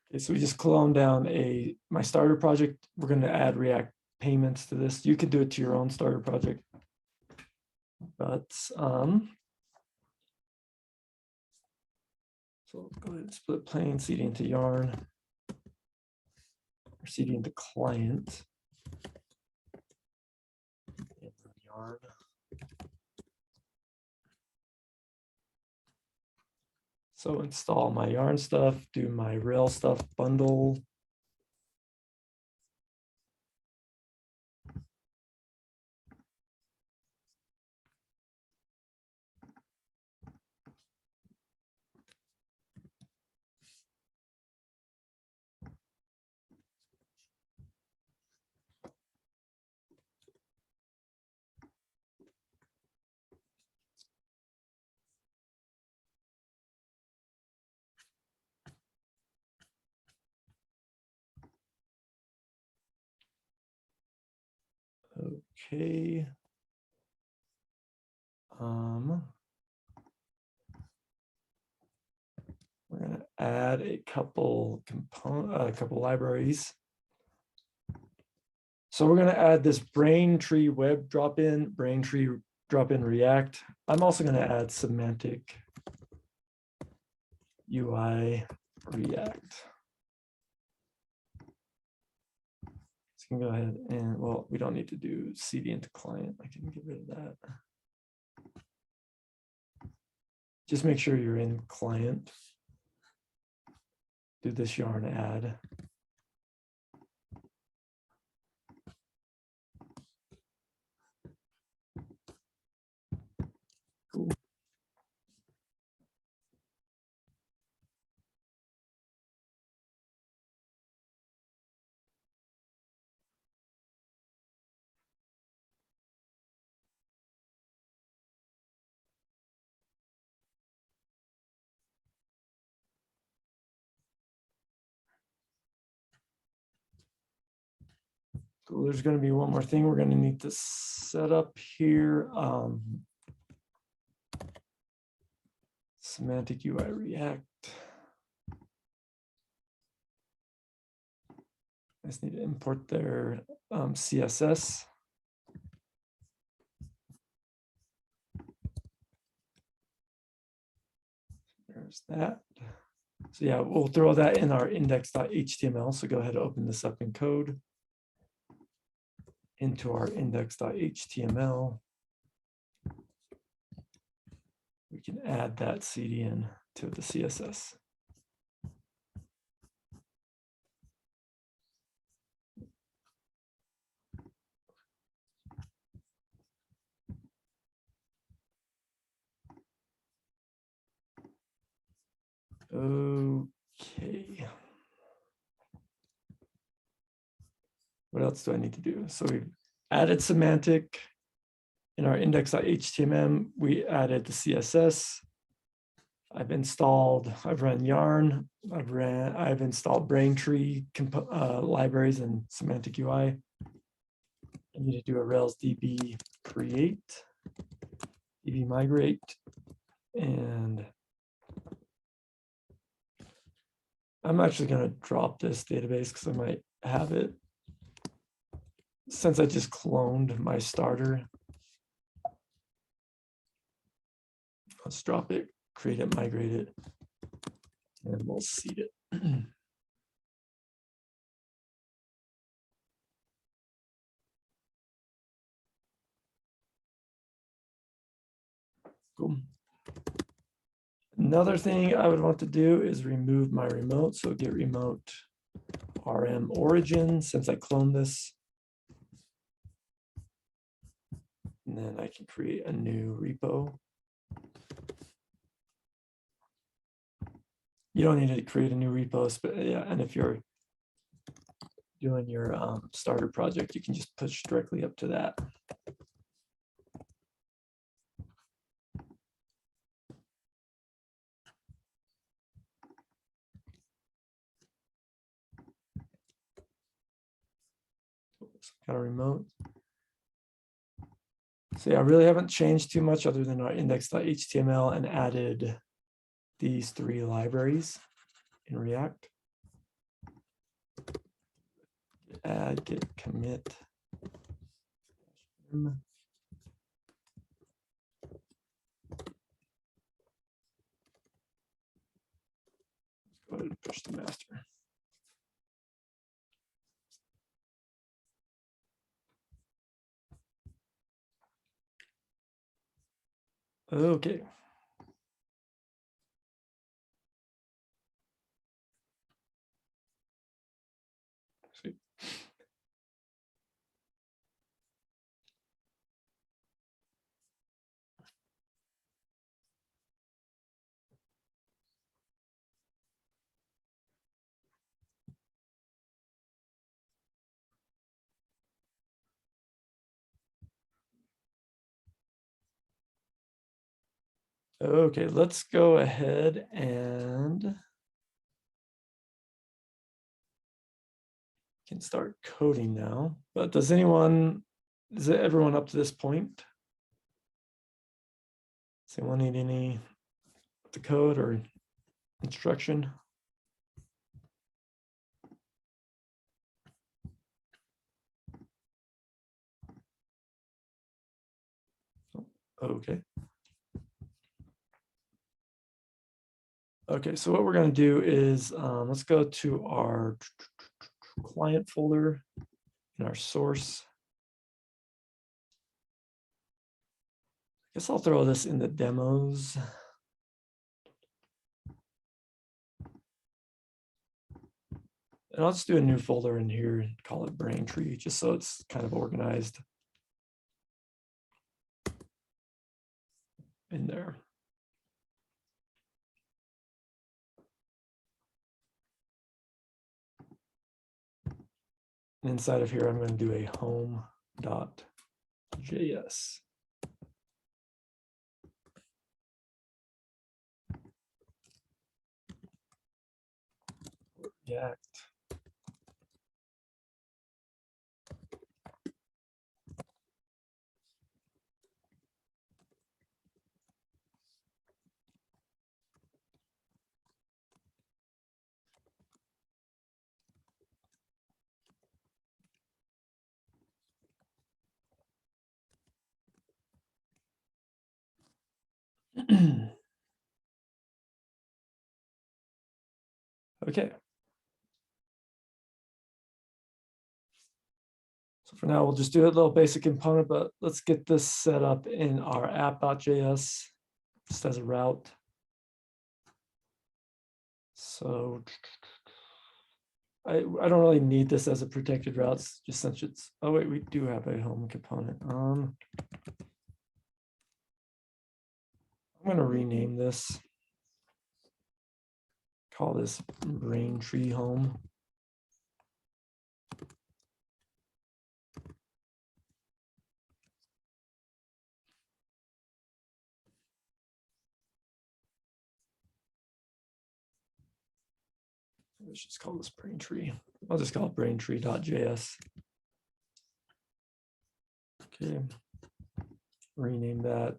Okay, so we just cloned down my starter project. We're going to add React payments to this. You can do it to your own starter project. But so let's go ahead and split plain CD into yarn, or CD into client. And yarn. So install my yarn stuff, do my Rails stuff, bundle. Okay. We're going to add a couple libraries. So we're going to add this Braintree web drop-in, Braintree drop-in React. I'm also going to add semantic UI React. So you can go ahead and, well, we don't need to do CD into client. I can get rid of that. Just make sure you're in client. Do this yarn add. Cool. Cool. There's going to be one more thing we're going to need to set up here. Semantic UI React. I just need to import their CSS. There's that. So yeah, we'll throw that in our index.html. So go ahead and open this up in code. Into our index.html. We can add that CDN to the CSS. Okay. What else do I need to do? So we've added semantic in our index.html. We added the CSS. I've run yarn. I've installed Braintree libraries and semantic UI. I need to do a Rails DB create, DB migrate, and I'm actually going to drop this database because I might have it. Since I just cloned my starter, let's drop it, create it, migrate it, and we'll seed it. Cool. Another thing I would want to do is remove my remote. So get remote rm origin since I cloned this. And then I can create a new repo. You don't need to create a new repo, but yeah, and if you're doing your starter project, you can just push directly up to that. Got a remote. So yeah, I really haven't changed too much other than our index.html and added these 3 libraries in React. add git commit. Let's go ahead and push the master. Okay. Sweet. Okay, let's go ahead and can start coding now. But is everyone up to this point? Does anyone need any the code or instruction? Okay. Okay, so what we're going to do is let's go to our client folder in our source. I guess I'll throw this in the demos. And I'll just do a new folder in here and call it Braintree, just so it's kind of organized in there. And inside of here, I'm going to do a home.js. React. Okay. So for now, we'll just do a little basic component, but let's get this set up in our app.js just as a route. So I don't really need this as a protected route, just since it's, oh wait, we do have a home component. I'm going to rename this. Call this Braintree home. Let's just call this Braintree. I'll just call it Braintree.js. Okay. Rename that.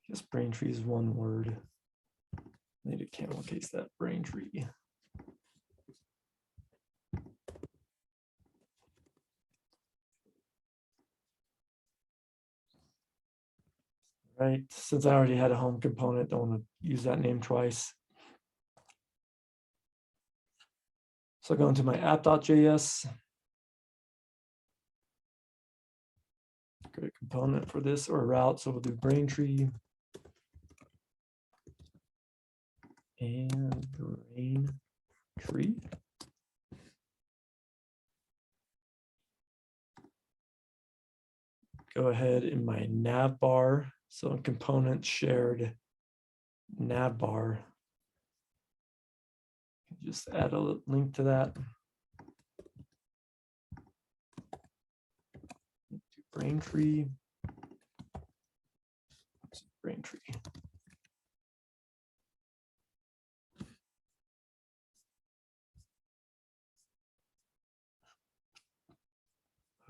I guess Braintree is one word. Need to camel case that Braintree. Right, since I already had a home component, don't want to use that name twice. So go into my app.js. Create a component for this or a route. So we'll do Braintree and Braintree. Go ahead in my nav bar. So in component shared nav bar. Just add a link to that. Braintree. Braintree.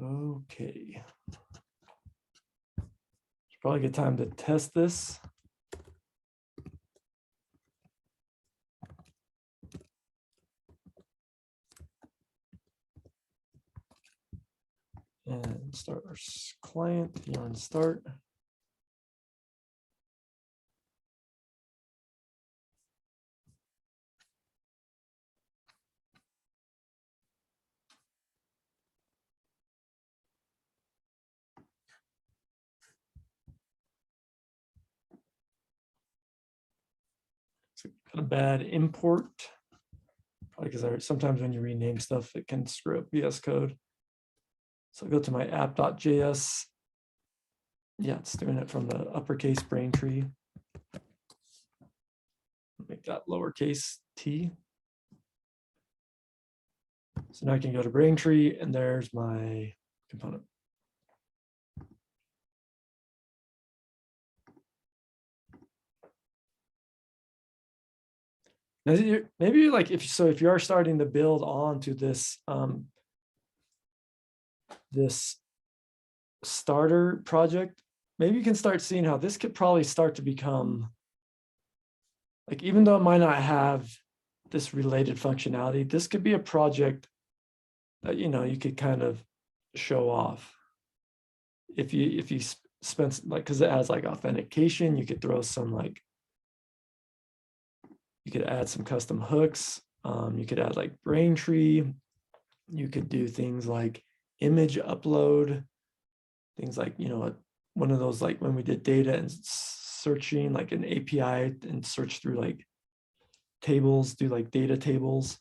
Okay. Probably a good time to test this. And start our client, yarn start. It's a bad import, probably because sometimes when you rename stuff, it can screw up VS Code. So I go to my app.js. Yeah, it's doing it from the uppercase Braintree. Make that lowercase t. So now I can go to Braintree and there's my component. Now, maybe like if you are starting to build onto this this starter project, maybe you can start seeing how this could probably start to become, like, even though it might not have this related functionality, this could be a project that, you know, you could kind of show off. If you spend, like, because it has like authentication, you could throw some, like, you could add some custom hooks. You could add like Braintree. You could do things like image upload, things like, you know, one of those, like when we did data and searching, like an API and search through like tables, do like data tables.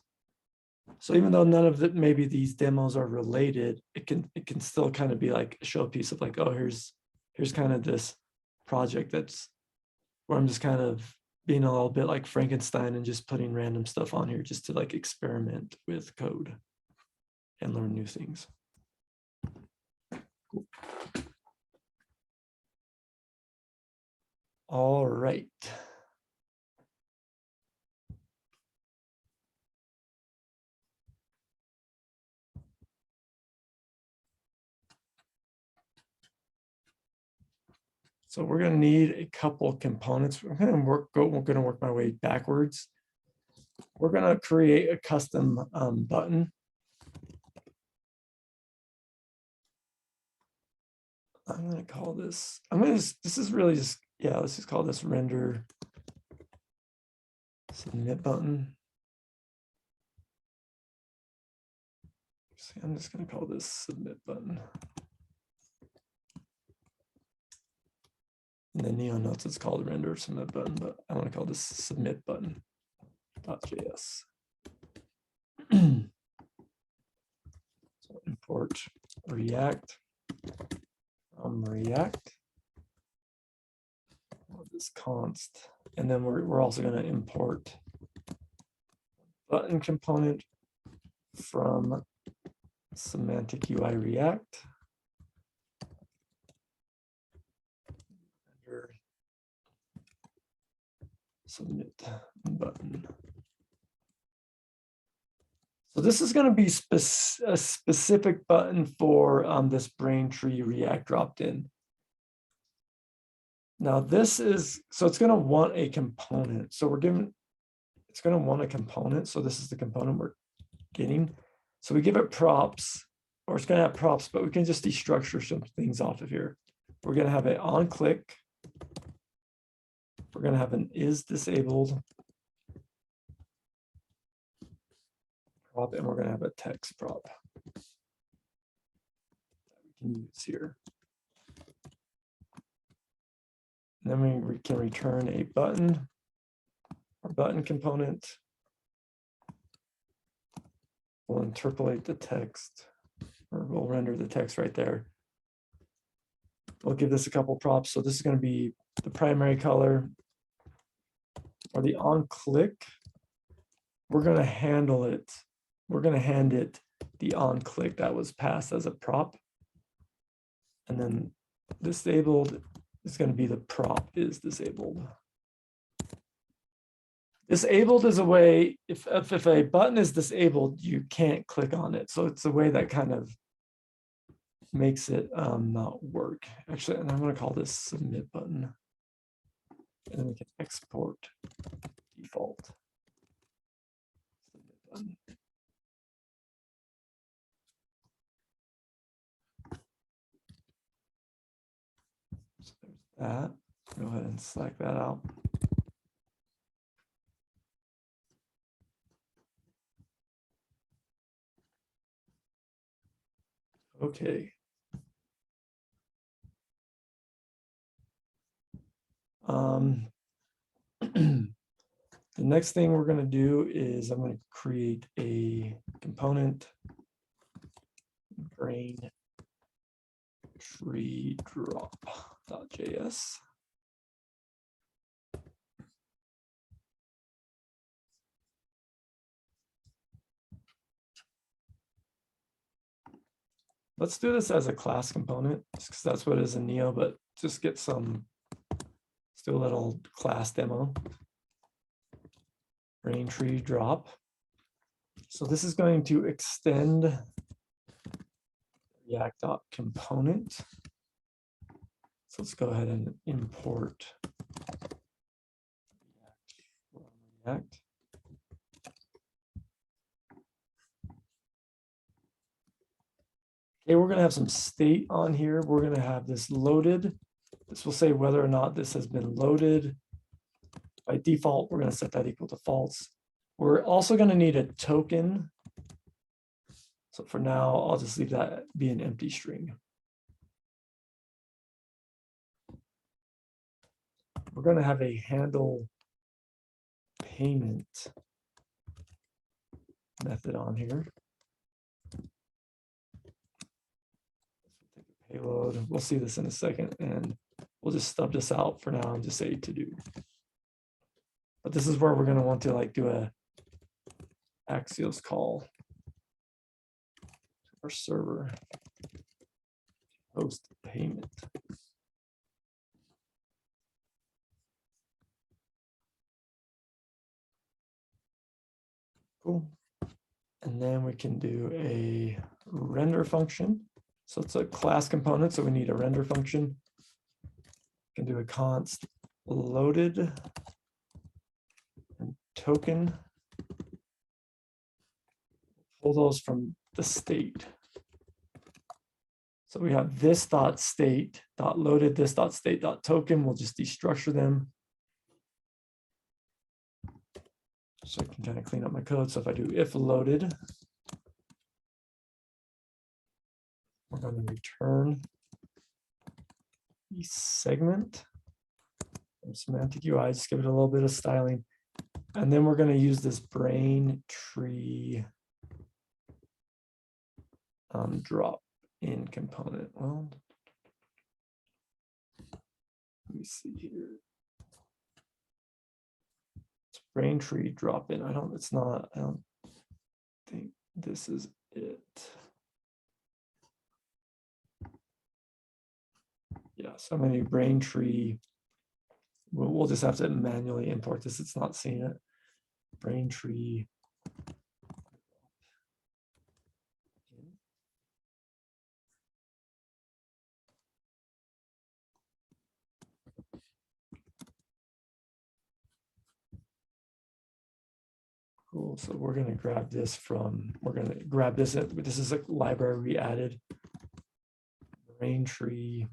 So even though none of the, maybe these demos are related, it can still kind of be like a showpiece of like, oh, here's kind of this project that's where I'm just kind of being a little bit like Frankenstein and just putting random stuff on here just to like experiment with code and learn new things. Cool. All right. So we're going to need a couple components. I'm going to work my way backwards. We're going to create a custom button. I'm going to call this, this is really just, yeah, let's just call this render submit button. I'm just going to call this submit button. And then Neon notes it's called render submit button, but I want to call this submit button .js. So import React from React. This const, and then we're also going to import button component from semantic UI React. Submit button. So this is going to be a specific button for this Braintree React dropped in. Now this is, so it's going to want a component. So it's going to want a component. So this is the component we're getting. So we give it props, or it's going to have props, but we can just destructure some things off of here. We're going to have an on click. We're going to have an is disabled prop, and we're going to have a text prop that we can use here. And then we can return a button, or button component. We'll interpolate the text, or we'll render the text right there. We'll give this a couple props. So this is going to be the primary color, or the on click. We're going to handle it. We're going to hand it the on click that was passed as a prop. And then disabled is going to be the prop is disabled. Disabled is a way, if a button is disabled, you can't click on it. So it's a way that kind of makes it not work. Actually, and I'm going to call this submit button. And then we can export default. Submit button. So there's that. Go ahead and select that out. Okay. The next thing we're going to do is I'm going to create a component Braintree drop.js. Let's do this as a class component, just because that's what it is in Neo, but just get some, let's do a little class demo. Braintree drop. So this is going to extend React.component. So let's go ahead and import React. Okay, we're going to have some state on here. We're going to have this loaded. This will say whether or not this has been loaded. By default, we're going to set that equal to false. We're also going to need a token. So for now, I'll just leave that be an empty string. We're going to have a handle payment method on here. Payload. We'll see this in a second, and we'll just stub this out for now and just say to do. But this is where we're going to want to like do a Axios call to our server. Host payment. Cool. And then we can do a render function. So it's a class component, so we need a render function. We can do a const loaded and token. Pull those from the state. So we have this dot state dot loaded, this dot state dot token. We'll just destructure them. So I can kind of clean up my code. So if I do if loaded, we're going to return the segment from semantic UI. Just give it a little bit of styling. And then we're going to use this Braintree drop in component. Well, let me see here. It's Braintree drop in. I don't think this is it. Yeah, so I'm going to do Braintree. We'll just have to manually import this. It's not seeing it. Braintree. Cool. So we're going to grab this from, we're going to grab this. This is a library we added. Braintree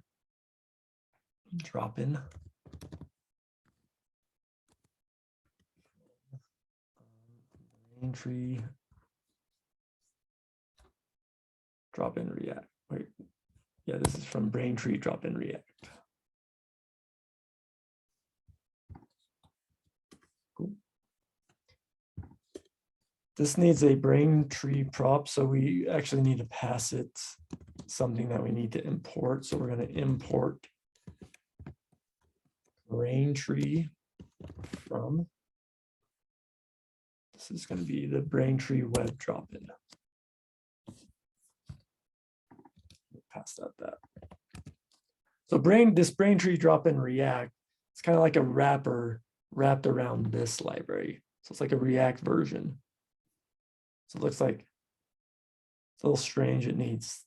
drop in. Braintree drop in React. Wait, yeah, this is from Braintree drop in React. Cool. This needs a Braintree prop, so we actually need to pass it something that we need to import. So we're going to import Braintree from. This is going to be the Braintree web drop-in. Pass that. So this Braintree drop-in React, it's kind of like a wrapper wrapped around this library. So it's like a React version. So it looks like it's a little strange. It needs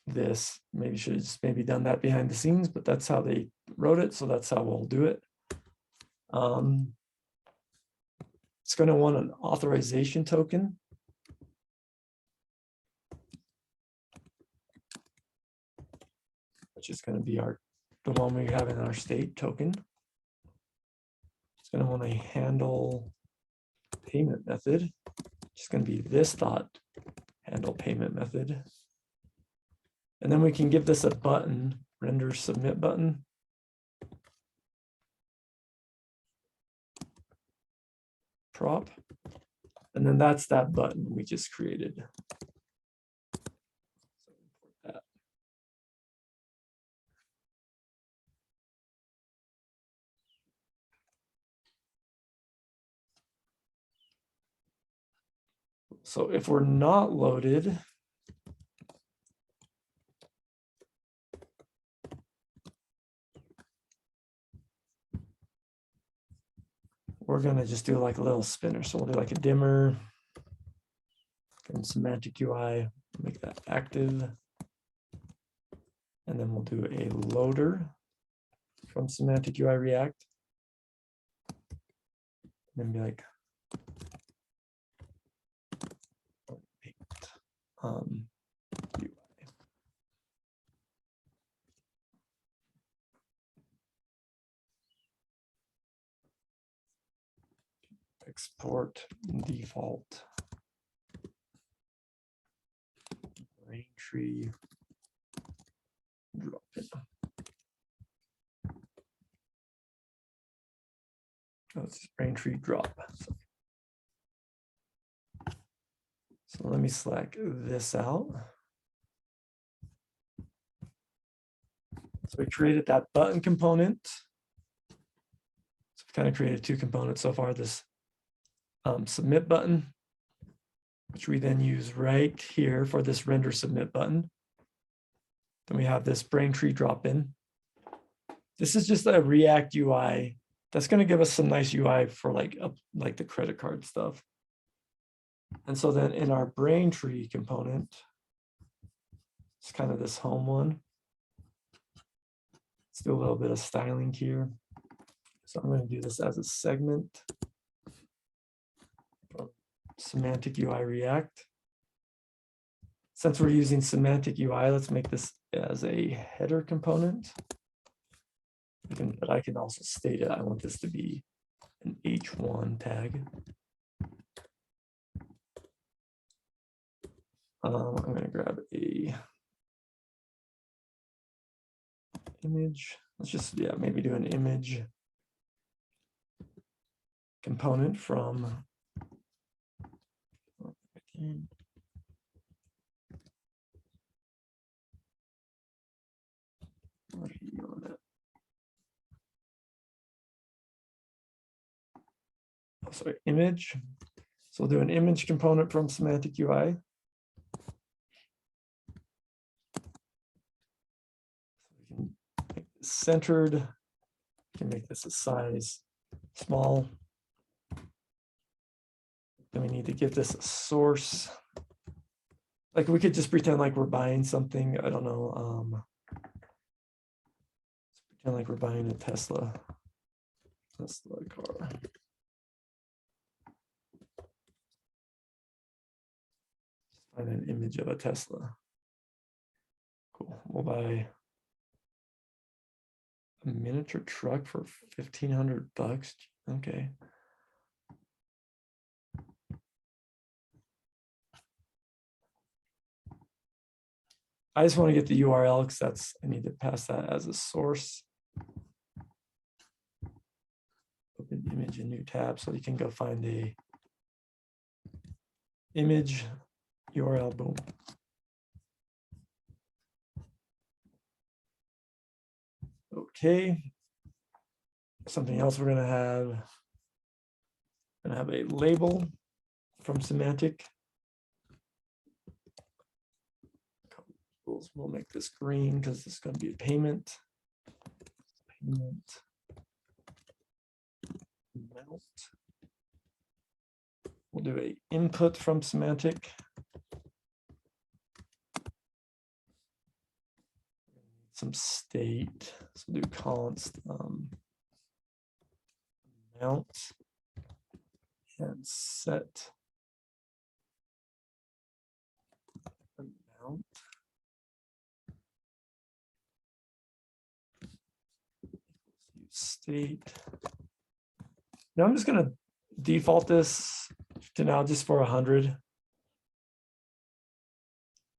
this. Maybe should have just maybe done that behind the scenes, but that's how they wrote it, so that's how we'll do it. It's going to want an authorization token. Which is going to be the one we have in our state token. It's going to want a handle payment method. It's going to be this dot handle payment method. And then we can give this a button, render submit button. Prop. And then that's that button we just created. So if we're not loaded, we're going to just do like a little spinner. So we'll do like a dimmer from semantic UI, make that active. And then we'll do a loader from semantic UI React. And then be like, UI. Export default. Braintree drop it. Oh, it's Braintree drop. So let me select this out. So we created that button component. So we kind of created two components so far, this submit button, which we then use right here for this render submit button. Then we have this Braintree drop-in. This is just a React UI. That's going to give us some nice UI for like the credit card stuff. And so then in our Braintree component, it's kind of this home one. Let's do a little bit of styling here. So I'm going to do this as a segment from semantic UI React. Since we're using semantic UI, let's make this as a header component. But I can also state it. I want this to be an H1 tag. I'm going to grab a image. Let's just, maybe do an image component from sorry, image. So we'll do an image component from semantic UI. So we can make this centered. We can make this a size small. Then we need to give this a source. Like we could just pretend like we're buying something. I don't know. Let's pretend like we're buying a Tesla car. Find an image of a Tesla. Cool. We'll buy a miniature truck for $1,500. Okay. I just want to get the URL because I need to pass that as a source. Open image in new tab so you can go find the image URL. Boom. Okay. Something else we're going to have a label from semantic. We'll make this green because this is going to be a payment. Payment amount. We'll do a input from semantic. some state. So do const amount and set amount state. Now I'm just going to default this to now just for 100.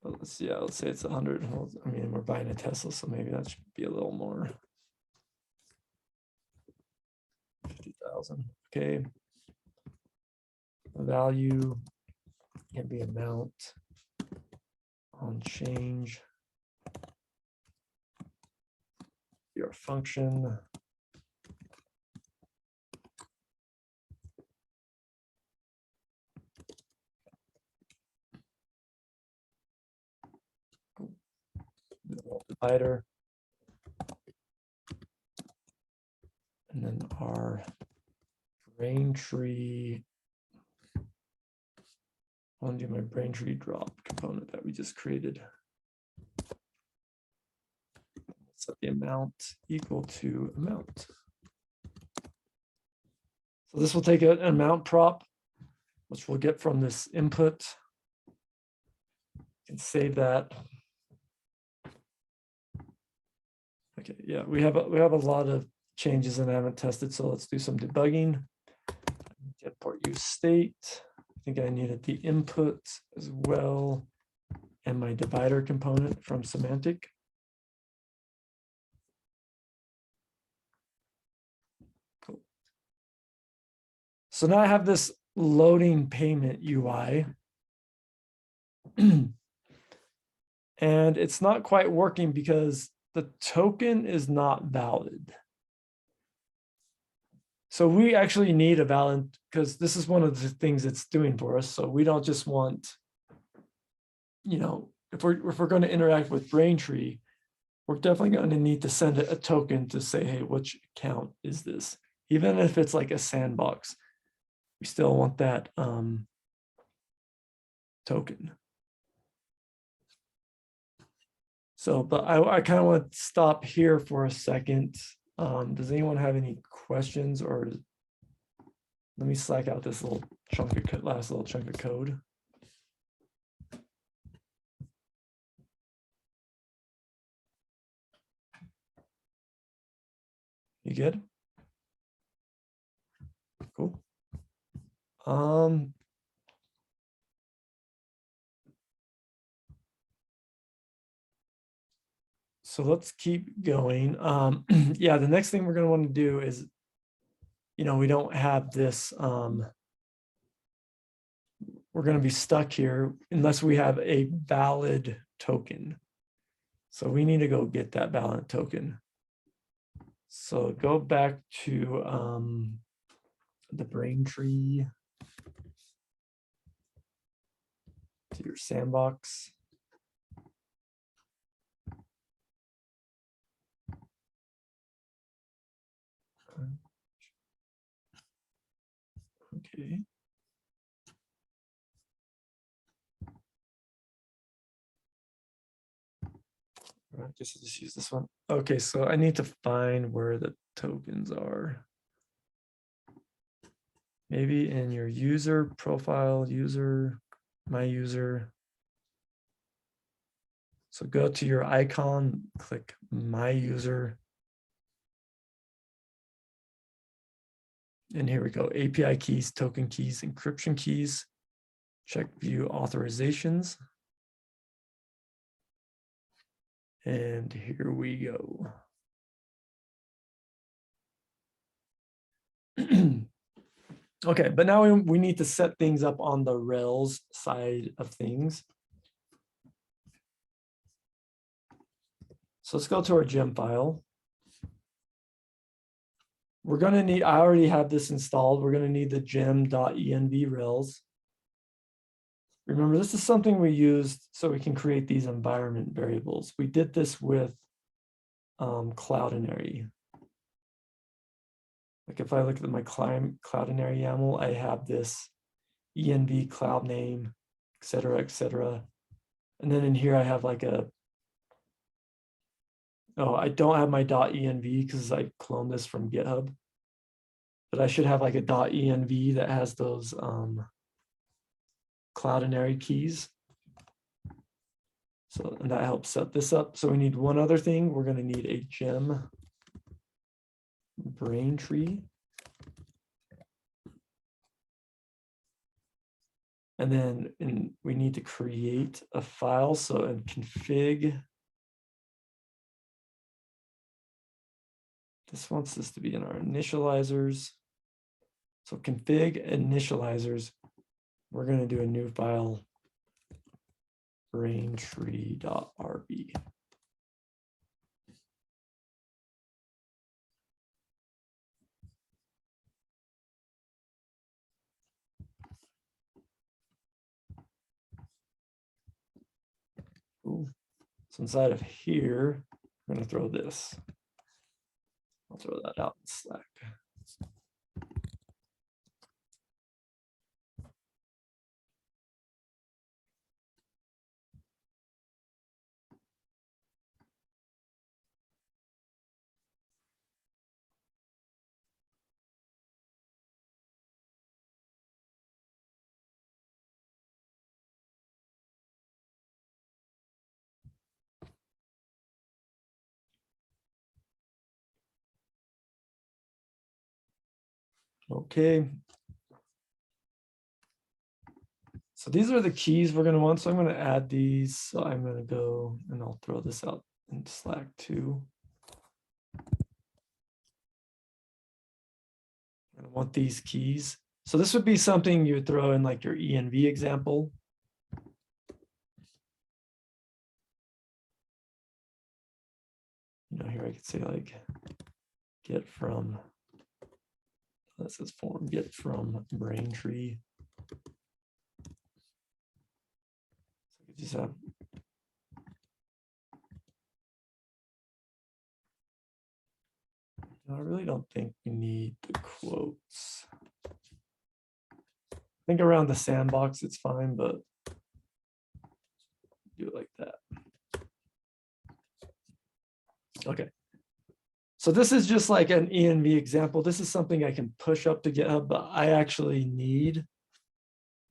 But let's say it's 100. Well, I mean, we're buying a Tesla, so maybe that should be a little more. 50,000. Okay. The value can be amount on change. Your function. Divider. And then our Braintree. I want to do my Braintree drop component that we just created. Set the amount equal to amount. So this will take an amount prop, which we'll get from this input. And save that. Okay, yeah, we have a lot of changes that I haven't tested, so let's do some debugging. Get port use state. I think I needed the input as well, and my divider component from semantic. Cool. So now I have this loading payment UI. And it's not quite working because the token is not valid. So we actually need a valid, because this is one of the things it's doing for us. So we don't just want, you know, if we're going to interact with Braintree, we're definitely going to need to send it a token to say, hey, which account is this? Even if it's like a sandbox, we still want that token. So, but I kind of want to stop here for a second. Does anyone have any questions, or let me slack out this little chunk of last little chunk of code. You good? Cool. So let's keep going. Yeah, the next thing we're going to want to do is, you know, we don't have this, we're going to be stuck here unless we have a valid token. So we need to go get that valid token. So go back to the Braintree, to your sandbox. Okay. All right, just use this one. Okay, so I need to find where the tokens are. Maybe in your user profile, user, my user. So go to your icon, click my user. And here we go, API keys, token keys, encryption keys. Check view authorizations. And here we go. Okay, but now we need to set things up on the Rails side of things. So let's go to our gem file. We're going to need, I already have this installed. We're going to need the gem.env Rails. Remember, this is something we used so we can create these environment variables. We did this with Cloudinary. Like if I look at my Cloudinary YAML, I have this env cloud name, et cetera, et cetera. And then in here, I have like a Oh, I don't have my .env because I cloned this from GitHub. But I should have like a .env that has those cloudinary keys. So, and that helps set this up. So we need one other thing. We're going to need a gem Braintree. And then we need to create a file. So in config, this wants this to be in our initializers. So config initializers, we're going to do a new file, braintree.rb. Ooh. So inside of here, we're going to throw this. I'll throw that out in Slack. Okay. So these are the keys we're going to want. So I'm going to add these. So I'm going to go and I'll throw this out in Slack too. I want these keys. So this would be something you would throw in like your env example. You know, here I could say like get from, this is form, get from Braintree. So you just have, I really don't think we need the quotes. I think around the sandbox, it's fine, but do it like that. Okay. So this is just like an env example. This is something I can push up to GitHub, but I actually need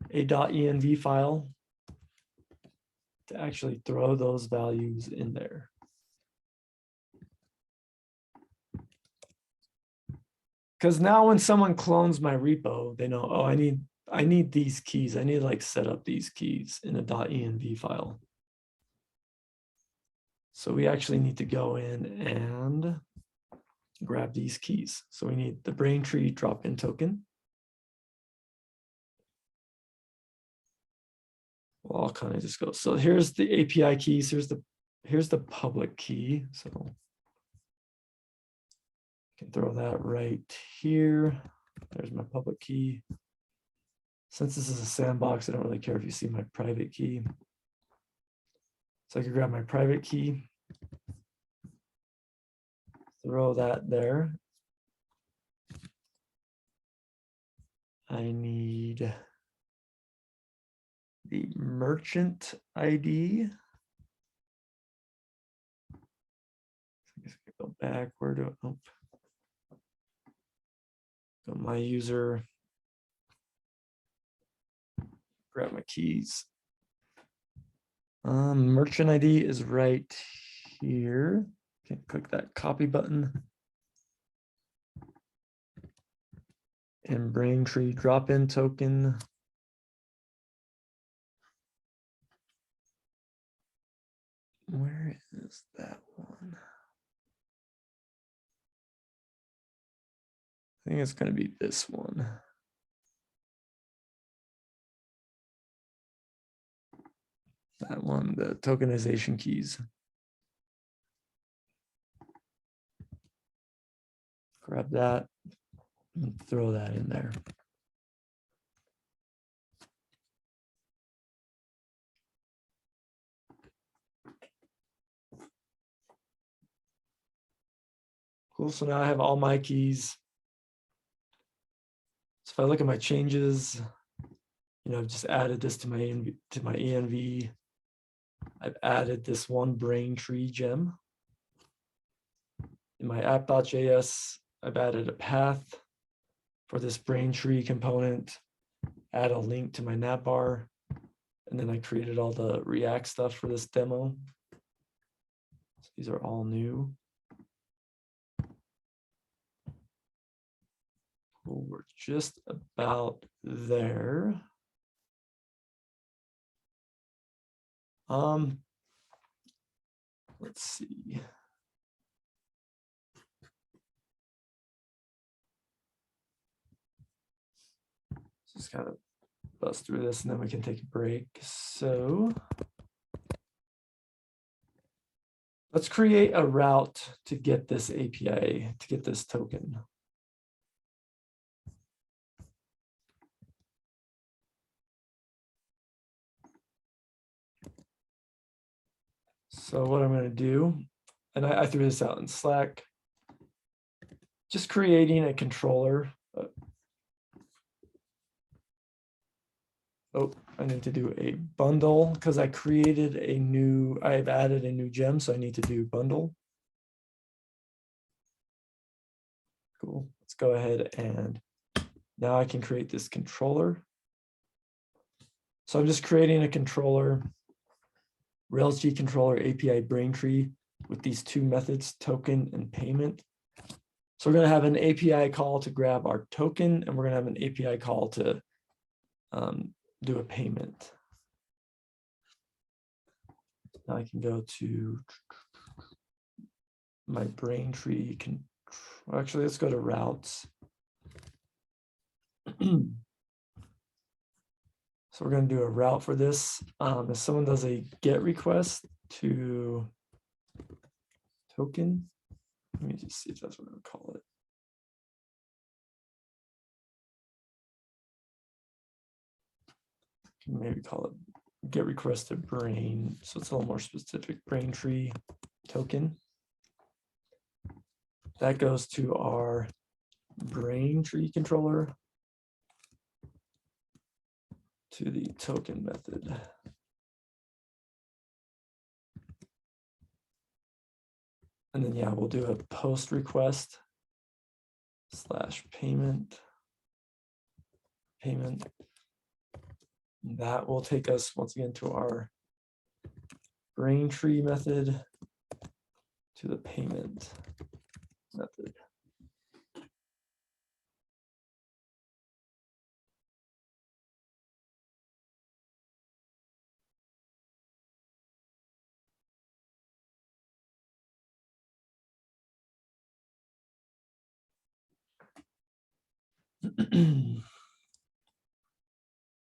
a .env file to actually throw those values in there. Because now when someone clones my repo, they know, oh, I need these keys. I need to like set up these keys in a .env file. So we actually need to go in and grab these keys. So we need the Braintree drop-in token. Well, I'll kind of just go. So here's the API keys. Here's the public key. So I can throw that right here. There's my public key. Since this is a sandbox, I don't really care if you see my private key. So I can grab my private key, throw that there. I need the merchant ID. I guess I could go back. Where do I, oh. Go my user, grab my keys. Merchant ID is right here. Okay, click that copy button. And Braintree drop-in token. Where is that one? I think it's going to be this one. That one, the tokenization keys. Grab that and throw that in there. Cool, so now I have all my keys. So if I look at my changes, you know, I've just added this to my env. I've added this one Braintree gem. in my app.js, I've added a path for this Braintree component, add a link to my navbar, and then I created all the React stuff for this demo. So these are all new. Cool, we're just about there. Let's see. Just kind of bust through this and then we can take a break. So let's create a route to get this API, to get this token. So what I'm going to do, and I threw this out in Slack, just creating a controller. Oh, I need to do a bundle because I created a new, I've added a new gem, so I need to do bundle. Cool. Let's go ahead and now I can create this controller. So I'm just creating a controller, Rails G controller API Braintree with these two methods, token and payment. So we're going to have an API call to grab our token, and we're going to have an API call to do a payment. Now I can go to my Braintree. Actually, let's go to routes. So we're going to do a route for this. If someone does a GET request to token, let me just see if that's what I would call it. Maybe call it GET request to Brain. So it's a little more specific. Braintree token. That goes to our Braintree controller to the token method. And then, yeah, we'll do a post request / payment. That will take us once again to our Braintree method to the payment method.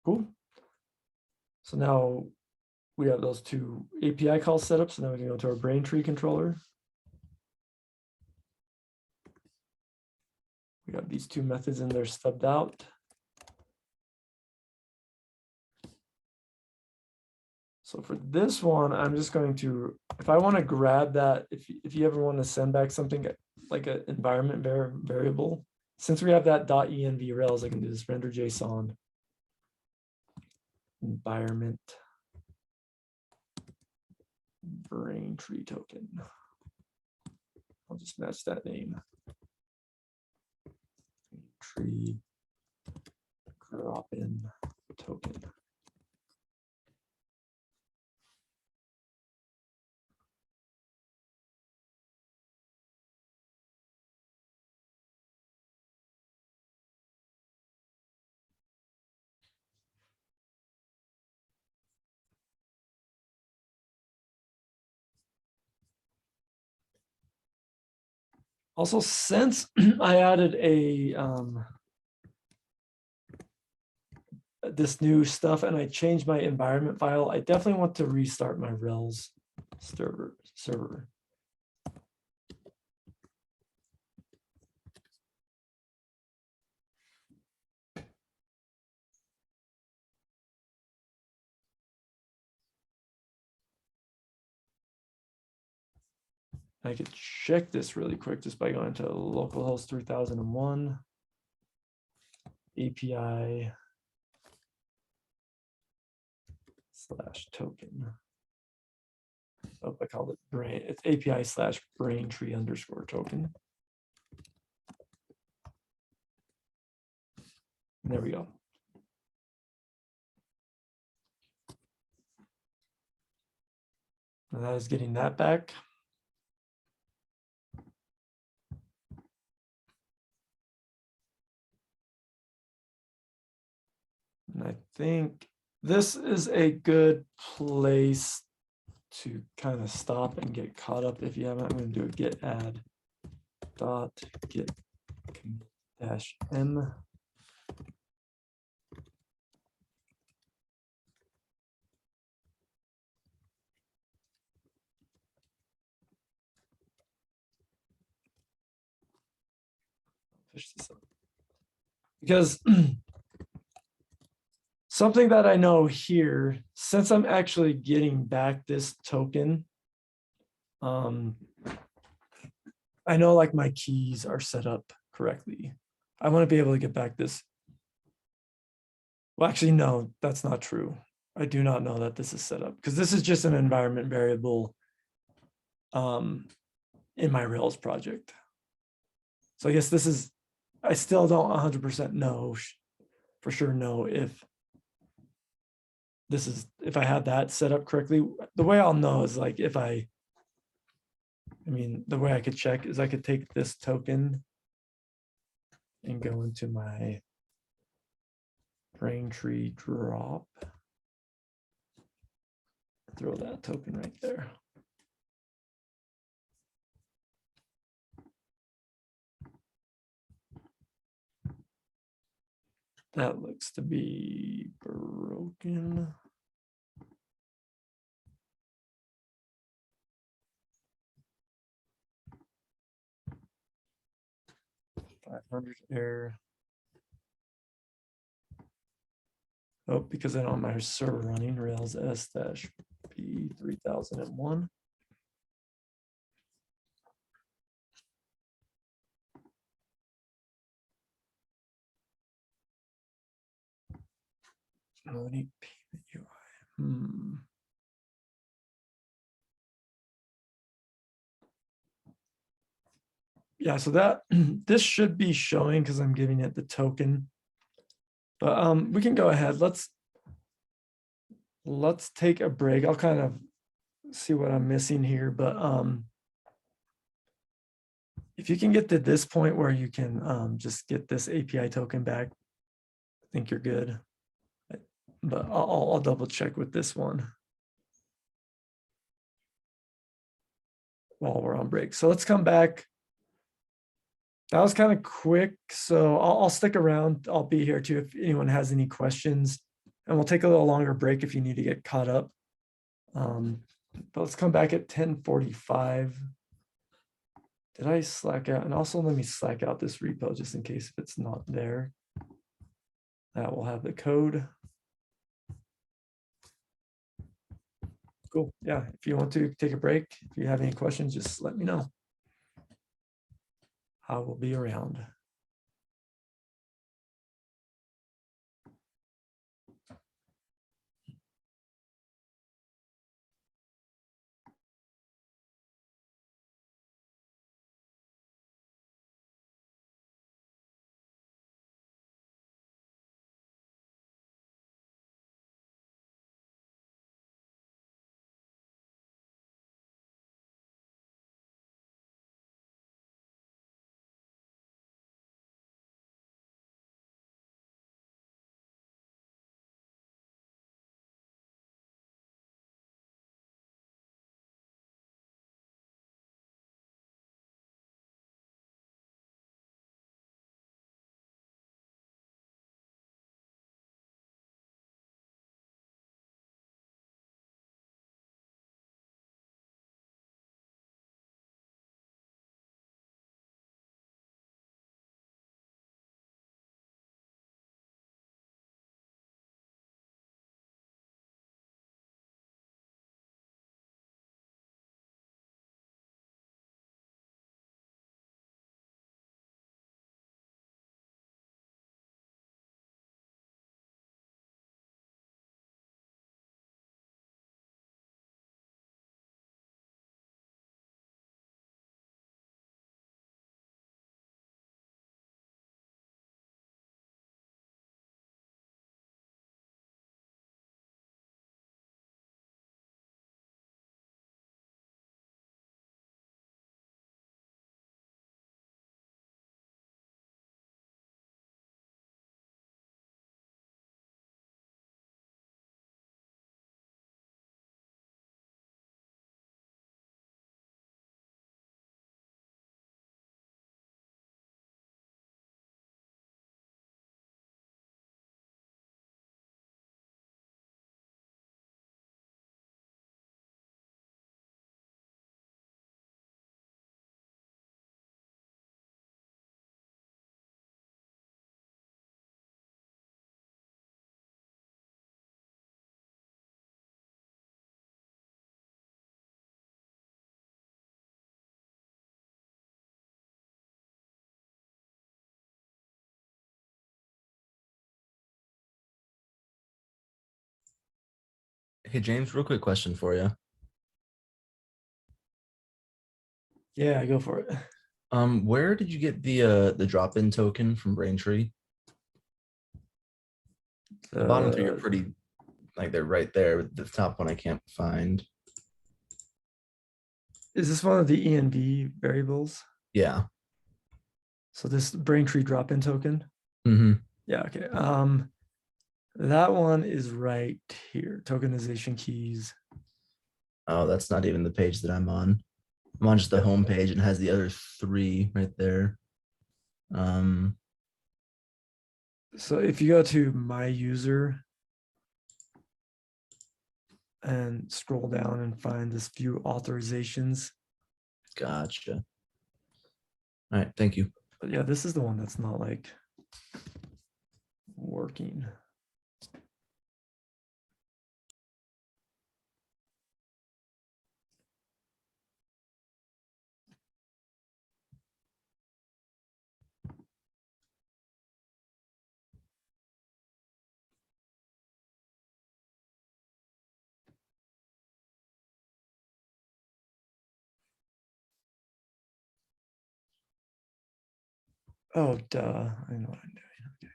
Cool. So now we have those two API calls set up. So now we can go to our Braintree controller. We got these two methods in there stubbed out. So for this one, I'm just going to, if I want to grab that, if you ever want to send back something like an environment variable, since we have that .env rails, I can do this render JSON environment Braintree token. I'll just match that name. Braintree drop-in token. Also, since I added a this new stuff and I changed my environment file, I definitely want to restart my Rails server. I could check this really quick just by going to localhost 3001 API /token. Oh, I called it brain. It's API/Braintree underscore token. And there we go. And that is getting that back. And I think this is a good place to kind of stop and get caught up. If you haven't, I'm going to do a git add dot git dash m. Push this up. Because something that I know here, since I'm actually getting back this token, I know like my keys are set up correctly. I want to be able to get back this. Well, actually, no, that's not true. I do not know that this is set up because this is just an environment variable in my Rails project. So I guess this is, I still don't 100% know for sure know if this is, if I have that set up correctly. The way I'll know is like if I mean, the way I could check is I could take this token and go into my Braintree drop. Throw that token right there. That looks to be broken. $500 error. Oh, because I don't have my server running, Rails S-P 3001. Loading payment UI. Yeah, so that this should be showing because I'm giving it the token. But we can go ahead. Let's take a break. I'll kind of see what I'm missing here, but if you can get to this point where you can just get this API token back, I think you're good. But I'll double check with this one while we're on break. So let's come back. That was kind of quick, so I'll stick around. I'll be here too if anyone has any questions, and we'll take a little longer break if you need to get caught up. But let's come back at 10:45. Did I slack out? And also let me slack out this repo just in case if it's not there. That will have the code. Cool. Yeah, if you want to take a break, if you have any questions, just let me know. I will be around. Hey James, real quick question for you. Yeah, go for it. Where did you get the drop-in token from Braintree? The bottom three are Uh, pretty like they're right there. But the top one I can't find. is this one of the env variables? Yeah. So this Braintree drop-in token? Mm-hmm. Yeah, okay. That one is right here. Tokenization keys. Oh, that's not even the page that I'm on. I'm on just the Yep. home page and it has the other three right there. Um, So if you go to my user and scroll down and find this view authorizations. gotcha. All right, thank you. But yeah, this is the one that's not like working. Oh, duh. I know what I'm doing.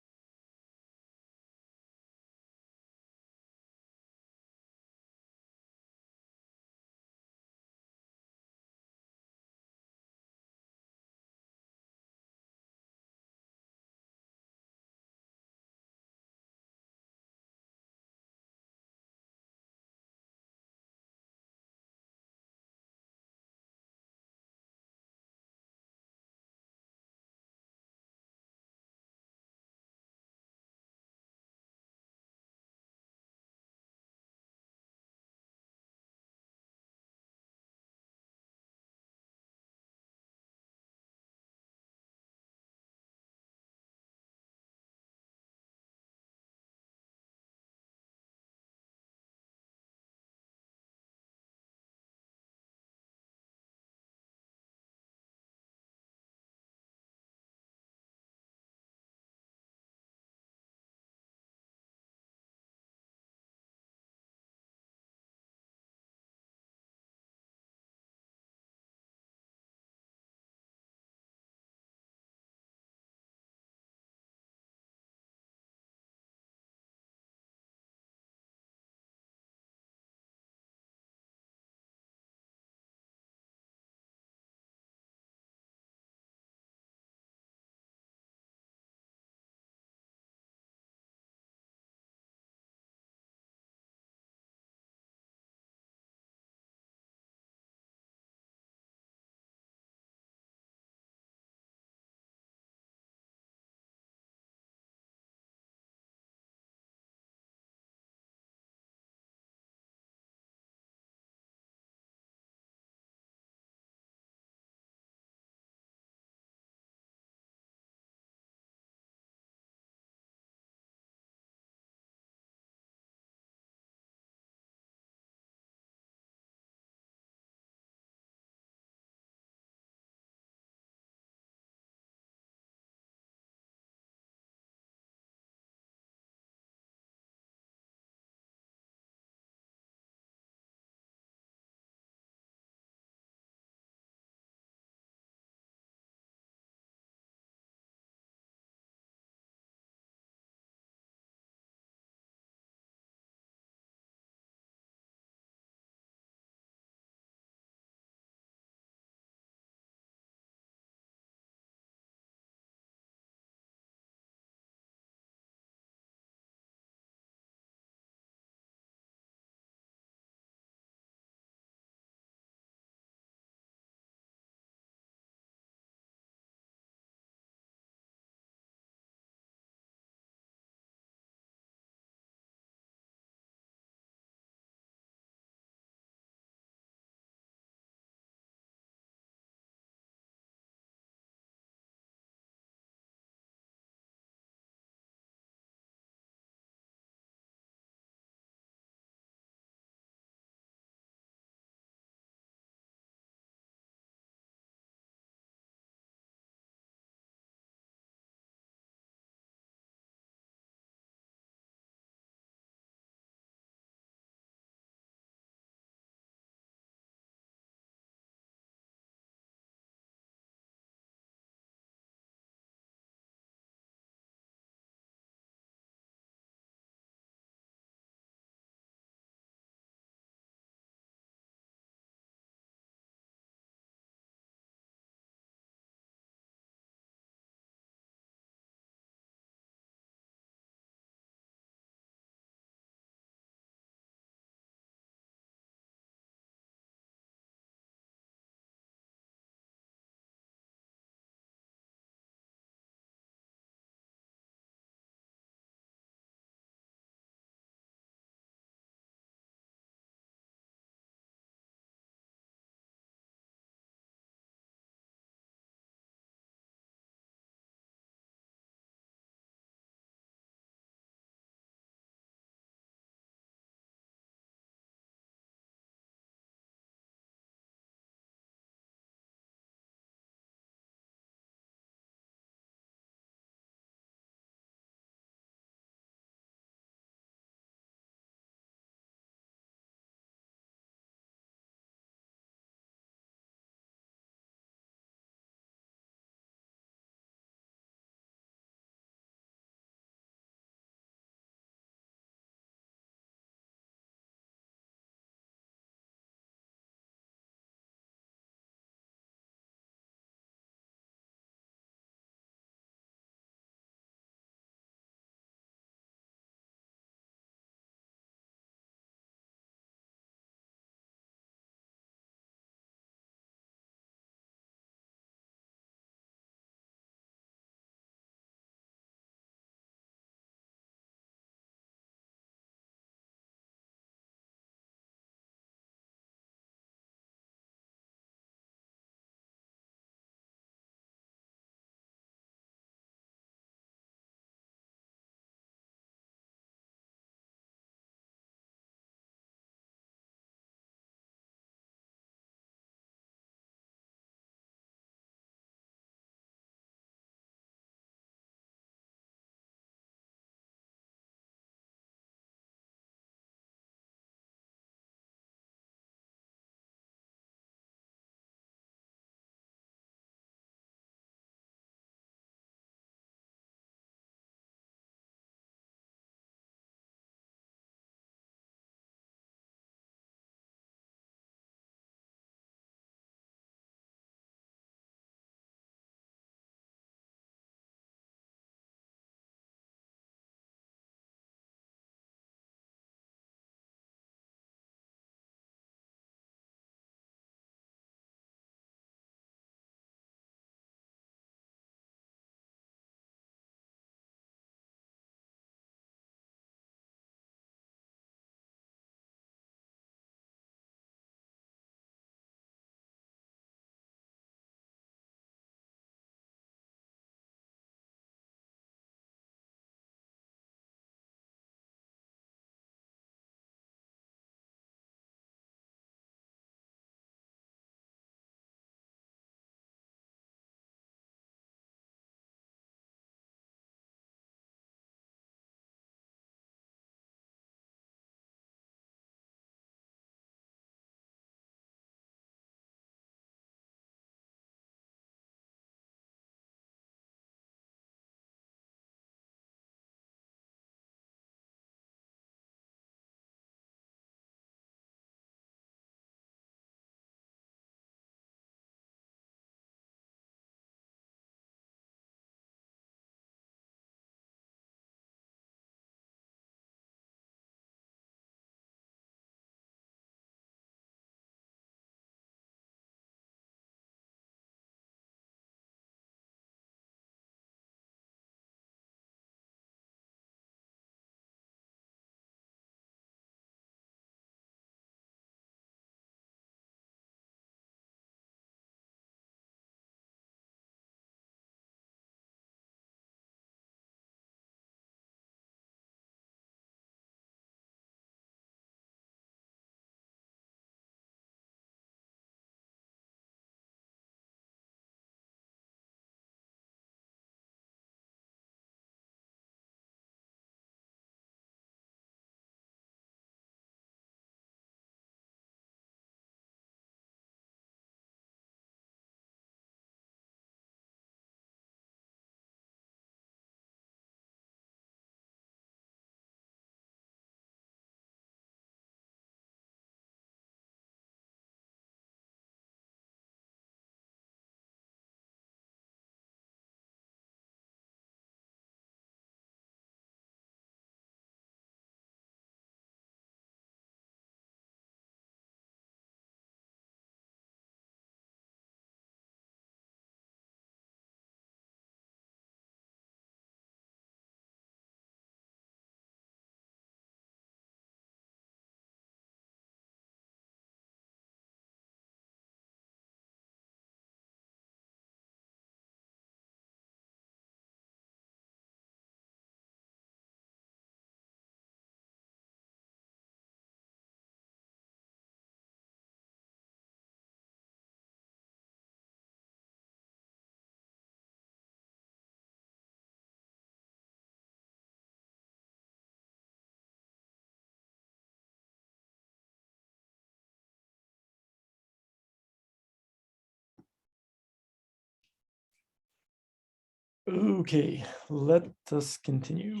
Okay, let us continue.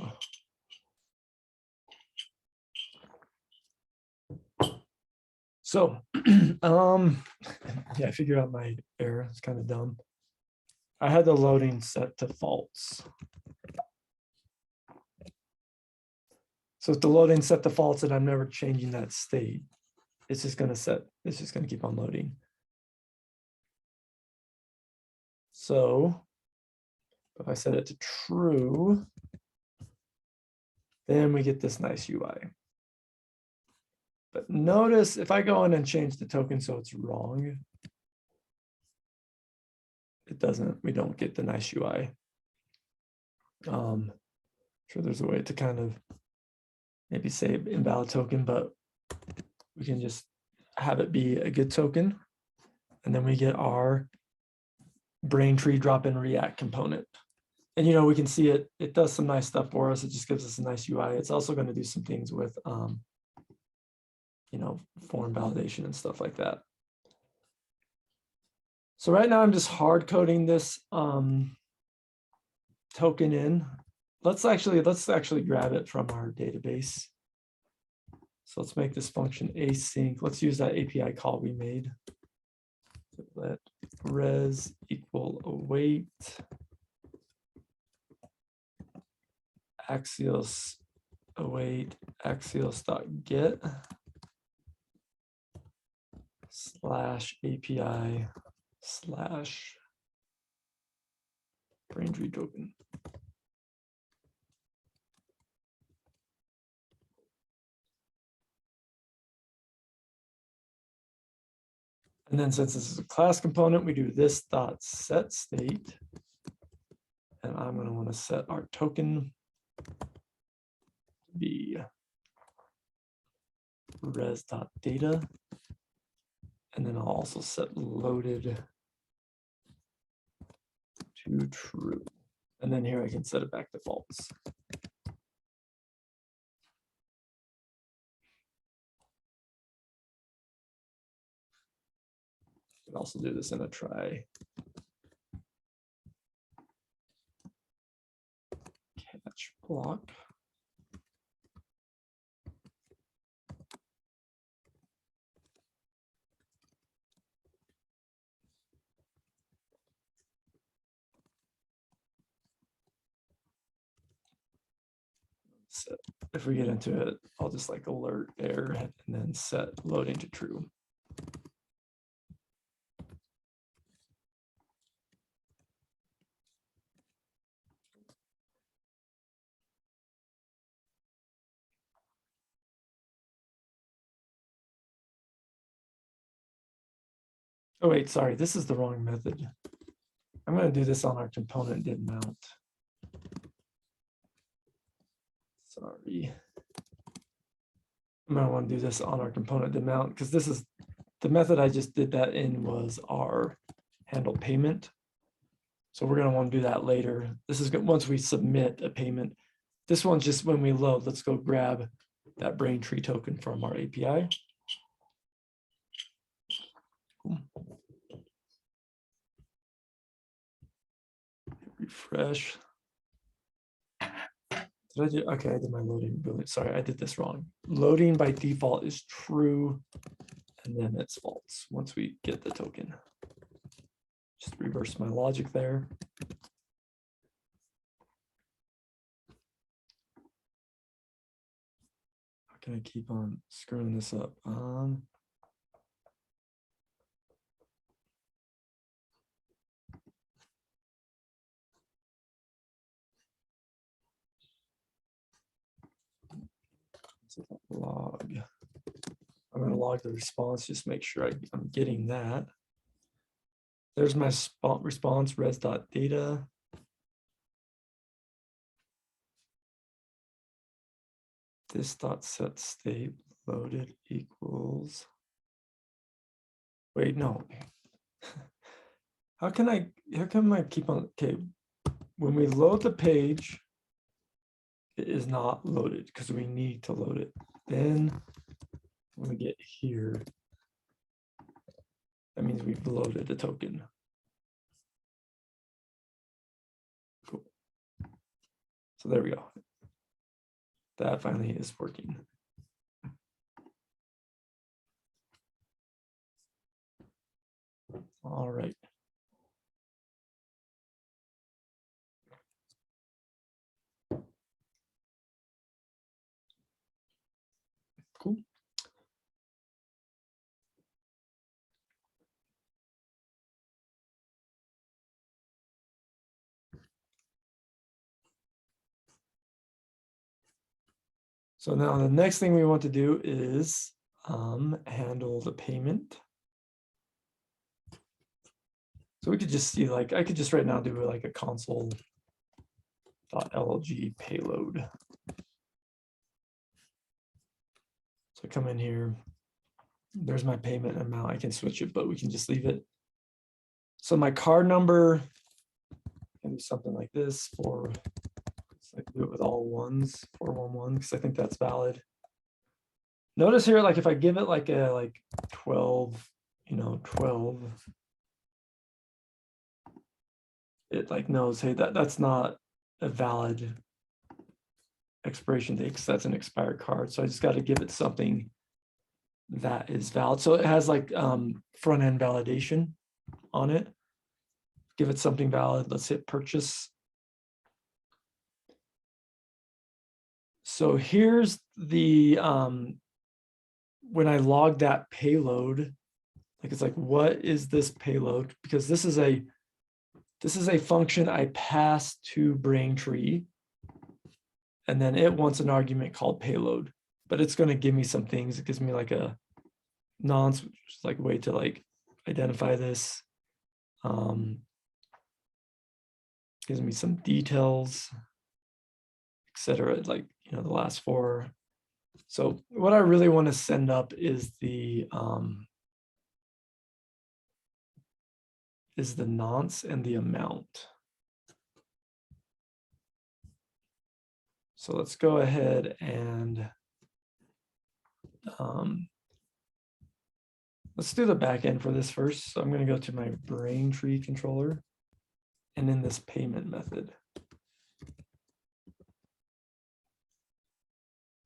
So, yeah, I figured out my error. It's kind of dumb. I had the loading set to false. So if the loading set to false and I'm never changing that state, it's just going to keep on loading. So if I set it to true, then we get this nice UI. But notice if I go in and change the token so it's wrong, we don't get the nice UI. Sure, there's a way to kind of maybe say invalid token, but we can just have it be a good token. And then we get our Braintree drop-in React component. And we can see it does some nice stuff for us. It just gives us a nice UI. It's also going to do some things with form validation and stuff like that. So right now I'm just hard coding this token in. Let's actually grab it from our database. So let's make this function async. Let's use that API call we made. Let res equal await axios await axios.get /API / Braintree token. And then since this is a class component, we do this dot set state. And I'm going to want to set our token to be res.data. And then I'll also set loaded to true. And then here I can set it back to false. I can also do this in a try catch block. So if we get into it, I'll just like alert error and then set loading to true. Oh wait, sorry, this is the wrong method. I'm going to do this on our component did mount. Sorry. I'm going to want to do this on our component did mount because this is the method I just did that in was our handle payment. So we're going to want to do that later. This is once we submit a payment. This one's just when we load. Let's go grab that Braintree token from our API. Cool. Refresh. Did I do? Okay, I did my loading. Sorry, I did this wrong. Loading by default is true, and then it's false once we get the token. Just reverse my logic there. How can I keep on screwing this up? Log. I'm going to log the response, just make sure I'm getting that. There's my response res.data. This dot set state loaded equals. Wait, no. How come I keep on, okay, when we load the page, it is not loaded because we need to load it. Then when we get here, that means we've loaded the token. Cool. So there we go. That finally is working. All right. Cool. So now the next thing we want to do is handle the payment. So we could just see, like, I could just right now do like a console.lg payload. So come in here, there's my payment amount. I can switch it, but we can just leave it. So my card number can be something like this for, I can do it with all ones, 411, because I think that's valid. Notice here, like if I give it like a 12, 12, it like knows, hey, that's not a valid expiration date because that's an expired card. So I just got to give it something that is valid. So it has like front end validation on it. Give it something valid. Let's hit purchase. So here's the when I log that payload, like it's like, what is this payload? Because this is a function I pass to Braintree, and then it wants an argument called payload, but it's going to give me some things. It gives me like a nonce, which is like a way to like identify this. Gives me some details, etc. Like, the last four. So what I really want to send up is the nonce and the amount. So let's go ahead and let's do the back end for this first. So I'm going to go to my Braintree controller and in this payment method.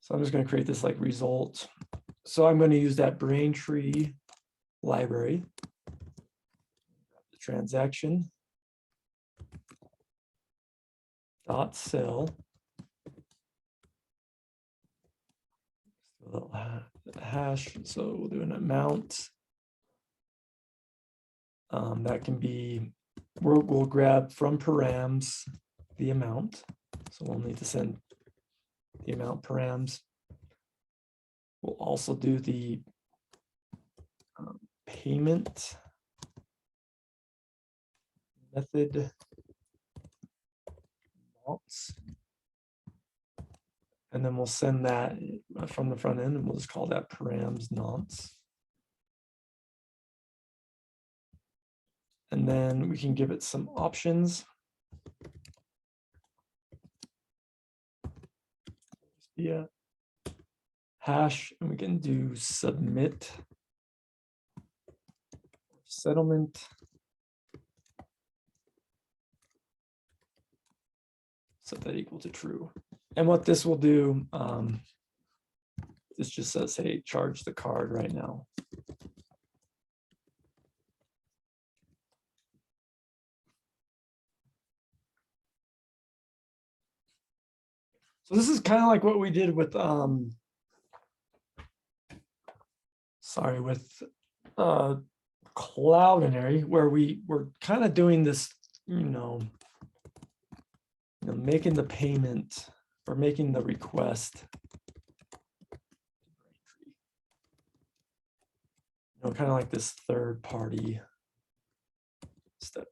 So I'm just going to create this like result. So I'm going to use that Braintree library, the transaction dot sell, hash. So we'll do an amount. That can be, we'll grab from params the amount. So we'll need to send the amount params. We'll also do the payment method nonce. And then we'll send that from the front end, and we'll just call that params nonce. And then we can give it some options. Yeah. Hash, and we can do submit, settlement, set that equal to true. And what this will do, this just says, hey, charge the card right now. So this is kind of like what we did with with Cloudinary, where we were kind of doing this, making the payment or making the request, kind of like this third party step.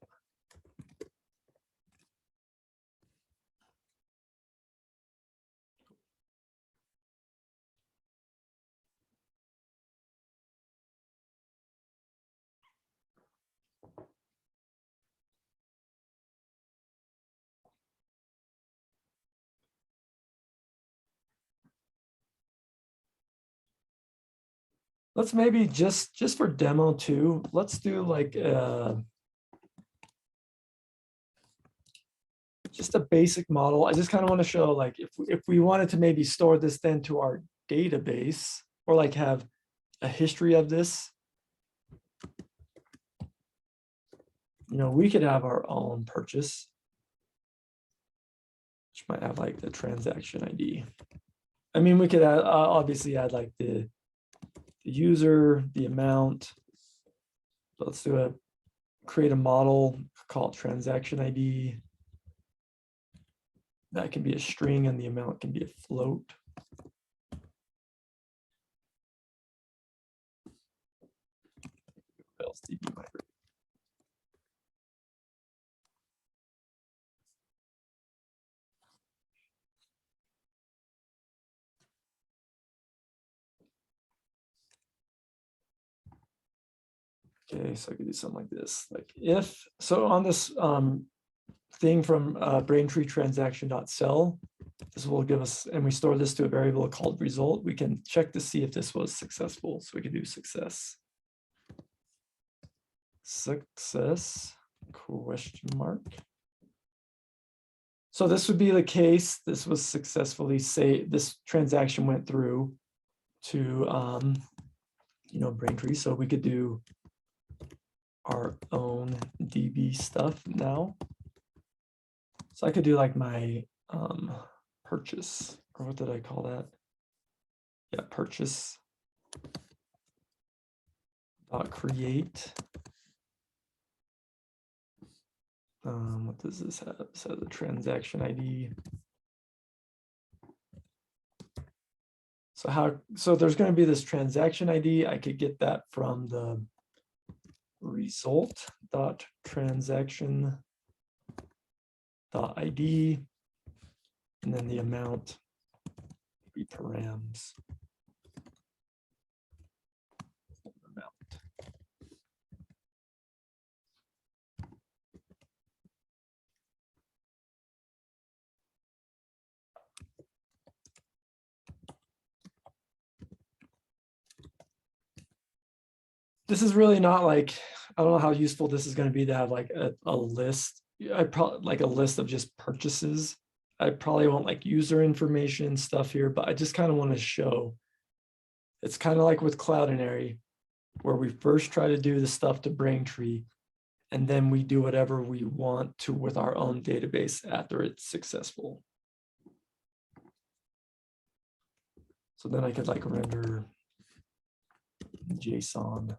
Let's maybe just for demo too, let's do like just just a basic model. I just kind of want to show like if we wanted to maybe store this then to our database or like have a history of this, you know, we could have our own purchase, which might have like the transaction ID. I mean, we could add, obviously add like the user, the amount. Let's do create a model, call it transaction ID. That can be a string and the amount can be a float. What else DB migrate? Okay, so I could do something like this, like if, so on this thing from Braintree transaction.cell, this will give us, and we store this to a variable called result. We can check to see if this was successful. So we can do success. Success, question mark. So this would be the case. This was successfully, say this transaction went through to, you know, Braintree. So we could do our own DB stuff now. So I could do like my purchase, or what did I call that? Yeah, purchase dot create. What does this have? This has a transaction ID. So there's going to be this transaction ID. I could get that from the result dot transaction dot ID, and then the amount be params. Amount. This is really not like, I don't know how useful this is going to be to have like a list. I probably like a list of just purchases. I probably want like user information stuff here, but I just kind of want to show. It's kind of like with Cloudinary, where we first try to do the stuff to Braintree, and then we do whatever we want to with our own database after it's successful. So then I could like render JSON.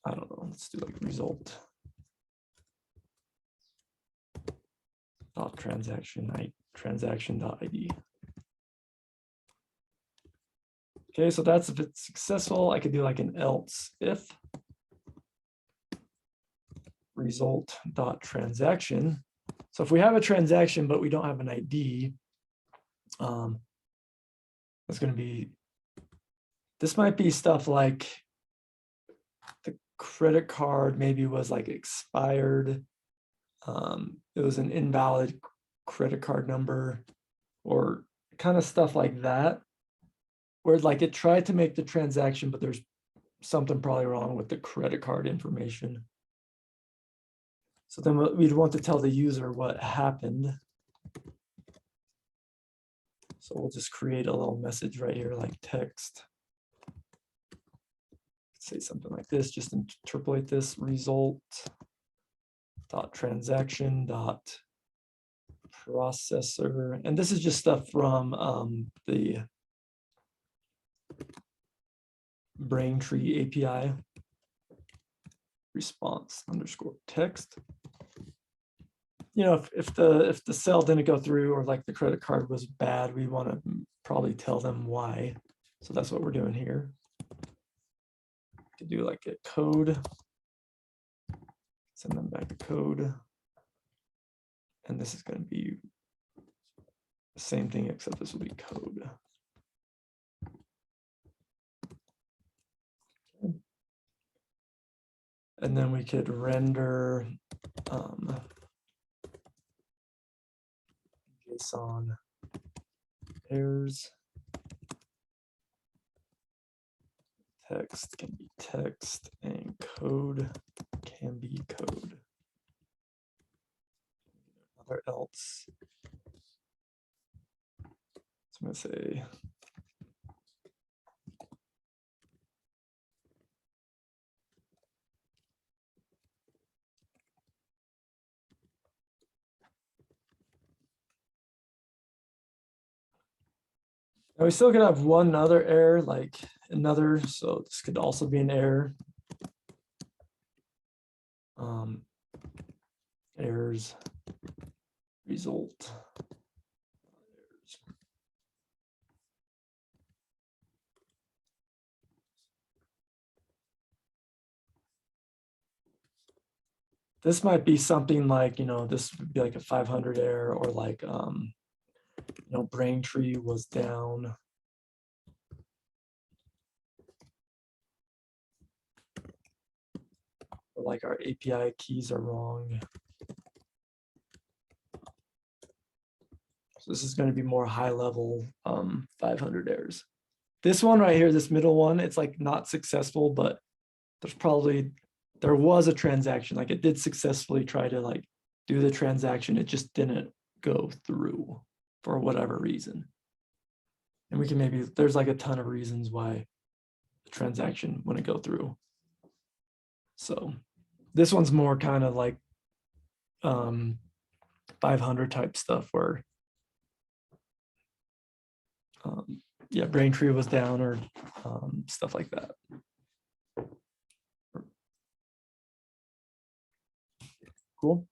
I don't know, let's do like result dot transaction dot ID. Okay, so that's if it's successful. I could do like an else if result dot transaction. So if we have a transaction but we don't have an ID, that's going to be, this might be stuff like the credit card maybe was like expired. It was an invalid credit card number, or kind of stuff like that, where like it tried to make the transaction, but there's something probably wrong with the credit card information. So then we'd want to tell the user what happened. So we'll just create a little message right here, like text. Say something like this, just interpolate this result dot transaction dot processor. And this is just stuff from the Braintree API. Response underscore text. You know, if the sale didn't go through, or like the credit card was bad, we want to probably tell them why. So that's what we're doing here. To do like a code, send them back a code, and this is going to be the same thing except this will be code. Okay. And then we could render JSON errors. Text can be text and code can be code. Another else. So I'm going to say now we still could have one other error, like another, so this could also be an error. Errors result. This might be something like, this would be like a 500 error, or like, Braintree was down. Or like our API keys are wrong. So this is going to be more high level 500 errors. This one right here, this middle one, it's like not successful, but there was a transaction, like it did successfully try to like do the transaction. It just didn't go through for whatever reason. And we can there's like a ton of reasons why the transaction wouldn't go through. So this one's more kind of like 500 type stuff where yeah, Braintree was down, or stuff like that. Cool.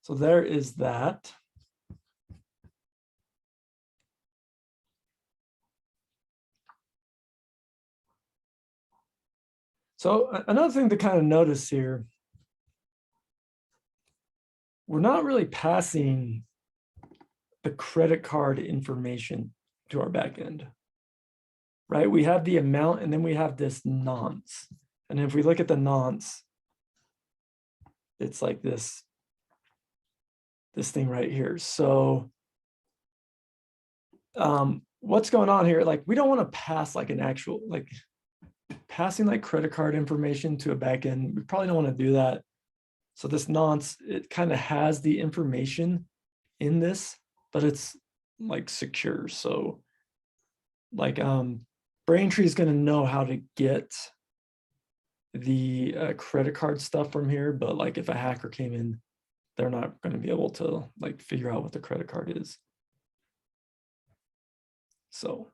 So there is that. So another thing to kind of notice here, we're not really passing the credit card information to our backend, right? We have the amount, and then we have this nonce. And if we look at the nonce, it's like this thing right here. So what's going on here? Like, we don't want to pass like an actual, like passing like credit card information to a backend. We probably don't want to do that. So this nonce, it kind of has the information in this, but it's like secure. So like Braintree is going to know how to get the credit card stuff from here, but like if a hacker came in, they're not going to be able to like figure out what the credit card is. So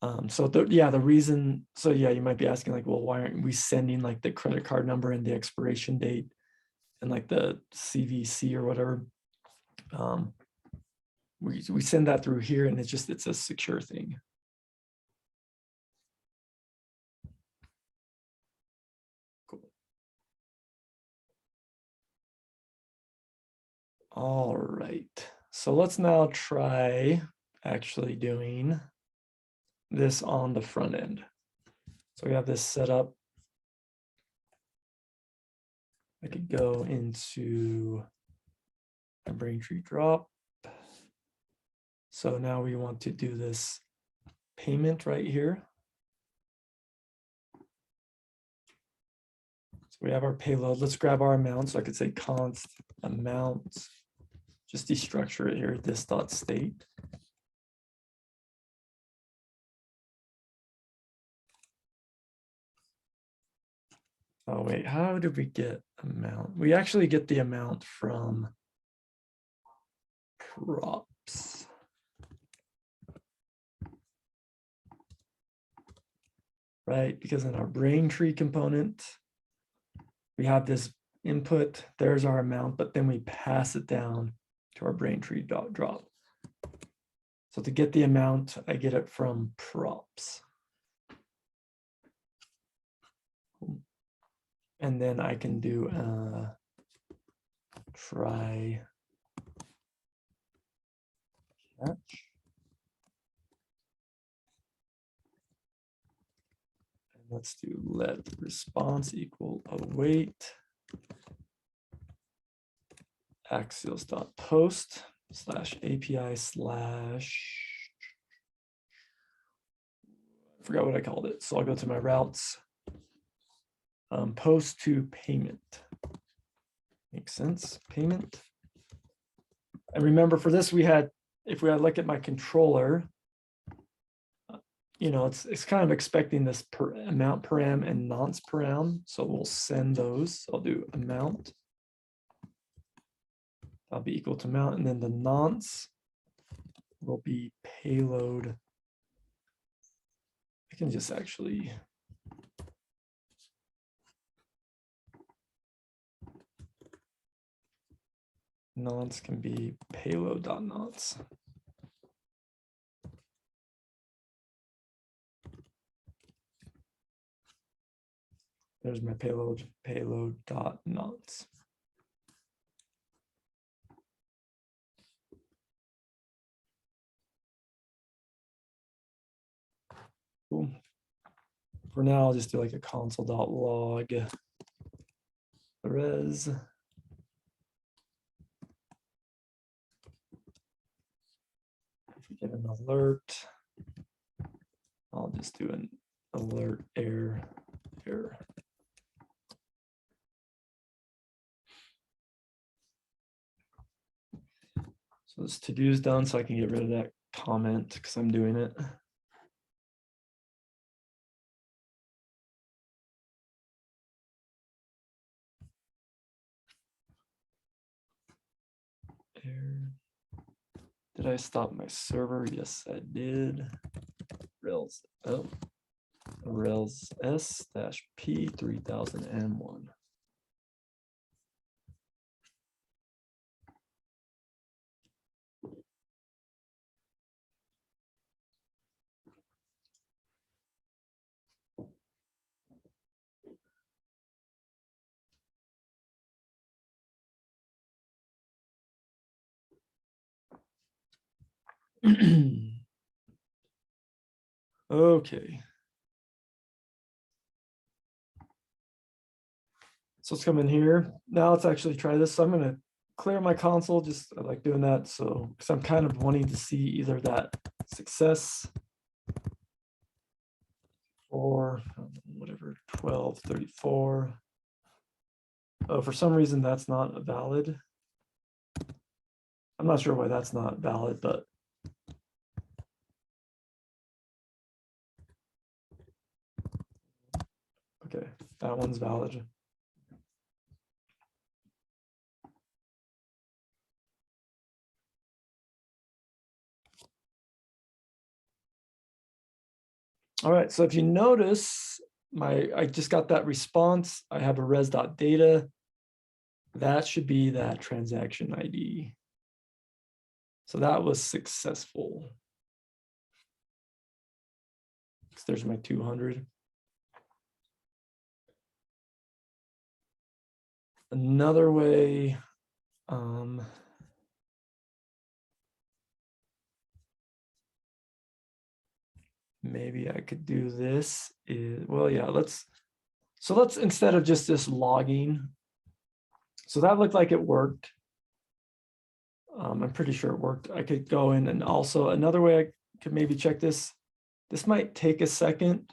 the reason, so yeah, you might be asking like, well, why aren't we sending like the credit card number and the expiration date and like the CVC or whatever? We send that through here, and it's a secure thing. Cool. All right, so let's now try actually doing this on the front end. So we have this set up. I could go into a Braintree drop. So now we want to do this payment right here. So we have our payload. Let's grab our amount. So I could say const amount, just destructure it here, this dot state. Oh wait, how did we get amount? We actually get the amount from props. Right, because in our Braintree component, we have this input, there's our amount, but then we pass it down to our Braintree drop. So to get the amount, I get it from props. And then I can do try catch. And let's do let response equal await axios.post / API / I forgot what I called it. So I'll go to my routes. post to payment. Makes sense, payment. And remember for this, if we had look at my controller, you know, it's kind of expecting this per amount param and nonce param. So we'll send those. I'll do amount. That'll be equal to amount. And then the nonce will be payload. I can just actually. Nonce can be payload.nonce. There's my payload.nonce. Cool. For now, I'll just do like a console.log res. If we get an alert, I'll just do an alert error. So this to-do is done, so I can get rid of that comment because I'm doing it. Error. Did I stop my server? Yes, I did. Rails, oh, Rails S-P 3000M1. Okay. So let's come in here. Now let's actually try this. So I'm going to clear my console. Just I like doing that. So because I'm kind of wanting to see either that success or whatever 1234. Oh, for some reason that's not valid. I'm not sure why that's not valid, but okay, that one's valid. All right, so if you notice, I just got that response. I have a res.data. That should be that transaction ID. So that was successful. There's my 200. Another way, maybe I could do this is, well, yeah, let's instead of just this logging, so that looked like it worked. I'm pretty sure it worked. I could go in and also another way I could maybe check this. This might take a second,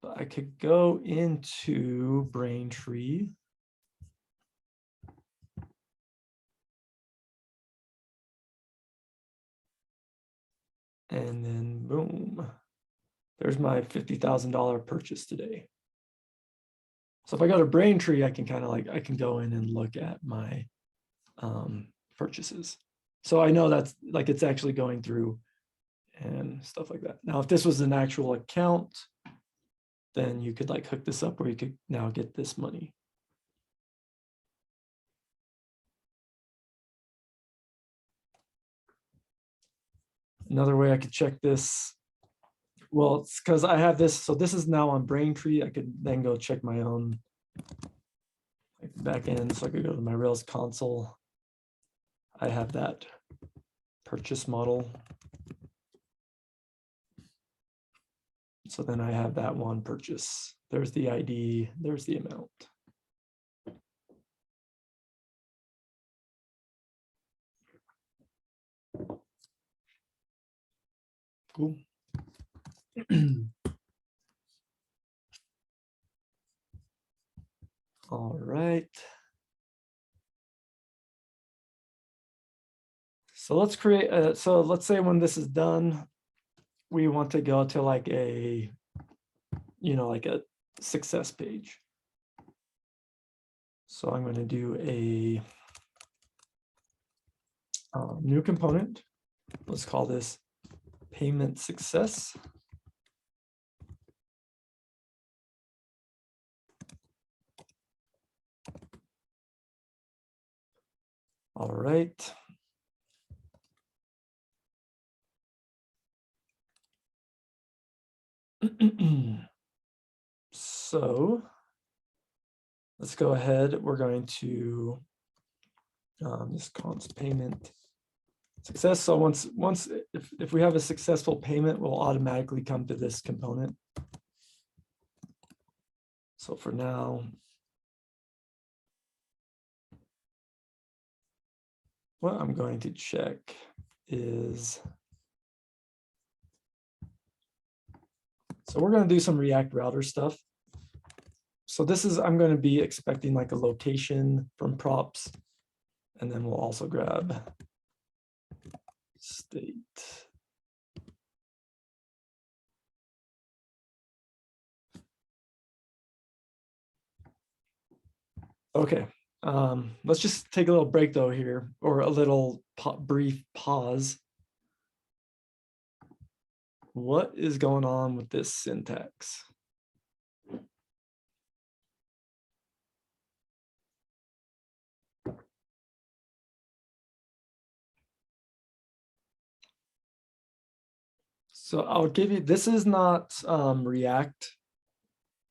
but I could go into Braintree. And then boom, there's my $50,000 purchase today. So if I go to Braintree, I can kind of like, I can go in and look at my purchases. So I know that's like, it's actually going through and stuff like that. Now, if this was an actual account, then you could like hook this up where you could now get this money. Another way I could check this, well, it's because I have this, so this is now on Braintree. I could then go check my own back end. So I could go to my Rails console. I have that purchase model. So then I have that one purchase. There's the ID, there's the amount. Cool. All right. So let's create so let's say when this is done, we want to go to like a, like a success page. So I'm going to do a new component. Let's call this payment success. All right. So let's go ahead. We're going to just const payment success. So once if we have a successful payment, we'll automatically come to this component. So for now, what I'm going to check is, so we're going to do some React router stuff. So this is, I'm going to be expecting like a location from props, and then we'll also grab state. Okay, let's just take a little break though here, or a little brief pause. What is going on with this syntax? So I'll give you, this is not React.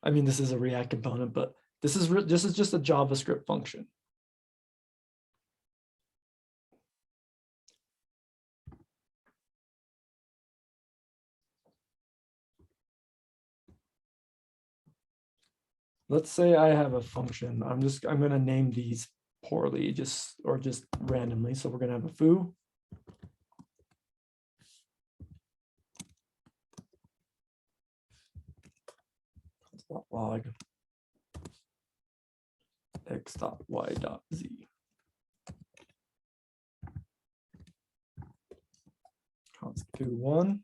I mean, this is a React component, but this is just a JavaScript function. Let's say I have a function. I'm going to name these poorly, just randomly. So we're going to have a foo. Log x.y.z. Const foo1.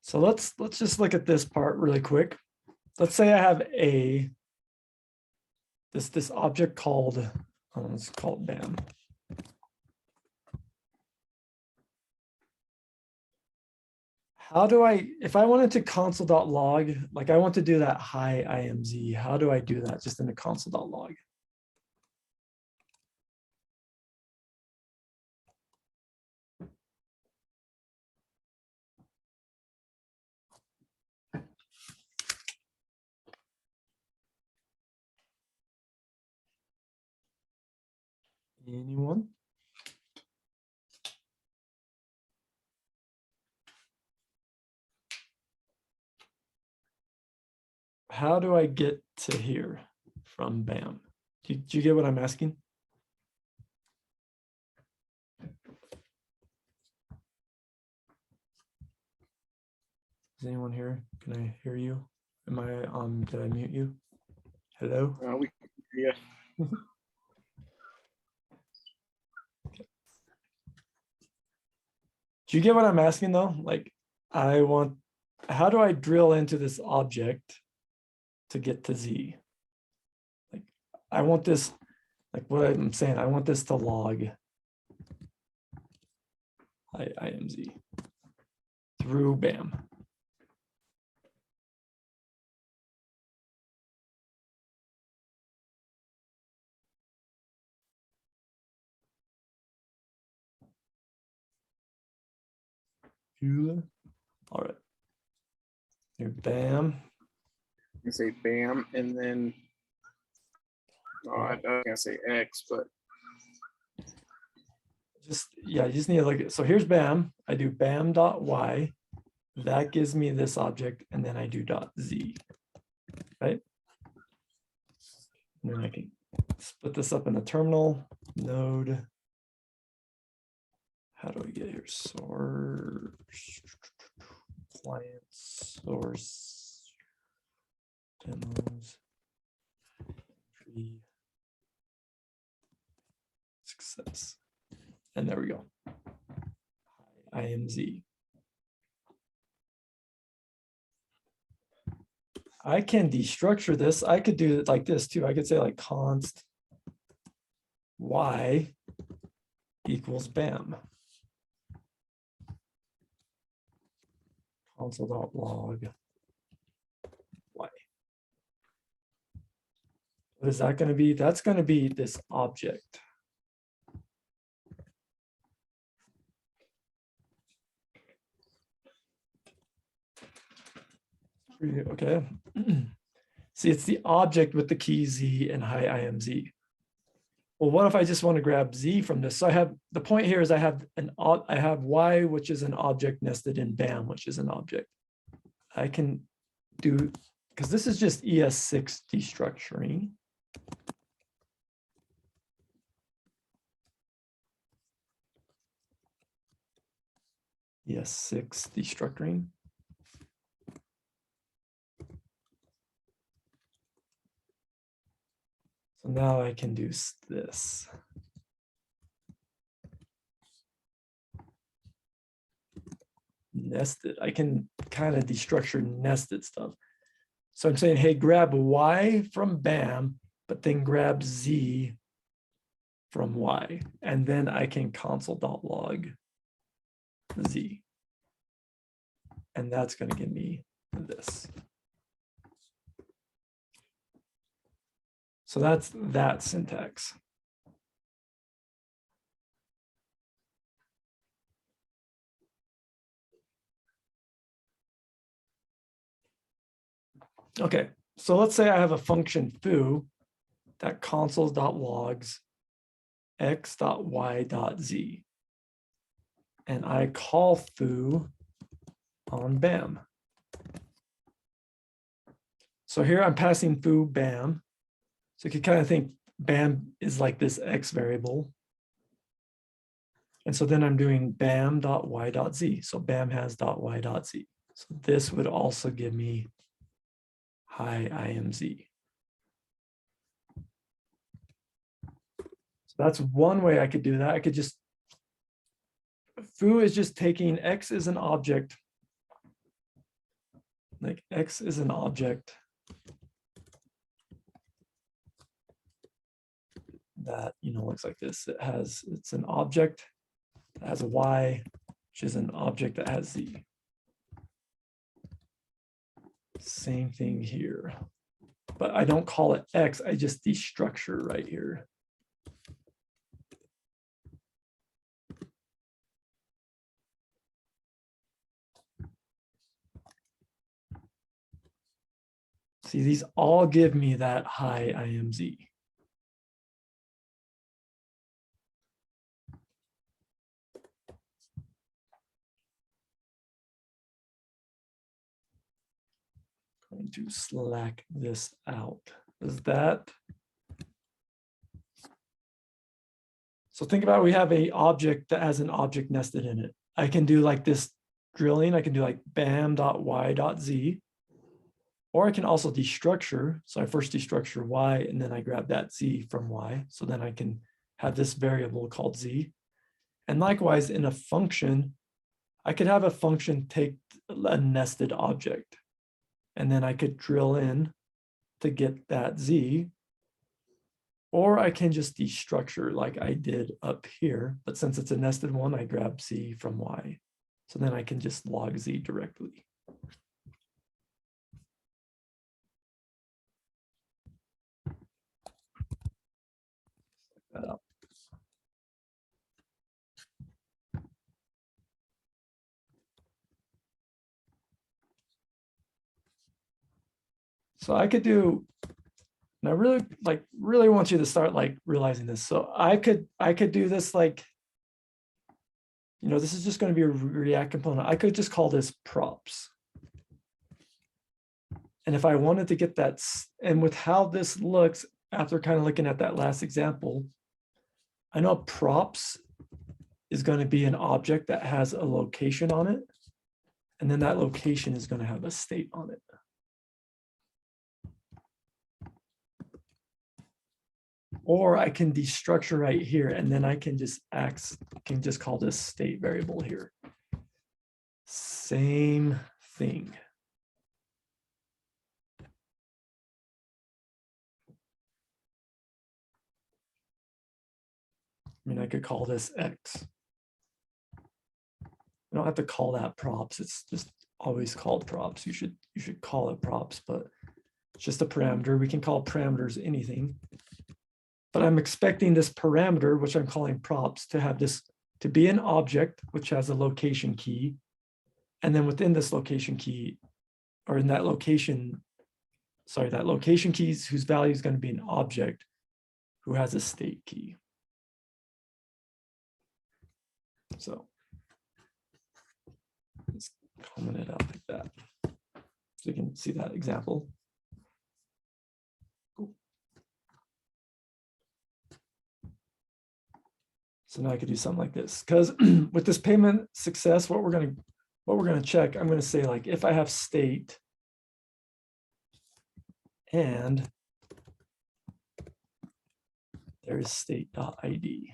So let's just look at this part really quick. Let's say I have this object called, let's call it BAM. How do if I wanted to console.log, like I want to do that hi imz, how do I do that just in the console.log? Anyone? How do I get to here from BAM? Do you get what I'm asking? Is anyone here? Can I hear you? Am I on? Did I mute you? Hello? We can hear you. Do you get what I'm asking though? Like, how do I drill into this object to get to Z? Like, I want this, like what I'm saying, I want this to log IMZ through BAM. All right. Here, bam. You say bam, and then I can't say X, but You just need to look at, so here's bam. I do bam dot y. That gives me this object, and then I do dot z, right? And then I can split this up in a terminal node. How do we get here? Source, client, source, demos, tree, success. And there we go. IMZ. I can destructure this. I could do it like this too. I could say like const y equals bam. Console.log y. What is that going to be? That's going to be this object. Okay. See, it's the object with the key z and high IMZ. Well, what if I just want to grab z from this? So I have, the point here is I have y, which is an object nested in bam, which is an object. I can do, because this is just ES6 destructuring. ES6 destructuring. So now I can do this. Nested. I can kind of destructure nested stuff. So I'm saying, hey, grab y from bam, but then grab z from y. And then I can console.log z. And that's going to give me this. So that's that syntax. Okay, so let's say I have a function foo that consoles.logs x.y.z. And I call foo on bam. So here I'm passing foo bam. So you can kind of think bam is like this x variable. And so then I'm doing bam.y.z. So bam has .y.z. So this would also give me high IMZ. So that's one way I could do that. I could just, foo is just taking x is an object. Like x is an object that, looks like this. It's an object that has a y, which is an object that has z. Same thing here, but I don't call it x, I just destructure right here. See, these all give me that high IMZ. Going to slack this out. Is that? So think about, we have a object that has an object nested in it. I can do like this drilling. I can do like bam.y.z. Or I can also destructure. So I first destructure y, and then I grab that z from y. So then I can have this variable called z. And likewise, in a function, I could have a function take a nested object. And then I could drill in to get that z. Or I can just destructure like I did up here. But since it's a nested one, I grab z from y. So then I can just log z directly. That up. So I could do, and I really want you to start like realizing this. So I could do this like, this is just going to be a React component. I could just call this props. And if I wanted to get that, and with how this looks, after kind of looking at that last example, I know props is going to be an object that has a location on it. And then that location is going to have a state on it. Or I can destructure right here, and then I can just call this state variable here. Same thing. I mean, I could call this X. You don't have to call that props. It's just always called props. You should call it props, but it's just a parameter. We can call parameters anything. But I'm expecting this parameter, which I'm calling props, to have this to be an object which has a location key. And then within this location key, or in that location, that location keys whose value is going to be an object who has a state key. So let's comment it out like that. So you can see that example. Cool. So now I could do something like this, because with this payment success, what we're going to check, I'm going to say like, if I have state and there is state.id.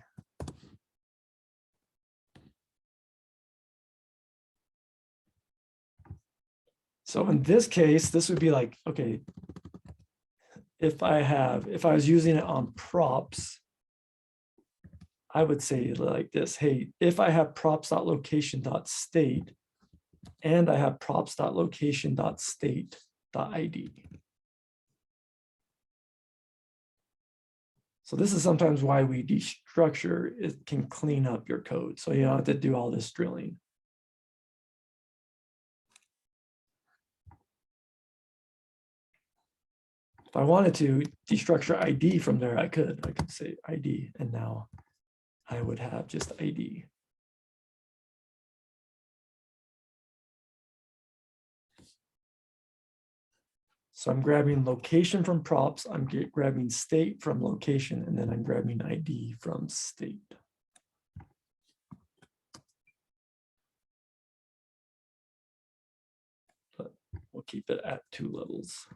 So in this case, this would be like, okay, if I was using it on props, I would say like this, hey, if I have props.location.state and I have props.location.state.id. So this is sometimes why we destructure. It can clean up your code. So you don't have to do all this drilling. If I wanted to destructure ID from there, I could say ID, and now I would have just ID. So I'm grabbing location from props, I'm grabbing state from location, and then I'm grabbing ID from state. But we'll keep it at 2 levels.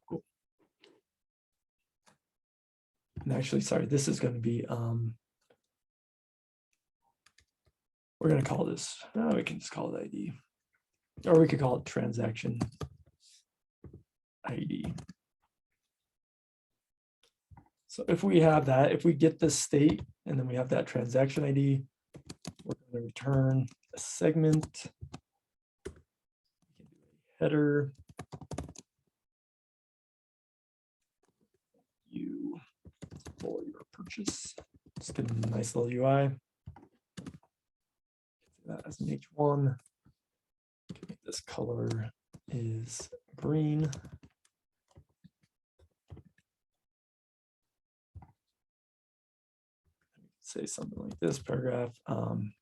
Cool. And actually, sorry, this is going to be, we're going to call this, we can just call it ID. Or we could call it transaction ID. So if we have that, if we get this state and then we have that transaction ID, we're going to return a segment, header, you for your purchase. Just get a nice little UI. That as an H1. This color is green. Say something like this paragraph. You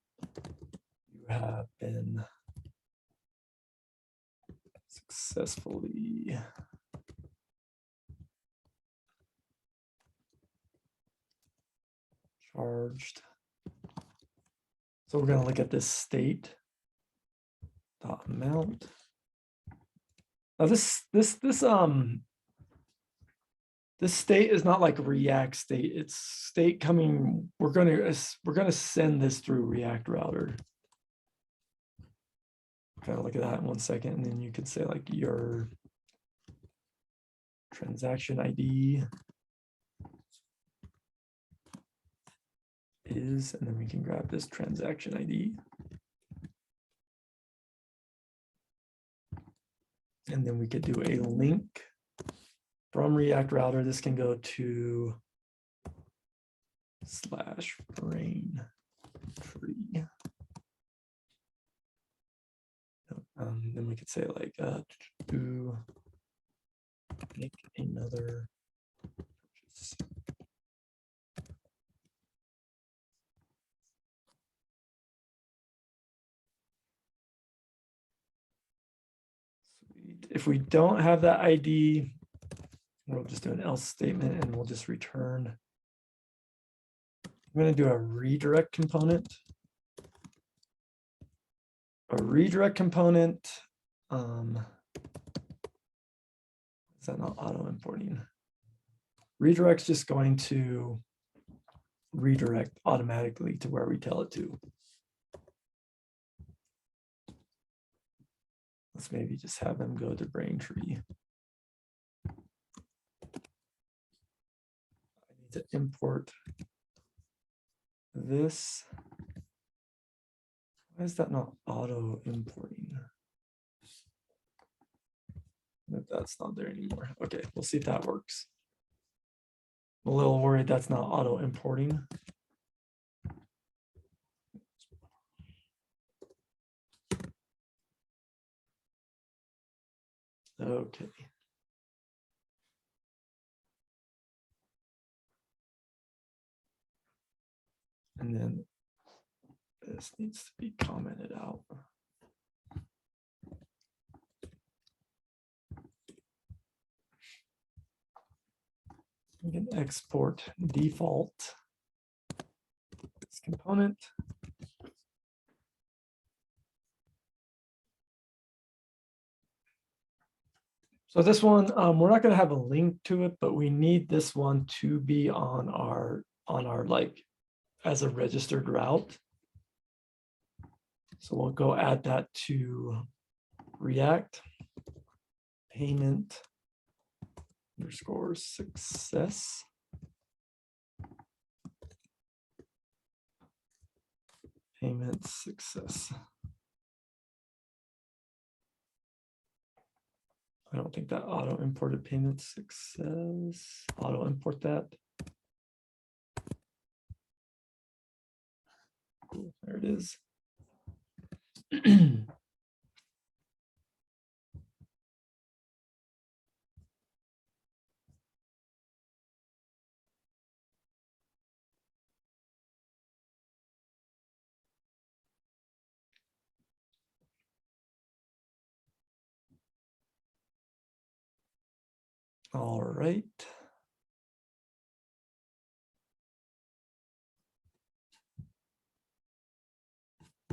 have been successfully charged. So we're going to look at this state dot amount. Now this state is not like a React state. It's state coming. We're gonna send this through React router. Kind of look at that in 1 second, and then you could say like your transaction ID is, and then we can grab this transaction ID. And then we could do a link from React router, this can go to /Braintree. Then we could say like to make another purchase. Sweet. If we don't have that ID, we'll just do an else statement and we'll just return. I'm going to do a redirect component. A redirect component. Is that not auto importing? Redirect's just going to redirect automatically to where we tell it to. Let's maybe just have them go to Braintree. I need to import this. Why is that not auto importing? That's not there anymore. Okay, we'll see if that works. I'm a little worried that's not auto importing. Okay. And then this needs to be commented out. We can export default this component. So this one, we're not going to have a link to it, but we need this one to be on our like as a registered route. So we'll go add that to React payment _ success. Payment success. I don't think that auto imported payment success. Auto import that. Cool, there it is. All right.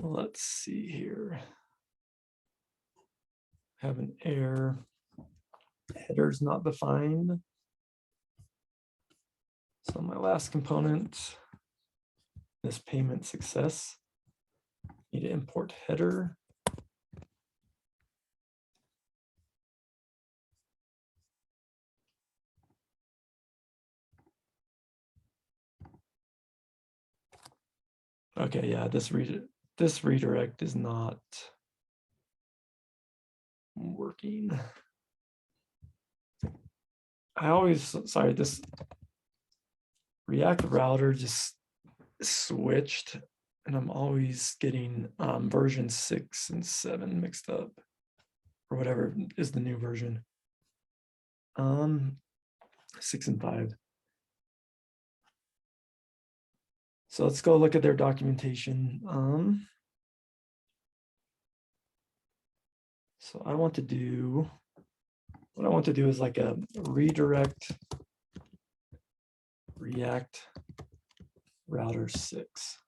Let's see here. Have an error. Header's not defined. So my last component, this payment success, need to import header. Okay, yeah, this redirect is not working. This React router just switched and I'm always getting version 6 and 7 mixed up or whatever is the new version. 6 and 5. So let's go look at their documentation. So what I want to do is like a redirect React router 6.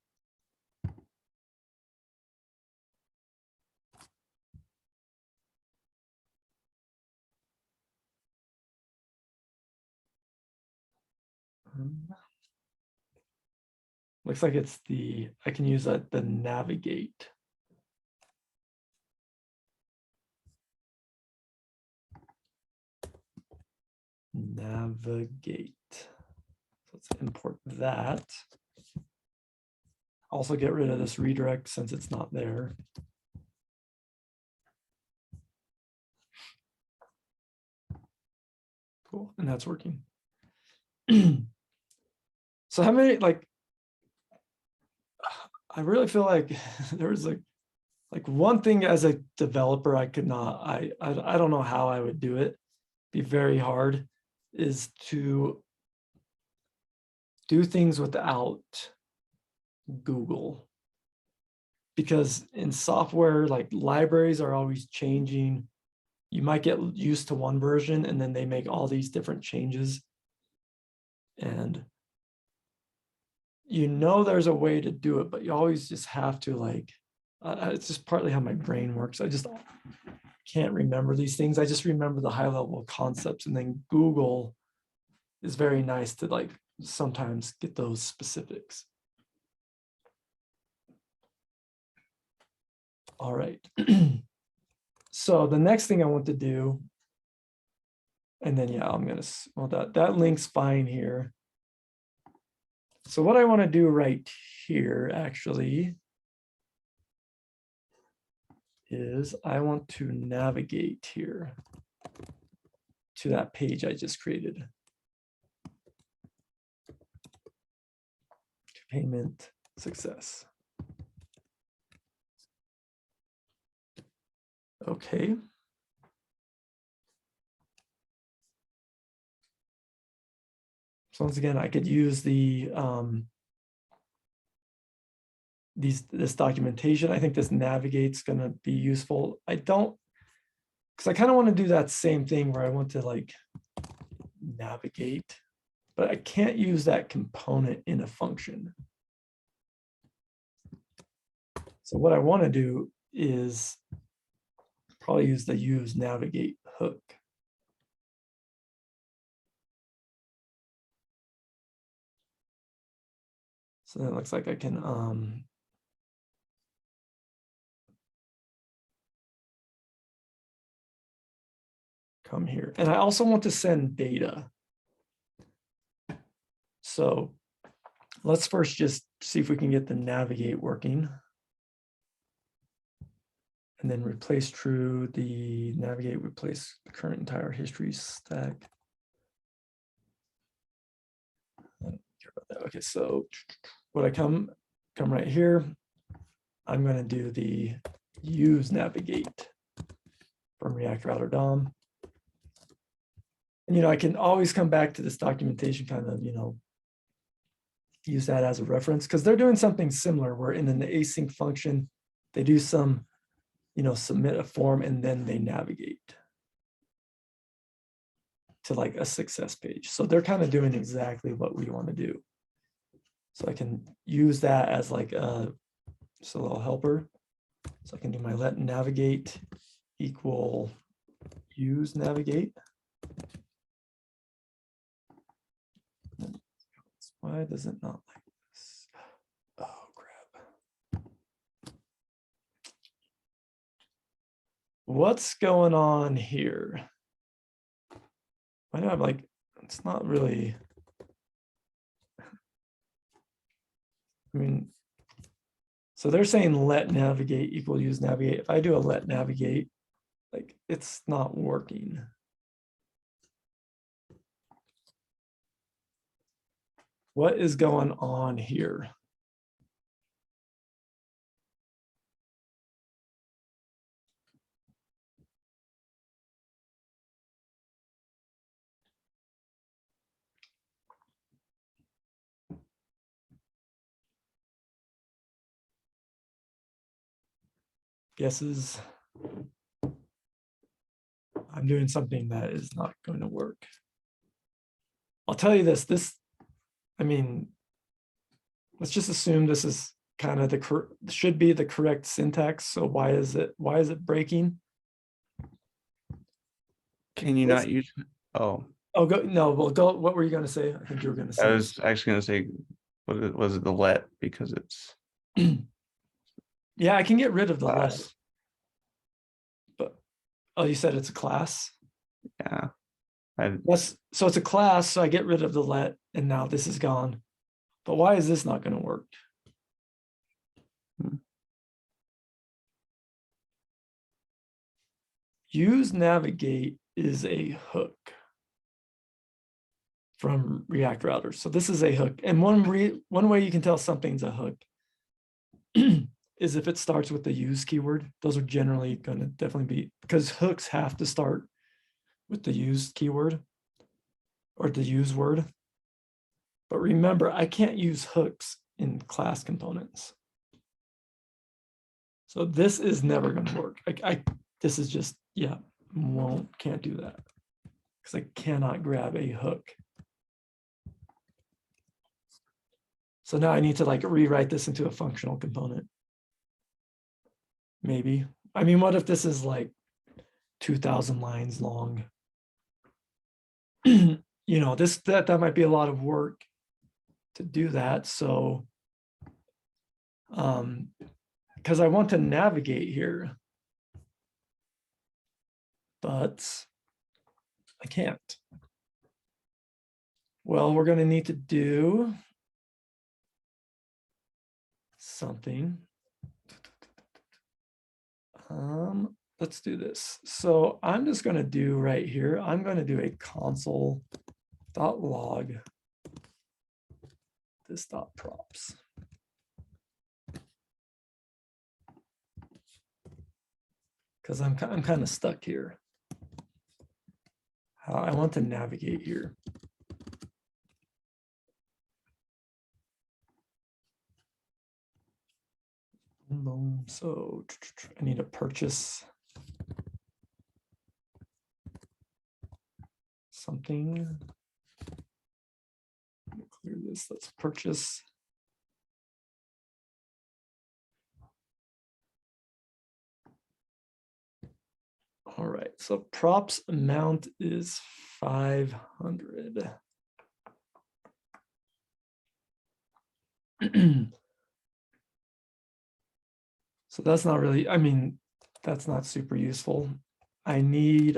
Looks like it's I can use the navigate. Navigate. So let's import that. Also get rid of this redirect since it's not there. Cool, and that's working. So how many, like, I really feel like there was like one thing as a developer I could not, I don't know how I would do it. Be very hard, is to do things without Google. Because in software, like libraries are always changing. You might get used to one version and then they make all these different changes. And you know there's a way to do it, but you always just have to like, it's just partly how my brain works. I just can't remember these things. I just remember the high level concepts, and then Google is very nice to like sometimes get those specifics. All right. So the next thing I want to do, and then yeah, I'm gonna, well, that link's fine here. So what I want to do right here actually is I want to navigate here to that page I just created. To payment success. Okay. So once again, I could use the this documentation. I think this navigate's going to be useful. I don't, because I kind of want to do that same thing where I want to like navigate, but I can't use that component in a function. So what I want to do is probably use the use navigate hook. So then it looks like I can come here. And I also want to send data. So let's first just see if we can get the navigate working. And then replace true, the navigate, replace the current entire history stack. I don't care about that. Okay, so what I come right here, I'm going to do the use navigate from React Router DOM. And, you know, I can always come back to this documentation, kind of, you know, use that as a reference, because they're doing something similar where in an async function, they do some, you know, submit a form and then they navigate to like a success page. So they're kind of doing exactly what we want to do. So I can use that as like just a little helper. So I can do my let navigate equal use navigate. Why does it not like this? Oh, crap. What's going on here? Why do I have like, it's not really, I mean, so they're saying let navigate equal use navigate. If I do a let navigate, like it's not working. What is going on here? Guesses. I'm doing something that is not going to work. I'll tell you this, I mean, let's just assume this is kind of should be the correct syntax. So why is it breaking? Can you not use? Oh, Oh, go. What were you going to say? I think you were going to say. I was actually going to say, was it the let, because it's Yeah, I can get rid of the class. let. But oh, you said it's a class. Yeah. Yes, so it's a class. So I get rid of the let, and now this is gone. But why is this not going to work? Use navigate is a hook. from React routers. So this is a hook. And one way you can tell something's a hook is if it starts with the use keyword. Those are generally going to definitely be, because hooks have to start with the use keyword or the use word. But remember, I can't use hooks in class components. So this is never going to work. This is just, yeah, can't do that because I cannot grab a hook. So now I need to like rewrite this into a functional component. Maybe. I mean, what if this is like 2,000 lines long? You know, that might be a lot of work to do that. So, because I want to navigate here, but I can't. Well, we're going to need to do something. Let's do this. So I'm just going to do right here, I'm going to do a console.log this.props. Because I'm kind of stuck here. How I want to navigate here. Boom. So I need to purchase something. Clear this. Let's purchase. All right. So props amount is 500. So that's not really, I mean, that's not super useful. I need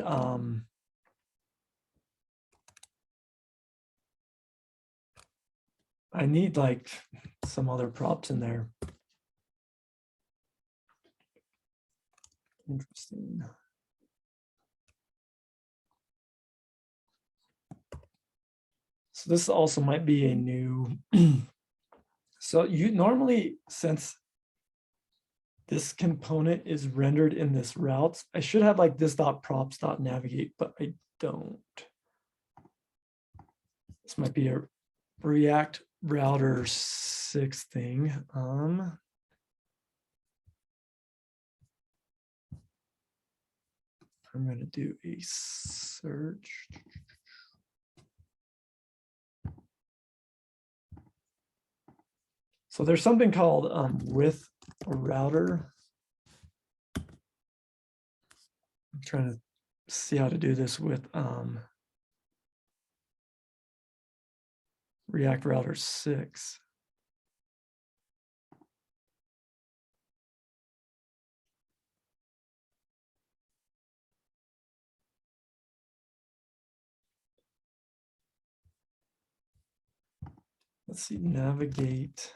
like some other props in there. Interesting. So this also might be a new, so you normally, since this component is rendered in this routes, I should have like this.props.navigate, but I don't. This might be a React router 6 thing. I'm going to do a search. So there's something called with a router. I'm trying to see how to do this with React router 6. Let's see, navigate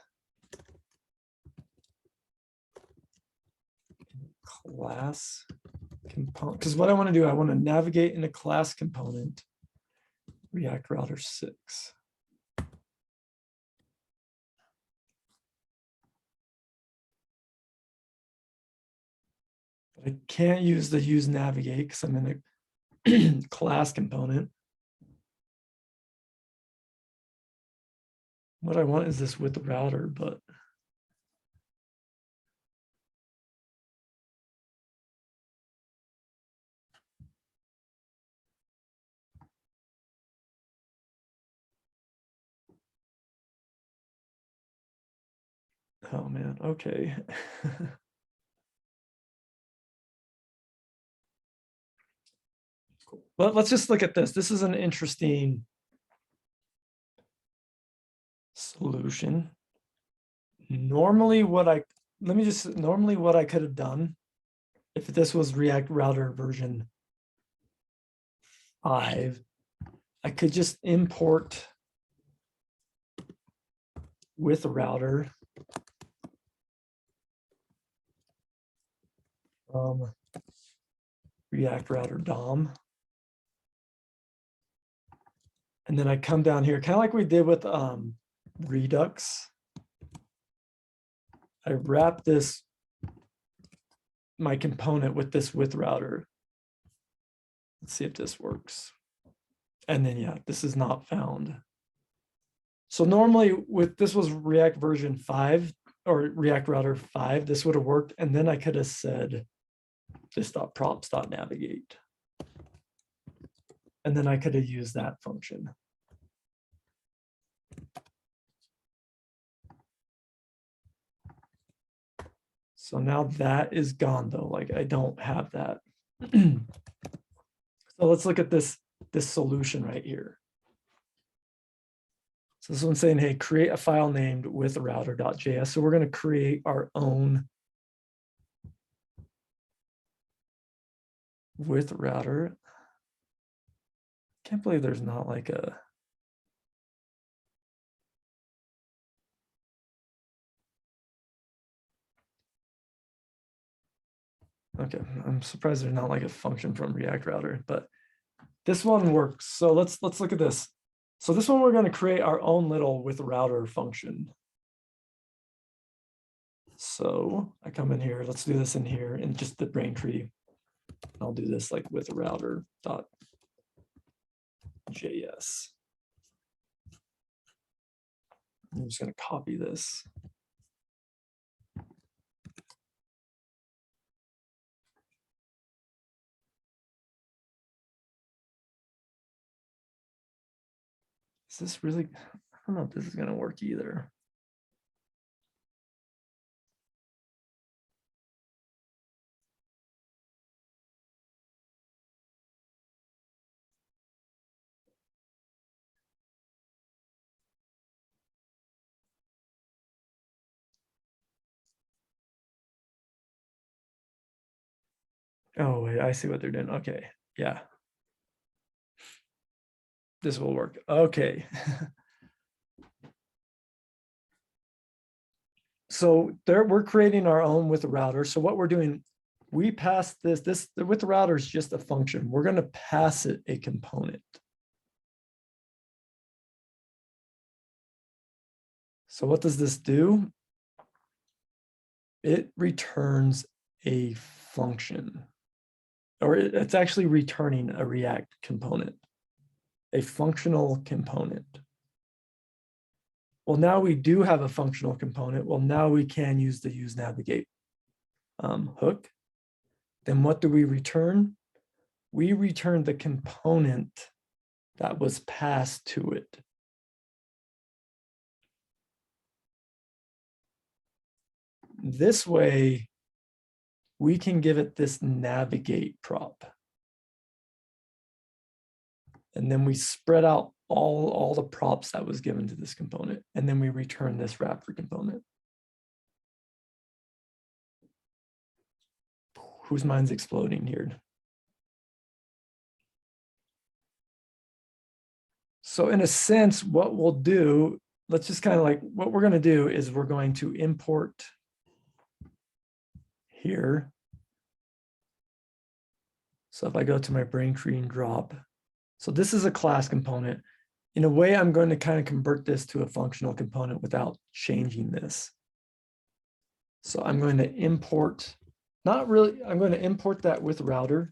class component. Because what I want to do, I want to navigate in a class component, React router 6. But I can't use the use navigate because I'm in a class component. What I want is this with the router, but oh man, okay. Cool. Well, let's just look at this. This is an interesting solution. Normally what I could have done if this was React router version 5, I could just import with a router from React router DOM. And then I come down here, kind of like we did with Redux. I wrap this, my component with this with router. Let's see if this works. And then, yeah, this is not found. So normally with this was React version 5 or React Router 5, this would have worked. And then I could have said this.props.navigate. And then I could have used that function. So now that is gone though, like I don't have that. So let's look at this solution right here. So this one's saying, hey, create a file named with router.js. So we're going to create our own with router. Can't believe there's not like a. Okay, I'm surprised there's not like a function from React Router, but this one works. So let's look at this. So this one, we're going to create our own little with router function. So I come in here, let's do this in here in just the Braintree. I'll do this like with router.js. I'm just going to copy this. Is this really, I don't know if this is going to work either. Oh, wait, I see what they're doing. Okay, yeah. This will work. Okay. So there, we're creating our own with a router. So what we're doing, we pass this with the router is just a function. We're going to pass it a component. So what does this do? It returns a function, or it's actually returning a React component, a functional component. Well, now we do have a functional component. Well, now we can use the use navigate hook. Then what do we return? We return the component that was passed to it. This way, we can give it this navigate prop. And then we spread out all the props that was given to this component. And then we return this wrapper component. Whose mind's exploding here? So in a sense, what we'll do, let's just kind of like, what we're going to do is we're going to import here. So if I go to my Braintree and drop, so this is a class component. In a way, I'm going to kind of convert this to a functional component without changing this. So I'm going to import, not really, I'm going to import that with router.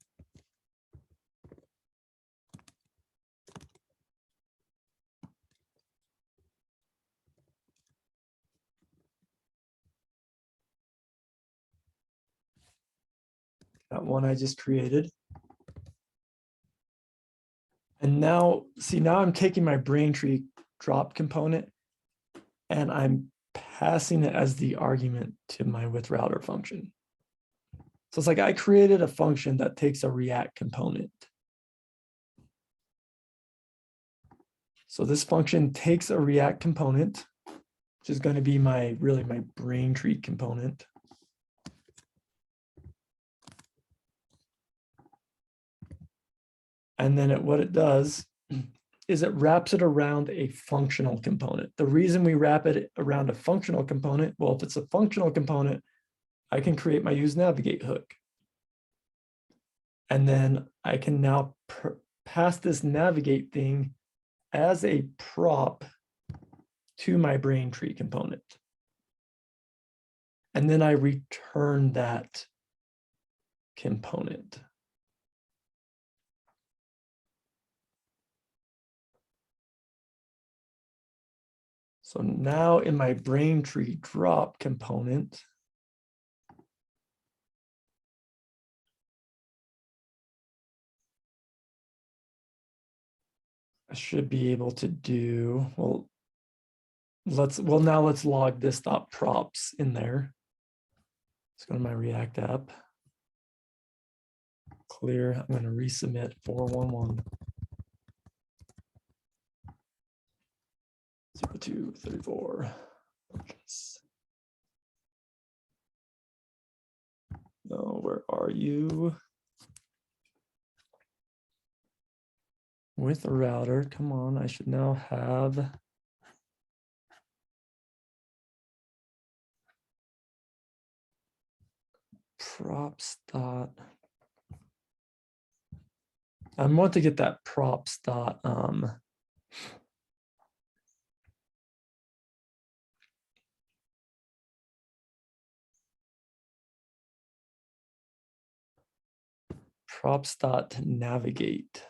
That one I just created. And now, see, now I'm taking my Braintree drop component and I'm passing it as the argument to my with router function. So it's like I created a function that takes a React component. So this function takes a React component, which is going to be my Braintree component. And then what it does is it wraps it around a functional component. The reason we wrap it around a functional component, well, if it's a functional component, I can create my use navigate hook. And then I can now pass this navigate thing as a prop to my Braintree component. And then I return that component. So now in my Braintree drop component, I should be able to do, well, now let's log this dot props in there. Let's go to my React app. Clear, I'm going to resubmit 411. 0234. Purchase. No, where are you? With a router, come on, I should now have props dot. I want to get that props dot props dot navigate.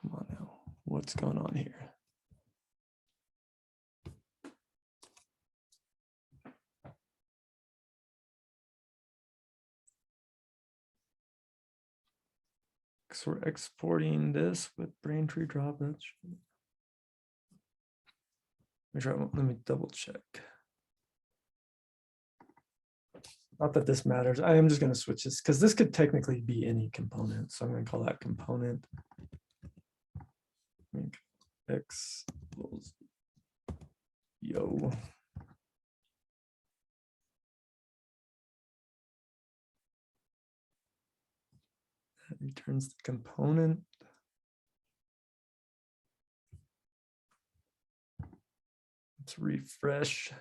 Come on now, what's going on here? So we're exporting this with Braintree drop. Let me double check. Not that this matters. I am just going to switch this because this could technically be any component. So I'm going to call that component. X equals yo. That returns the component. Let's refresh.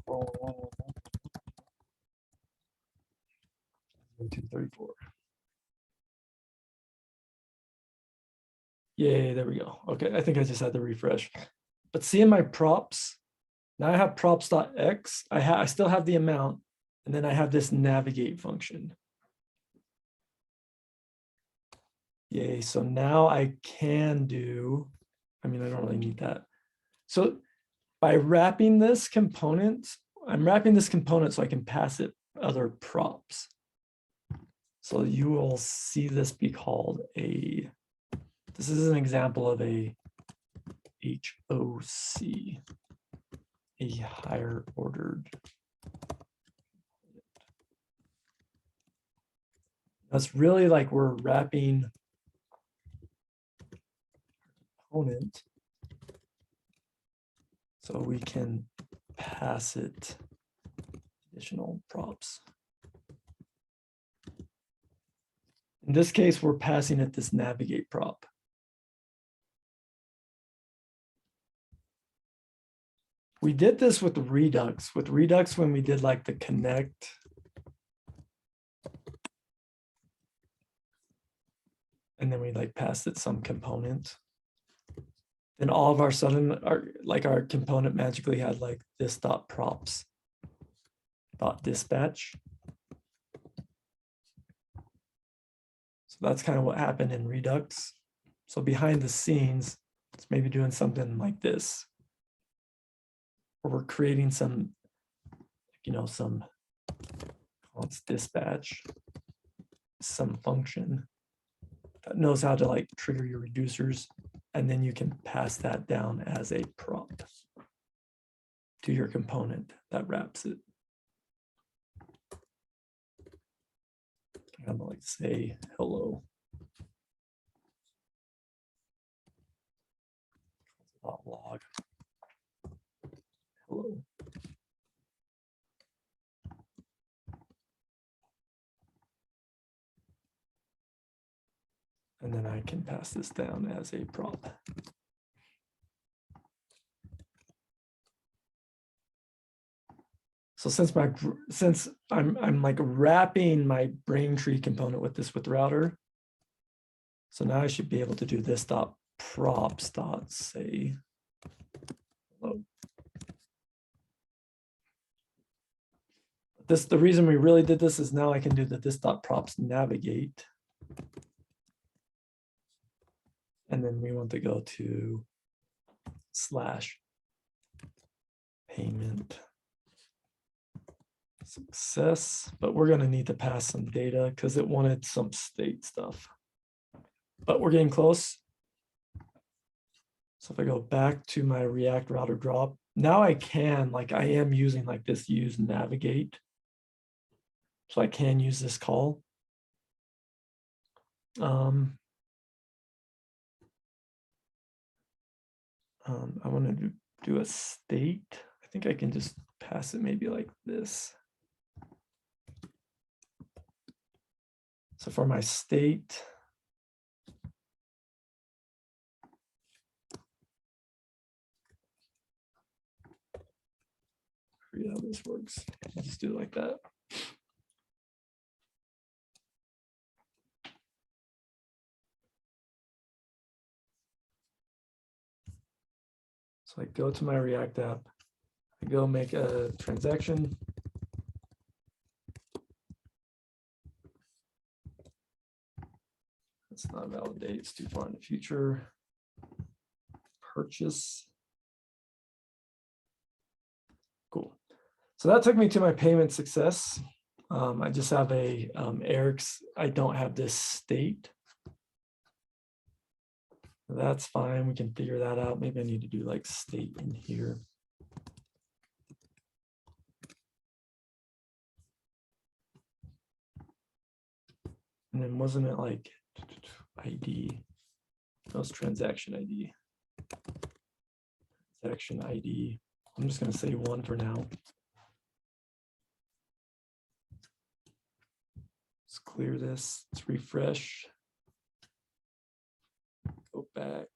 234. Yay, there we go. Okay, I think I just had to refresh. But see in my props, now I have props.x. I still have the amount, and then I have this navigate function. Yay, so now I can do, I mean, I don't really need that. So by wrapping this component, I'm wrapping this component so I can pass it other props. So you will see this be called a, this is an example of a HOC, a higher ordered. That's really like we're wrapping component so we can pass it additional props. In this case, we're passing it this navigate prop. We did this with Redux. With Redux, when we did like the connect, and then we like passed it some component. Then all of our sudden, our component magically had like this dot props dot dispatch. So that's kind of what happened in Redux. So behind the scenes, it's maybe doing something like this, where we're creating some, some const dispatch, some function that knows how to like trigger your reducers, and then you can pass that down as a prop to your component that wraps it. I'm gonna like say hello. Log hello. And then I can pass this down as a prop. So since I'm like wrapping my Braintree component with this with router, So now I should be able to do this dot props dot say hello. This, the reason we really did this is now I can do the this dot props navigate. And then we want to go to slash payment success, but we're going to need to pass some data because it wanted some state stuff. But we're getting close. So if I go back to my React router drop, now I can, like I am using like this use navigate. So I can use this call. I want to do a state. I think I can just pass it maybe like this. So for my state, I forget how this works. I'll just do it like that. So I go to my React app, I go make a transaction. It's not validate, it's too far in the future. Purchase. Cool. So that took me to my payment success. I just have a Eric's, I don't have this state. That's fine, we can figure that out. Maybe I need to do like state in here. And then wasn't it like ID? That was transaction ID. Transaction ID. I'm just going to say 1 for now. Let's clear this. Let's refresh. Go back.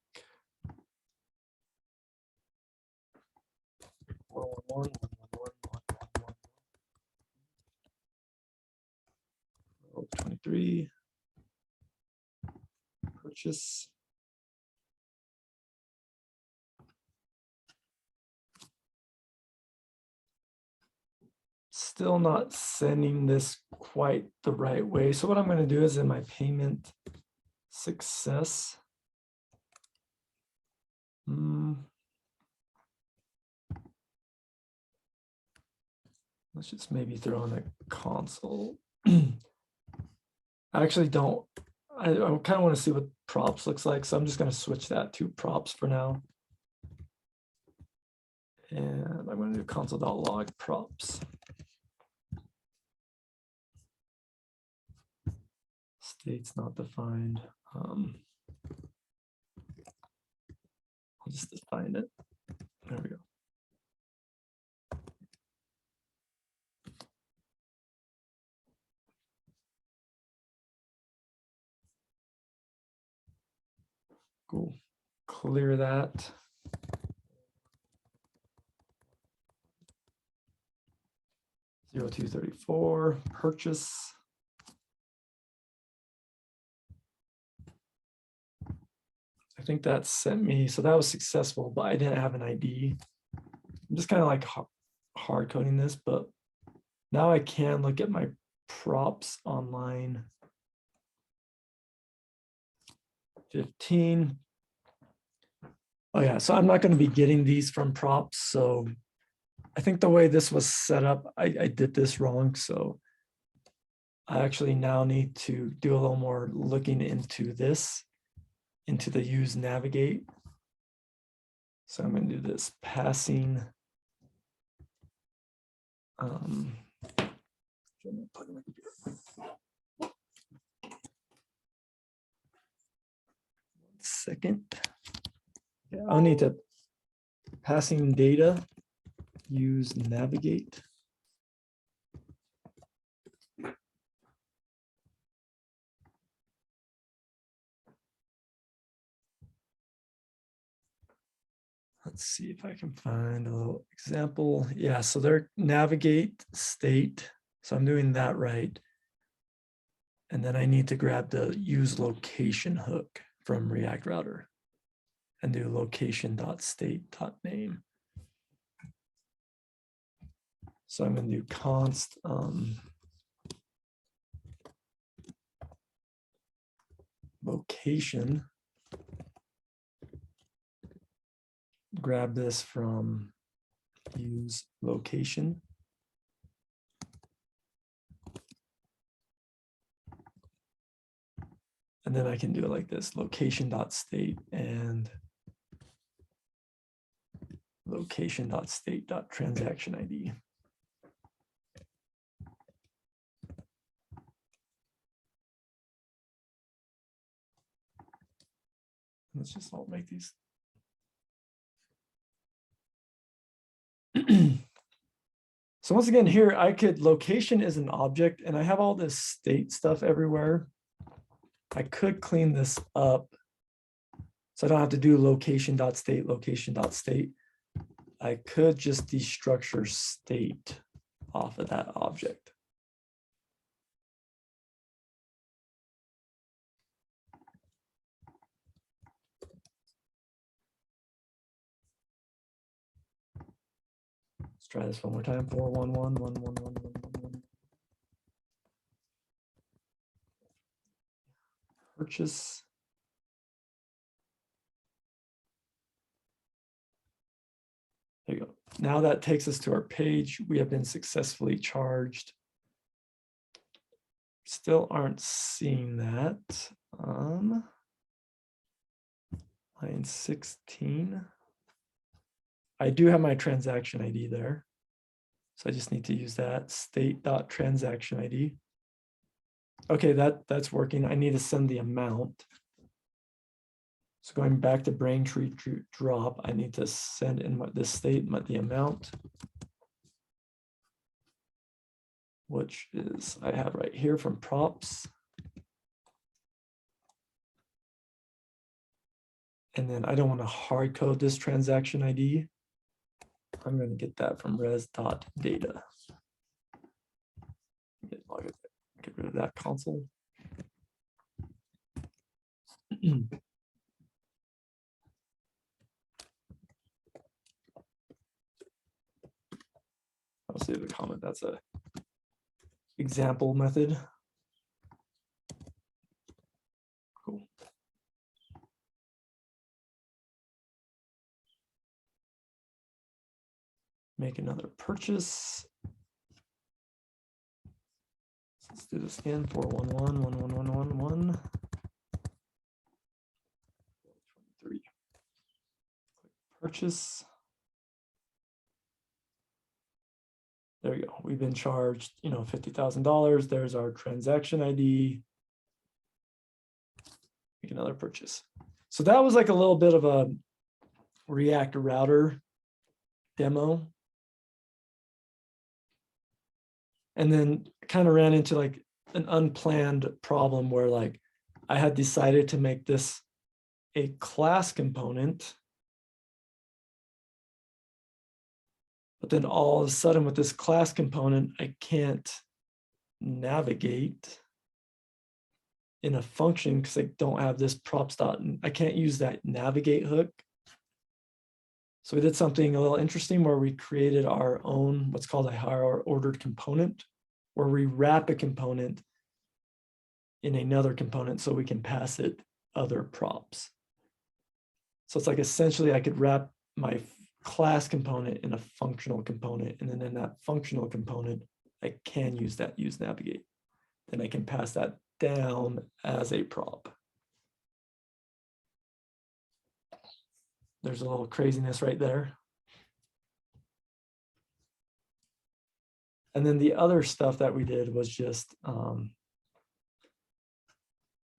23. Purchase. Still not sending this quite the right way. So what I'm going to do is in my payment success. Let's just maybe throw in a console. I actually don't, I kind of want to see what props looks like. So I'm just going to switch that to props for now. And I'm going to do console.log props. State's not defined. I'll just define it. There we go. Cool. Clear that. $0234 purchase. I think that sent me, so that was successful, but I didn't have an ID. I'm just kind of like hard coding this, but now I can look at my props online. 15. Oh yeah, so I'm not going to be getting these from props. So I think the way this was set up, I did this wrong. So I actually now need to do a little more looking into this, into the use navigate. So I'm going to do this passing. Second. Yeah, I'll need to passing data, use navigate. Let's see if I can find a little example. Yeah, so they're navigate state. So I'm doing that right. And then I need to grab the use location hook from React Router and do location.state.name. So I'm going to do const location. Grab this from use location. And then I can do it like this, location.state and location.state.transaction ID. Let's just all make these. So once again, here I could, location is an object and I have all this state stuff everywhere. I could clean this up so I don't have to do location.state, location.state. I could just destructure state off of that object. Let's try this one more time. 411111111. Purchase. There you go. Now that takes us to our page. We have been successfully charged. Still aren't seeing that. Line 16. I do have my transaction ID there. So I just need to use that state.transaction ID. Okay, that's working. I need to send the amount. So going back to Braintree drop, I need to send in this state, the amount, which is I have right here from props. And then I don't want to hard code this transaction ID. I'm going to get that from res.data. Get rid of that console. I'll save the comment. That's a example method. Cool. Make another purchase. Let's do this again. 4111111. 3. Purchase. There we go. We've been charged, $50,000. There's our transaction ID. Make another purchase. So that was like a little bit of a React Router demo. And then kind of ran into like an unplanned problem where like I had decided to make this a class component. But then all of a sudden with this class component, I can't navigate in a function because I don't have this props dot. I can't use that navigate hook. So we did something a little interesting where we created our own, what's called a higher ordered component, where we wrap a component in another component so we can pass it other props. So it's like essentially I could wrap my class component in a functional component, and then in that functional component, I can use that use navigate. Then I can pass that down as a prop. There's a little craziness right there. And then the other stuff that we did was just,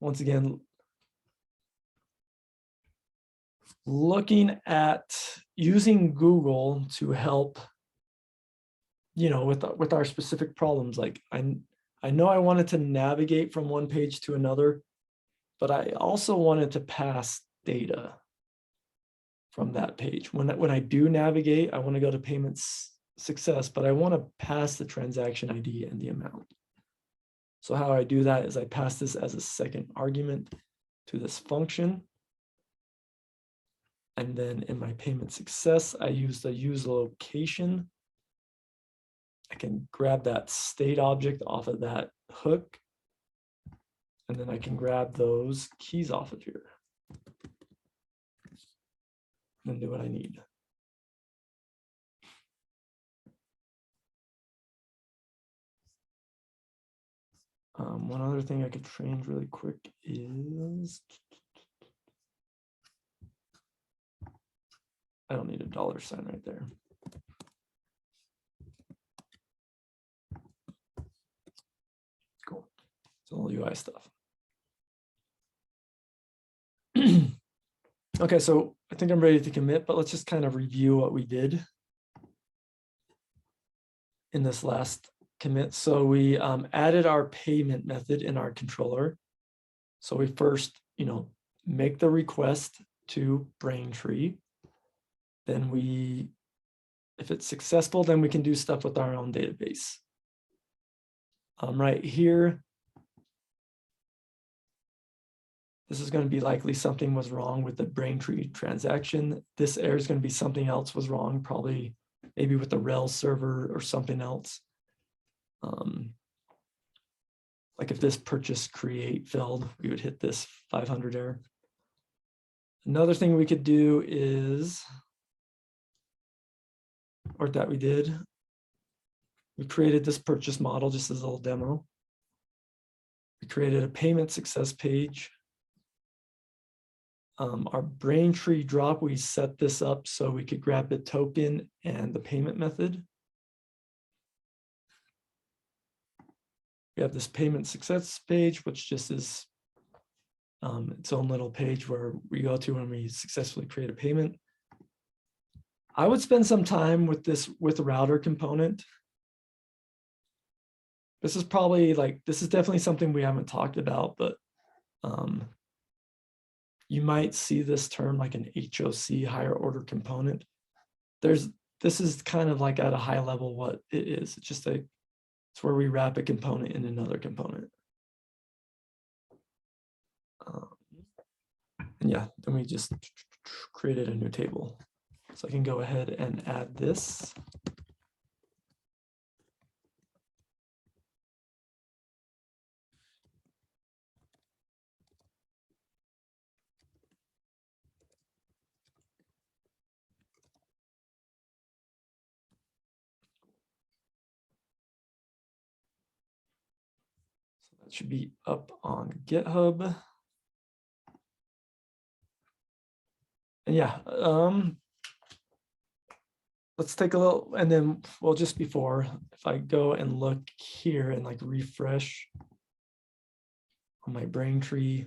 once again, looking at using Google to help, with our specific problems. Like I know I wanted to navigate from one page to another, but I also wanted to pass data from that page. When I do navigate, I want to go to payments success, but I want to pass the transaction ID and the amount. So how I do that is I pass this as a second argument to this function. And then in my payment success, I use the use location. I can grab that state object off of that hook. And then I can grab those keys off of here. And do what I need. One other thing I could change really quick is, I don't need a $sign right there. Cool. It's all UI stuff. Okay, so I think I'm ready to commit, but let's just kind of review what we did in this last commit. So we added our payment method in our controller. So we first, make the request to Braintree. Then if it's successful, then we can do stuff with our own database. Right here, this is going to be likely something was wrong with the Braintree transaction. This error is going to be something else was wrong, probably maybe with the Rails server or something else. Like if this purchase create failed, we would hit this 500 error. Another thing we could do is, or that we did, we created this purchase model just as a little demo. We created a payment success page. Our Braintree drop, we set this up so we could grab the token and the payment method. We have this payment success page, which just is its own little page where we go to when we successfully create a payment. I would spend some time with this with the router component. This is definitely something we haven't talked about, but you might see this term like an HOC, higher order component. This is kind of like at a high level what it is. It's just it's where we wrap a component in another component. And yeah, then we just created a new table. So I can go ahead and add this. So that should be up on GitHub. And yeah, let's take a little, and then, well, just before, if I go and look here and like refresh on my Braintree,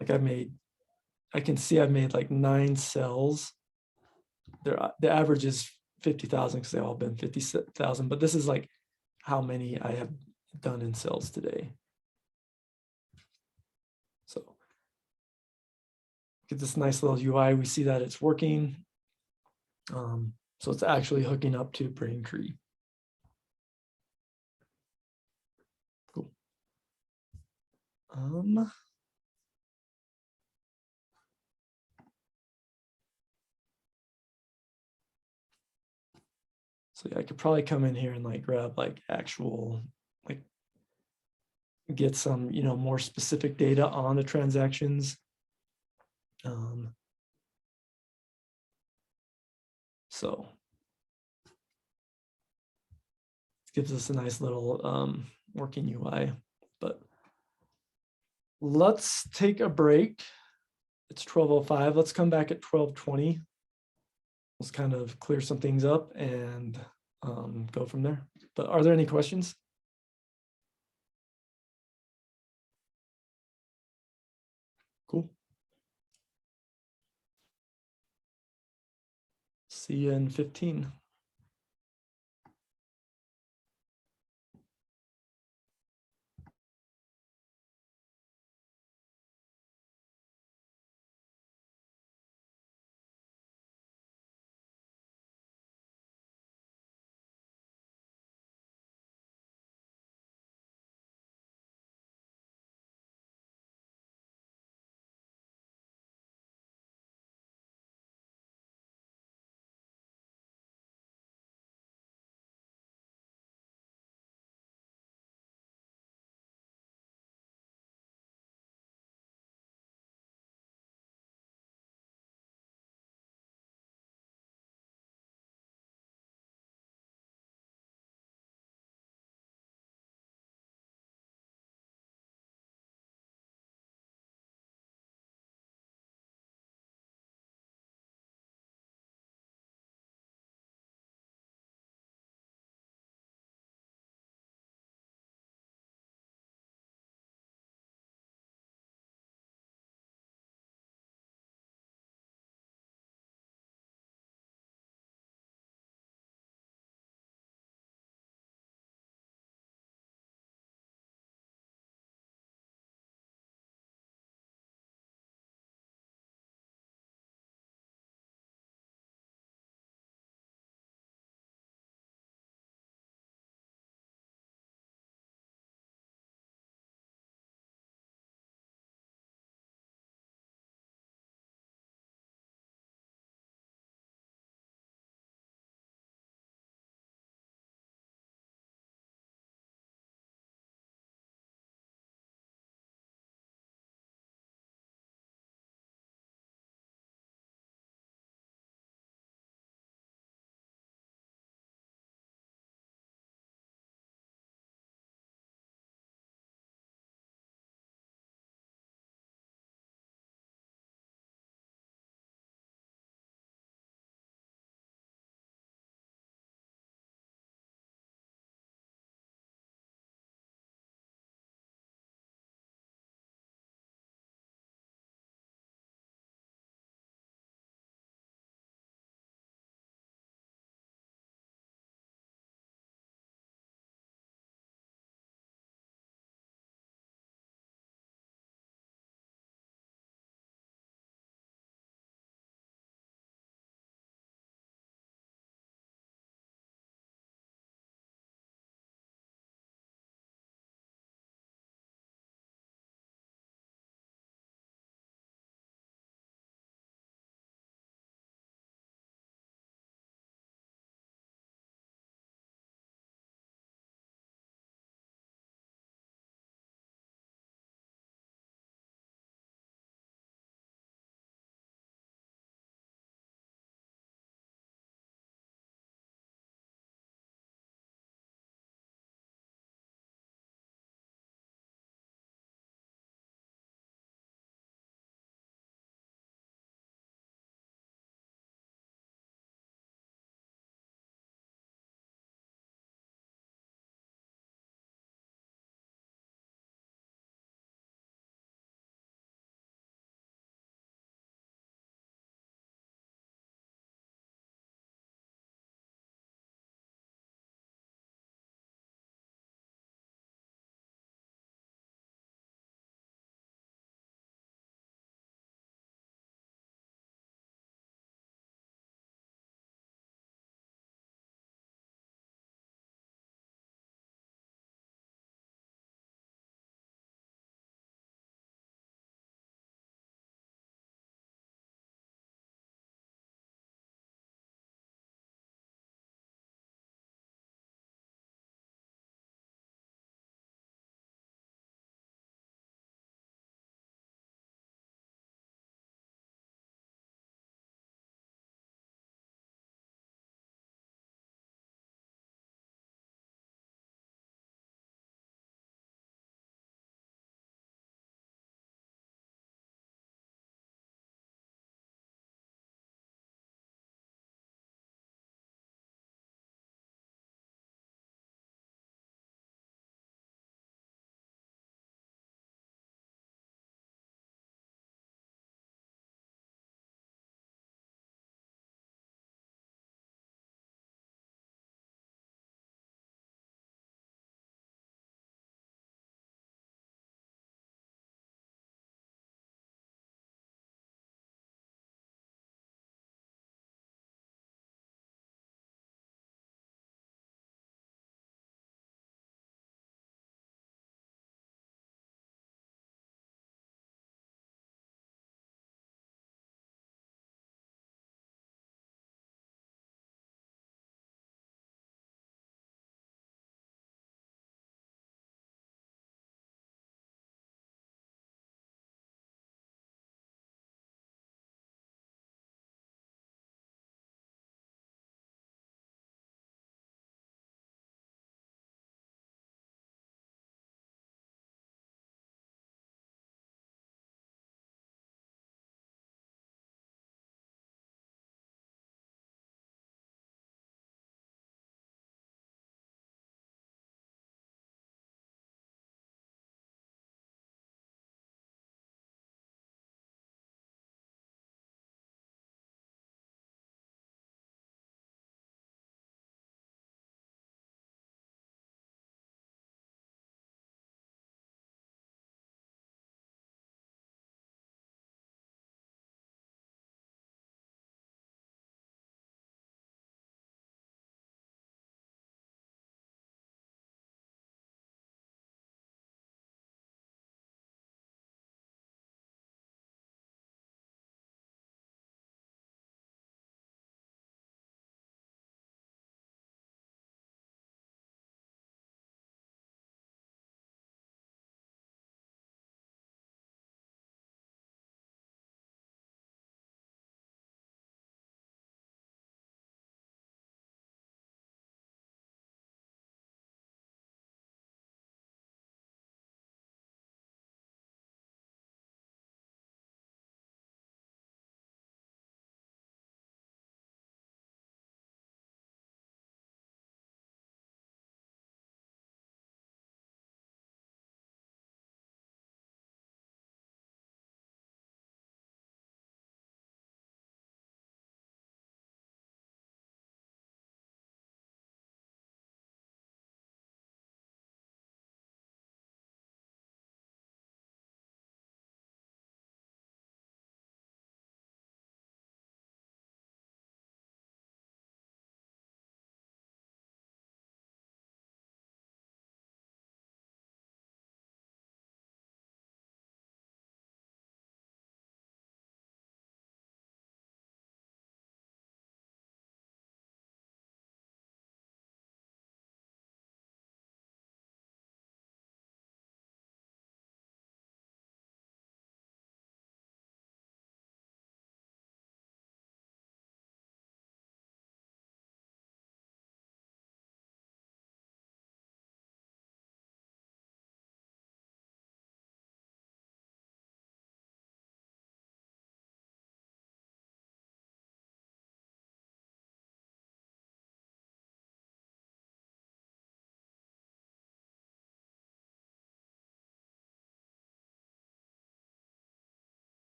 like I can see I've made like 9 cells. The average is 50,000 because they've all been 50,000, but this is like how many I have done in cells today. So get this nice little UI. We see that it's working. So it's actually hooking up to Braintree. Cool. So yeah, I could probably come in here and like grab like actual, like get some, more specific data on the transactions. So it gives us a nice little working UI, but let's take a break. It's 12:05. Let's come back at 12:20. Let's kind of clear some things up and go from there. But are there any questions? Cool. See you in 15.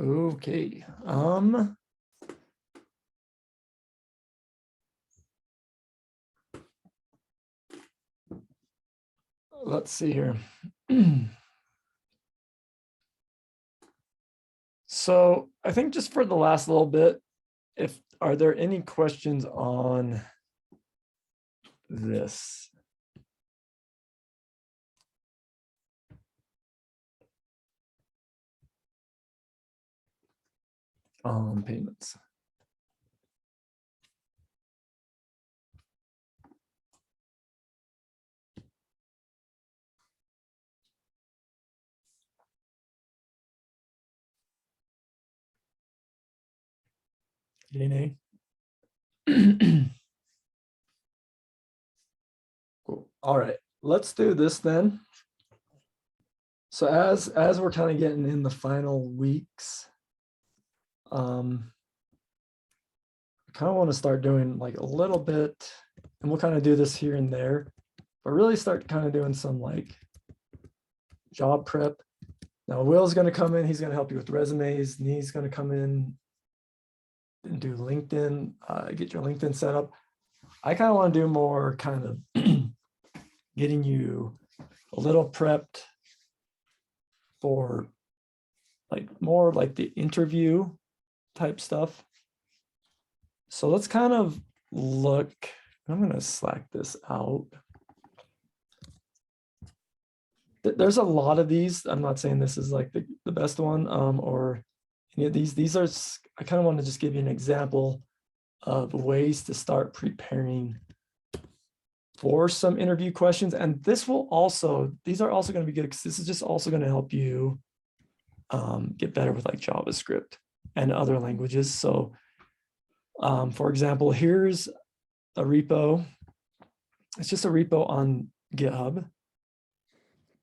Okay. Let's see here. So I think just for the last little bit, are there any questions on this? Payments. DNA. Cool. All right, let's do this then. So as we're kind of getting in the final weeks, I kind of want to start doing like a little bit, and we'll kind of do this here and there, but really start kind of doing some like job prep. Now Will's going to come in, he's going to help you with resumes, and he's going to come in and do LinkedIn, get your LinkedIn set up. I kind of want to do more kind of getting you a little prepped for like more like the interview type stuff. So let's kind of look, I'm going to Slack this out. There's a lot of these. I'm not saying this is like the best one or any of these. These are, I kind of want to just give you an example of ways to start preparing for some interview questions. And this will also, these are also going to be good because this is just also going to help you get better with like JavaScript and other languages. So for example, here's a repo. It's just a repo on GitHub.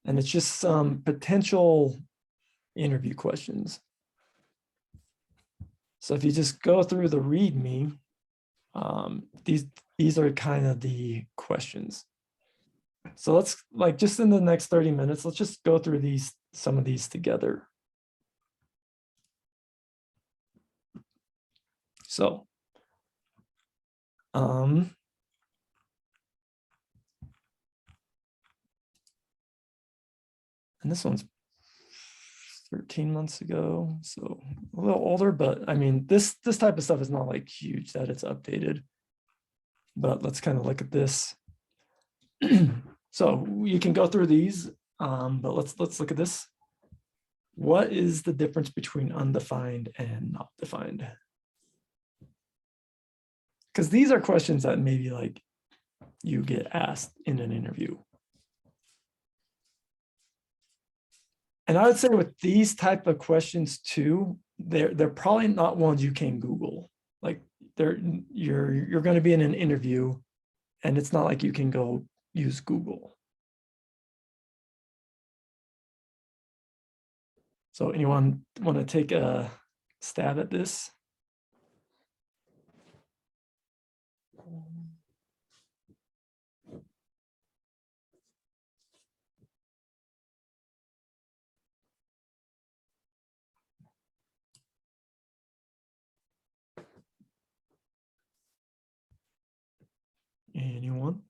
And it's just some potential interview questions. So if you just go through the README, these are kind of the questions. So let's like just in the next 30 minutes, let's just go through some of these together. So, and this one's 13 months ago, so a little older, but I mean, this type of stuff is not like huge that it's updated. But let's kind of look at this. So you can go through these, but let's look at this. What is the difference between undefined and not defined? Because these are questions that maybe like you get asked in an interview. And I would say with these type of questions too, they're probably not ones you can Google. Like you're going to be in an interview, and it's not like you can go use Google. So anyone want to take a stab at this? Anyone?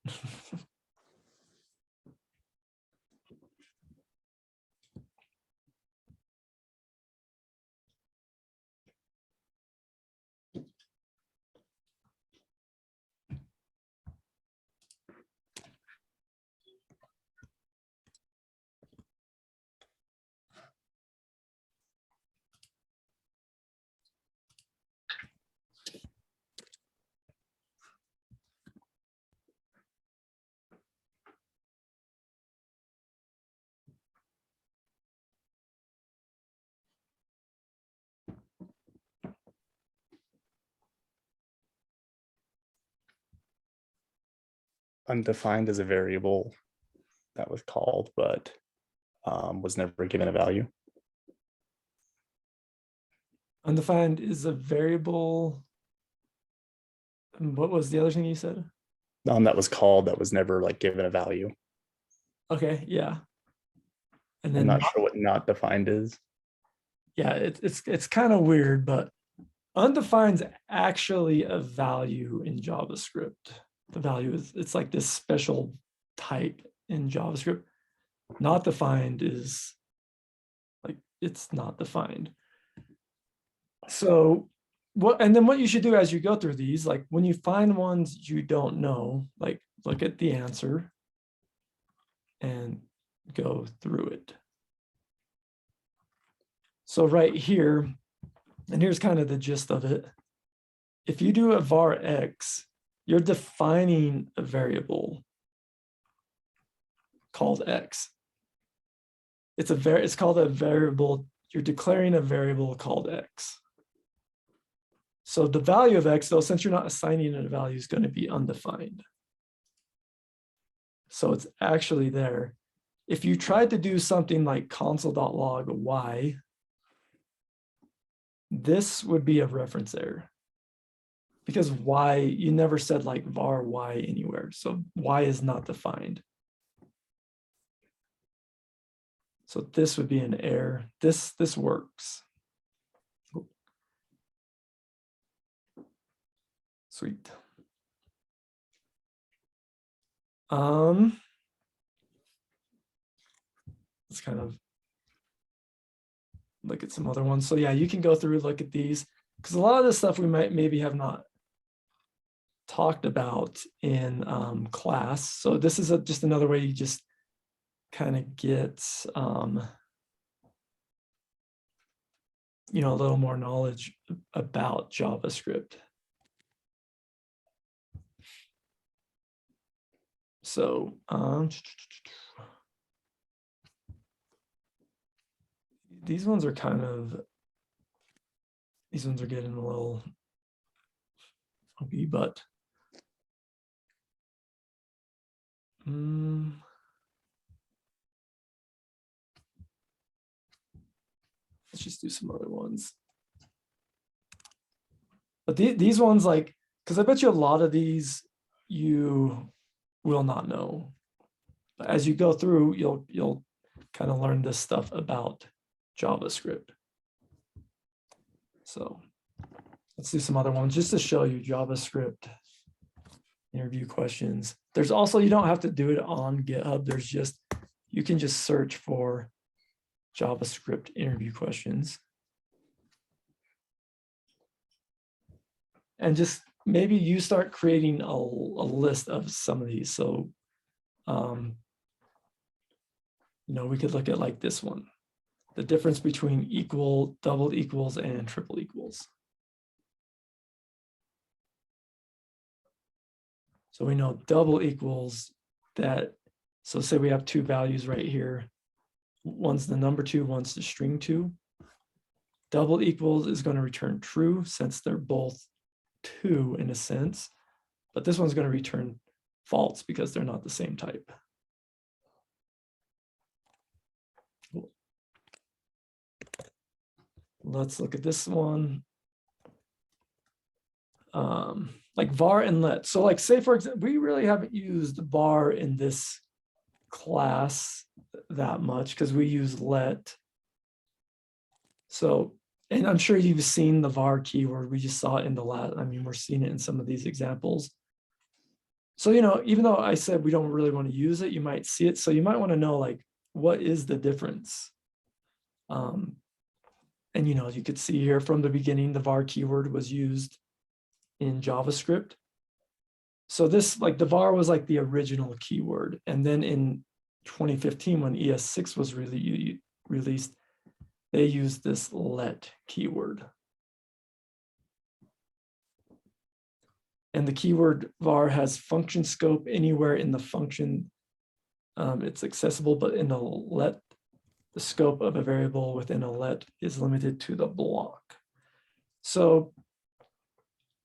Undefined is a variable that was called, but was never given a value. Undefined is a variable. And what was the other thing you said? That was called that was never like given a value. Okay, yeah. And I'm then not sure what not defined is. yeah, it's kind of weird, but undefined's actually a value in JavaScript. The value is, it's like this special type in JavaScript. Not defined is like, it's not defined. So what, and then what you should do as you go through these, like when you find ones you don't know, like look at the answer and go through it. So right here, and here's kind of the gist of it. If you do a var x, you're defining a variable called x. It's called a variable. You're declaring a variable called x. So the value of x, though, since you're not assigning it a value, is going to be undefined. So it's actually there. If you tried to do something like console.log y, this would be a reference error. Because y, you never said like var y anywhere. So y is not defined. So this would be an error. This works. Sweet. Let's kind of look at some other ones. So yeah, you can go through, look at these, because a lot of this stuff we might maybe have not talked about in class. So this is just another way you just kind of get you know, a little more knowledge about JavaScript. So these ones are kind of, these ones are getting a little funky, but let's just do some other ones. But these ones, like, because I bet you a lot of these you will not know. But as you go through, you'll kind of learn this stuff about JavaScript. So let's do some other ones just to show you JavaScript interview questions. There's also, you don't have to do it on GitHub. There's just, you can just search for JavaScript interview questions. And just maybe you start creating a list of some of these. So, you know, we could look at like this one, the difference between equal, double equals, and triple equals. So we know double equals that, so say we have two values right here. One's the number 2, one's the string 2. Double equals is going to return true since they're both 2 in a sense, but this one's going to return false because they're not the same type. Cool. Let's look at this one. Like var and let. So like say for example, we really haven't used var in this class that much because we use let. So, and I'm sure you've seen the var keyword. We just saw it in the last, I mean, we're seeing it in some of these examples. So, you know, even though I said we don't really want to use it, you might see it. So you might want to know like, what is the difference? And, you know, you could see here from the beginning, the var keyword was used in JavaScript. So this, like the var was like the original keyword. And then in 2015, when ES6 was really released, they used this let keyword. And the keyword var has function scope anywhere in the function. It's accessible, but in a let, the scope of a variable within a let is limited to the block. So,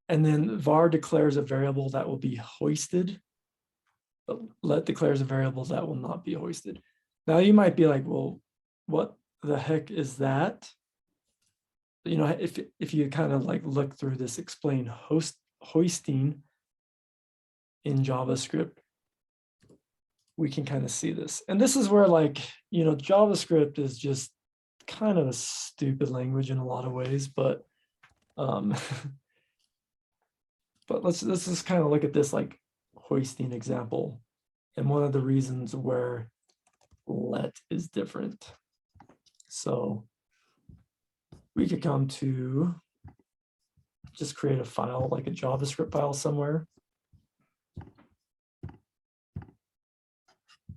and then var declares a variable that will be hoisted, but let declares a variable that will not be hoisted. Now you might be like, well, what the heck is that? You know, if you kind of like look through this, explain hoisting in JavaScript, we can kind of see this. And this is where like, you know, JavaScript is just kind of a stupid language in a lot of ways, but but let's just kind of look at this like hoisting example. And one of the reasons where let is different. So we could come to just create a file, like a JavaScript file somewhere.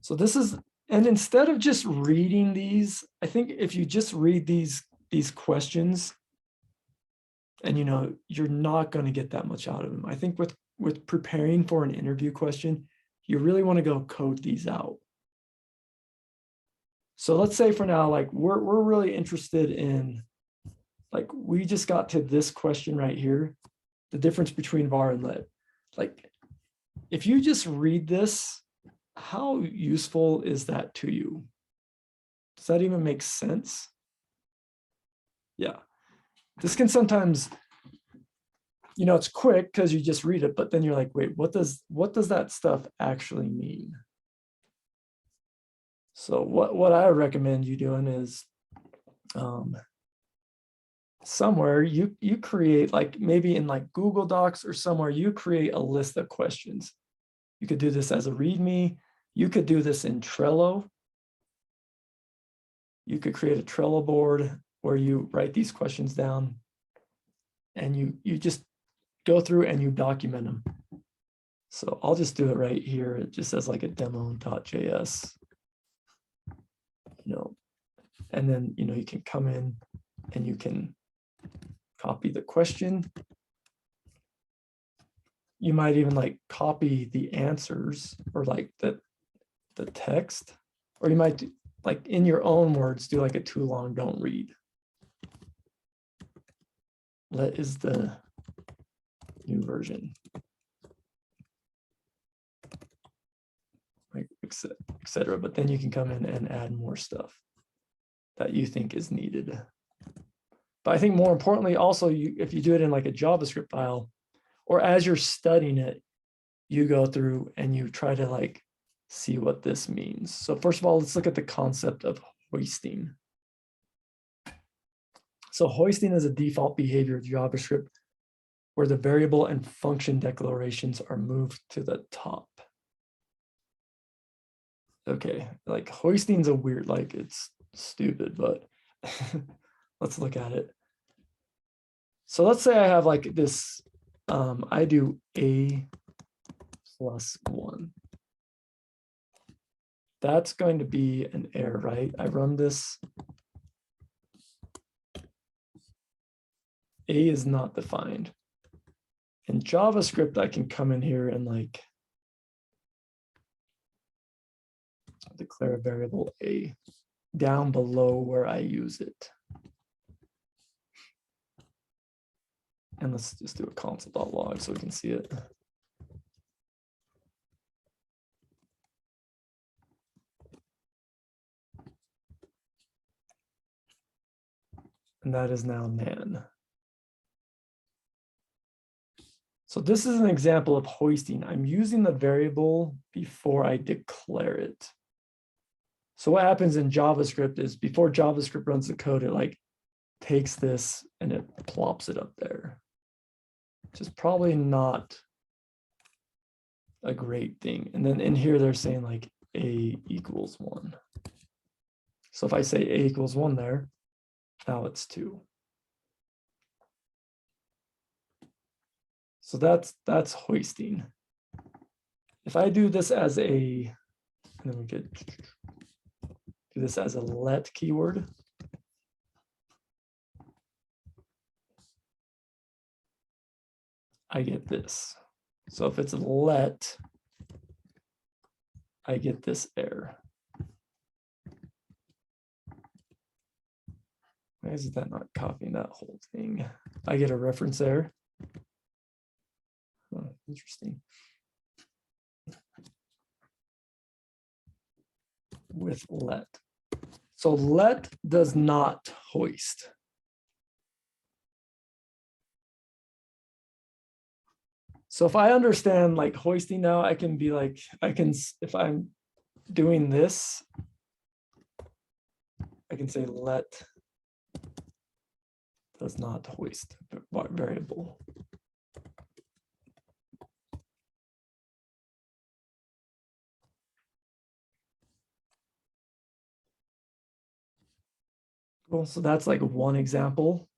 So this is, and instead of just reading these, I think if you just read these questions, and you're not going to get that much out of them. I think with preparing for an interview question, you really want to go code these out. So let's say for now, like we're really interested in, like we just got to this question right here, the difference between var and let. Like if you just read this, how useful is that to you? Does that even make sense? Yeah. This can sometimes, it's quick because you just read it, but then you're like, wait, what does that stuff actually mean? So what I recommend you doing is somewhere you create, like maybe in like Google Docs or somewhere, you create a list of questions. You could do this as a README. You could do this in Trello. You could create a Trello board where you write these questions down and you just go through and you document them. So I'll just do it right here. It just says like a demo.js, and then, you can come in and you can copy the question. You might even like copy the answers or like the text, or you might do, like in your own words, do like a too long, don't read. Let is the new version, like etc. But then you can come in and add more stuff that you think is needed. But I think more importantly, also, if you do it in like a JavaScript file, or as you're studying it, you go through and you try to like see what this means. So first of all, let's look at the concept of hoisting. So hoisting is a default behavior of JavaScript where the variable and function declarations are moved to the top. Okay, like hoisting's a weird, like it's stupid, but let's look at it. So let's say I have like this, I do a plus 1. That's going to be an error, right? I run this. A is not defined. In JavaScript, I can come in here and like declare a variable A down below where I use it. And let's just do a console.log so we can see it. And that is now nan. So this is an example of hoisting. I'm using the variable before I declare it. So what happens in JavaScript is before JavaScript runs the code, it like takes this and it plops it up there, which is probably not a great thing. And then in here, they're saying like A equals 1. So if I say A equals 1 there, now it's 2. So that's hoisting. If I do this as a, and then we could do this as a let keyword. I get this. So if it's a let, I get this error. Why is that not copying that whole thing? I get a reference error. Oh, interesting. With let. So let does not hoist. So if I understand like hoisting now, I can be like, if I'm doing this, I can say let does not hoist variable. Cool. So that's like one example.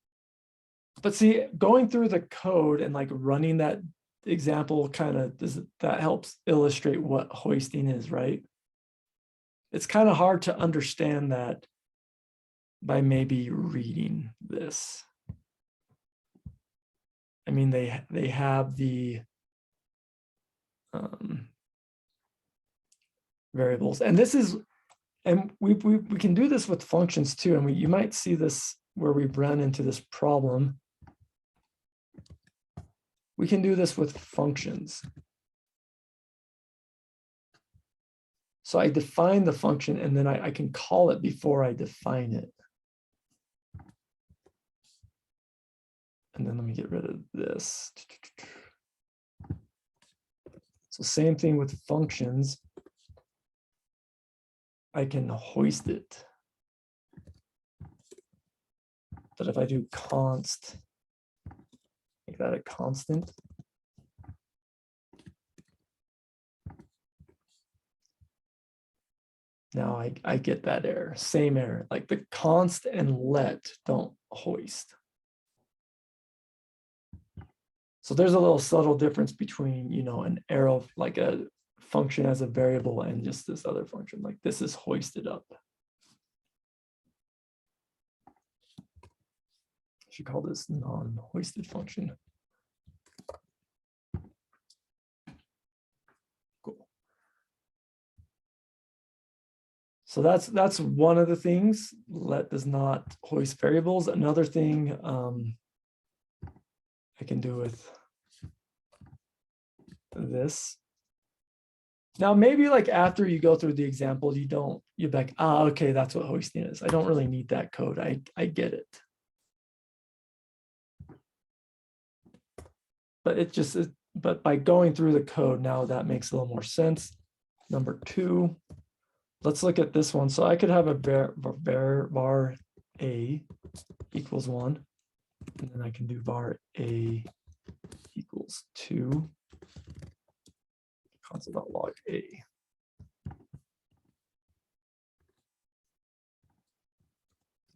But see, going through the code and like running that example that helps illustrate what hoisting is, right? It's kind of hard to understand that by maybe reading this. I mean, they have the variables, and this is, and we can do this with functions too, and you might see this where we run into this problem. We can do this with functions. So I define the function and then I can call it before I define it. And then let me get rid of this. So same thing with functions. I can hoist it. But if I do const, make that a constant. Now I get that error, same error, like the const and let don't hoist. So there's a little subtle difference between, you know, an arrow, like a function as a variable and just this other function, like this is hoisted up. I should call this non-hoisted function. Cool. So that's one of the things. Let does not hoist variables. Another thing I can do with this. Now, maybe like after you go through the example, you're like, ah, okay, that's what hoisting is. I don't really need that code. I get it. But it just is, but by going through the code now, that makes a little more sense. Number two, let's look at this one. So I could have a var a equals 1, and then I can do var a equals 2. Console.log a.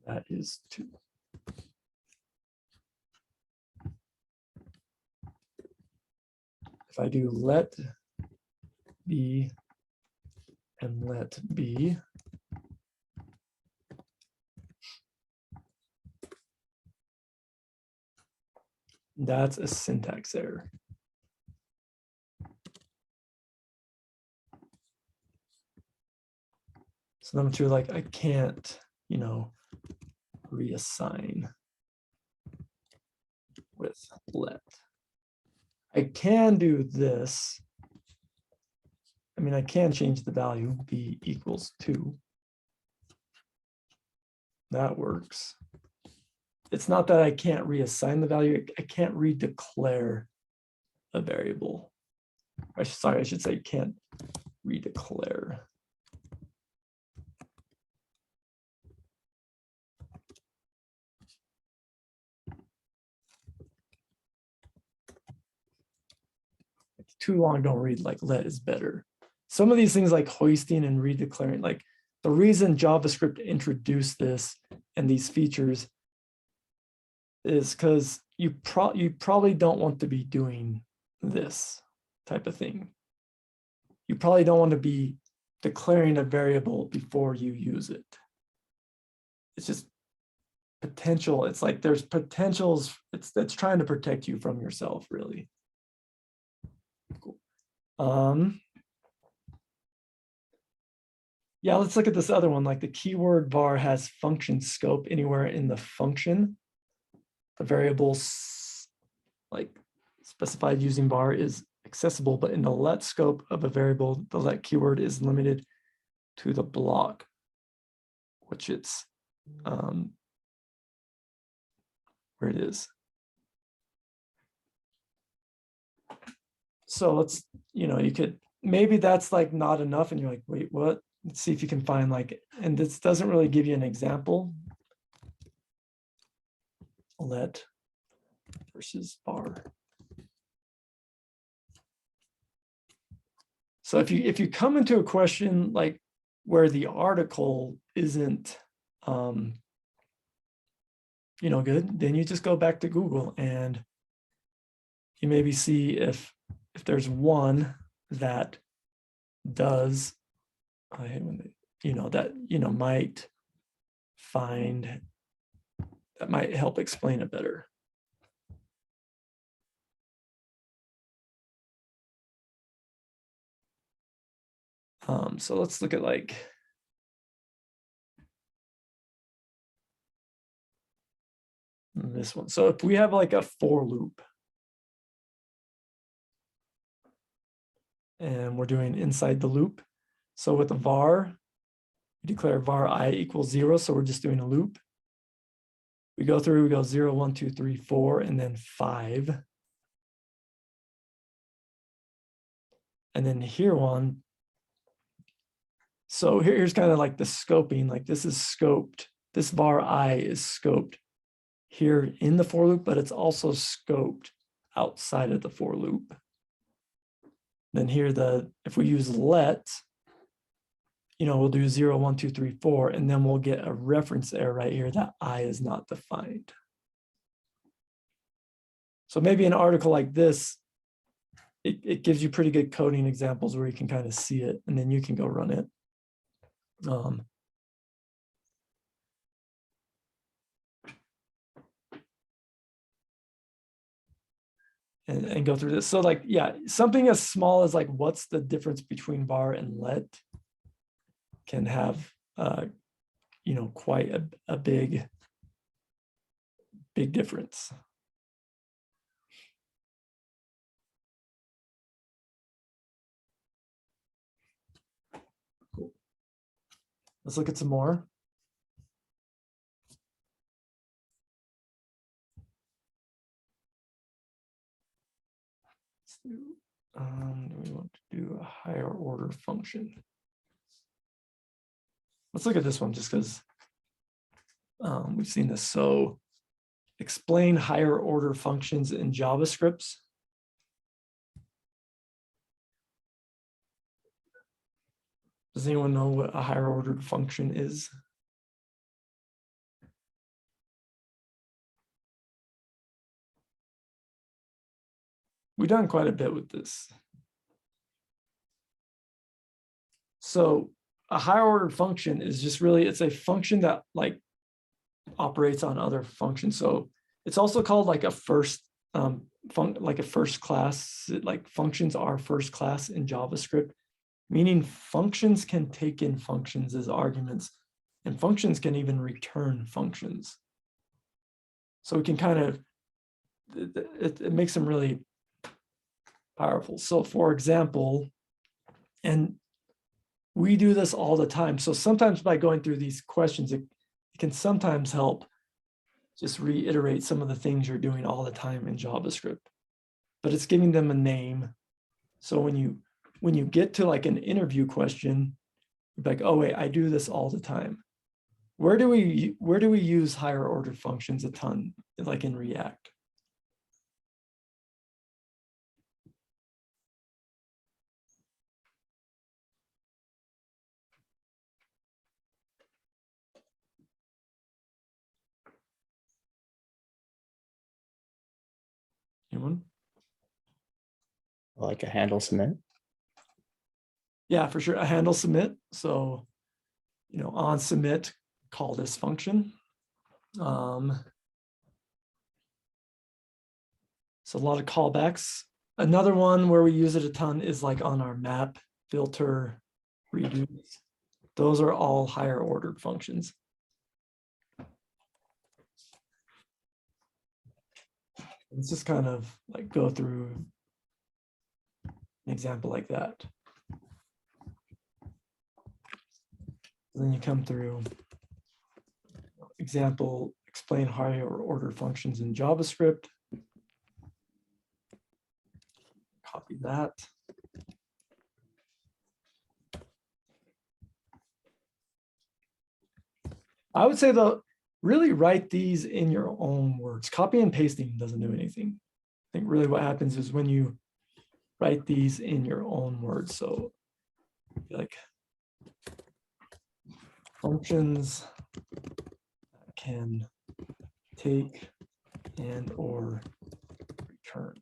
That is 2. If I do let b and let b, that's a syntax error. So number 2, like I can't, you know, reassign with let. I can do this. I mean, I can change the value, b equals 2. That works. It's not that I can't reassign the value. I can't redeclare a variable. Sorry, I should say can't redeclare. Too long, don't read, like let is better. Some of these things like hoisting and redeclaring, like the reason JavaScript introduced this and these features is because you probably don't want to be doing this type of thing. You probably don't want to be declaring a variable before you use it. It's just potential. It's like there's potentials. It's trying to protect you from yourself, really. Cool. Yeah, let's look at this other one. Like the keyword var has function scope anywhere in the function. The variables like specified using var is accessible, but in the let scope of a variable, the let keyword is limited to the block, which it's where it is. So let's, you know, you could, maybe that's like not enough and you're like, wait, what? Let's see if you can find like, and this doesn't really give you an example. let versus var. So if you come into a question like where the article isn't good, then you just go back to Google and you maybe see if there's one that does, I hate when they, might find, that might help explain it better. So let's look at like this one. So if we have like a for loop and we're doing inside the loop. So with a var, we declare var I equals 0. So we're just doing a loop. We go through, we go 0, 1, 2, 3, 4, and then 5. And then here one. So here's kind of like the scoping, like this is scoped. This var I is scoped here in the for loop, but it's also scoped outside of the for loop. Then here if we use let, we'll do 0, 1, 2, 3, 4, and then we'll get a reference error right here that I is not defined. So maybe an article like this, it gives you pretty good coding examples where you can kind of see it, and then you can go run it. And go through this. So like, yeah, something as small as like, what's the difference between var and let can have, quite a big difference. Cool. Let's look at some more. Do we want to do a higher order function? Let's look at this one just because we've seen this. So explain higher order functions in JavaScript. Does anyone know what a higher ordered function is? We've done quite a bit with this. So a higher ordered function is just really, it's a function that like operates on other functions. So it's also called like a first class, like functions are first class in JavaScript, meaning functions can take in functions as arguments, and functions can even return functions. So we can kind of, it makes them really powerful. So for example, and we do this all the time. So sometimes by going through these questions, it can sometimes help just reiterate some of the things you're doing all the time in JavaScript, but it's giving them a name. So when you get to like an interview question, you're like, oh wait, I do this all the time. Where do we use higher order functions a ton, like in React? Anyone? Like a handle submit. Yeah, for sure. A handle submit. So, on submit, call this function. So a lot of callbacks. Another one where we use it a ton is like on our map, filter, reduce. Those are all higher ordered functions. Let's just kind of like go through an example like that. Then you come through example, explain higher order functions in JavaScript. Copy that. I would say though, really write these in your own words. Copy and pasting doesn't do anything. I think really what happens is when you write these in your own words. So like functions can take and or return.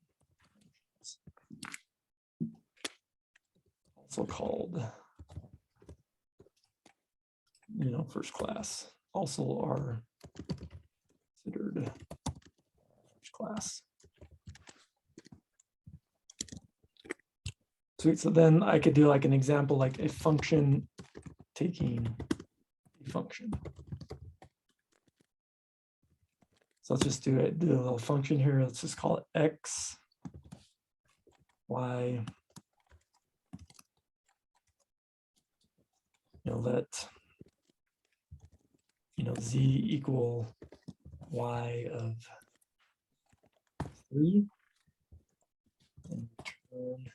Also called, first class. Also are considered first class. Sweet. So then I could do like an example, like a function taking a function. So let's just do a little function here. Let's just call it x, y. Let z equal y of 3 and return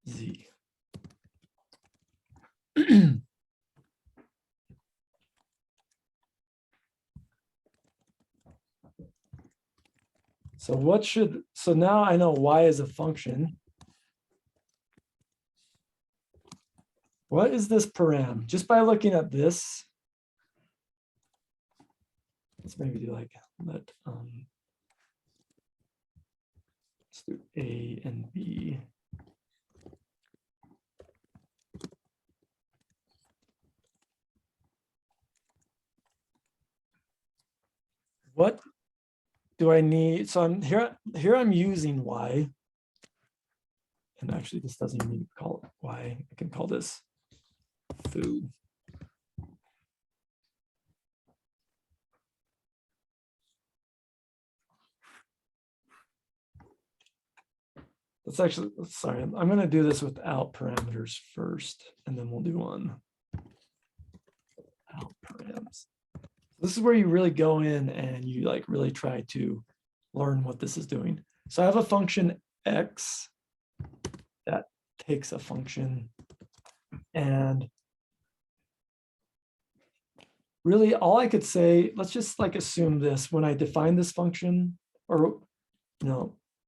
z. So now I know y is a function. What is this param? Just by looking at this, let's maybe do like let's do A and B. What do I need? So I'm here I'm using y. And actually this doesn't even need to call it y. I can call this foo. Let's actually, sorry, I'm going to do this without parameters first, and then we'll do one without params. This is where you really go in and you like really try to learn what this is doing. So I have a function x that takes a function, and really all I could say, let's just like assume this when I define this function, or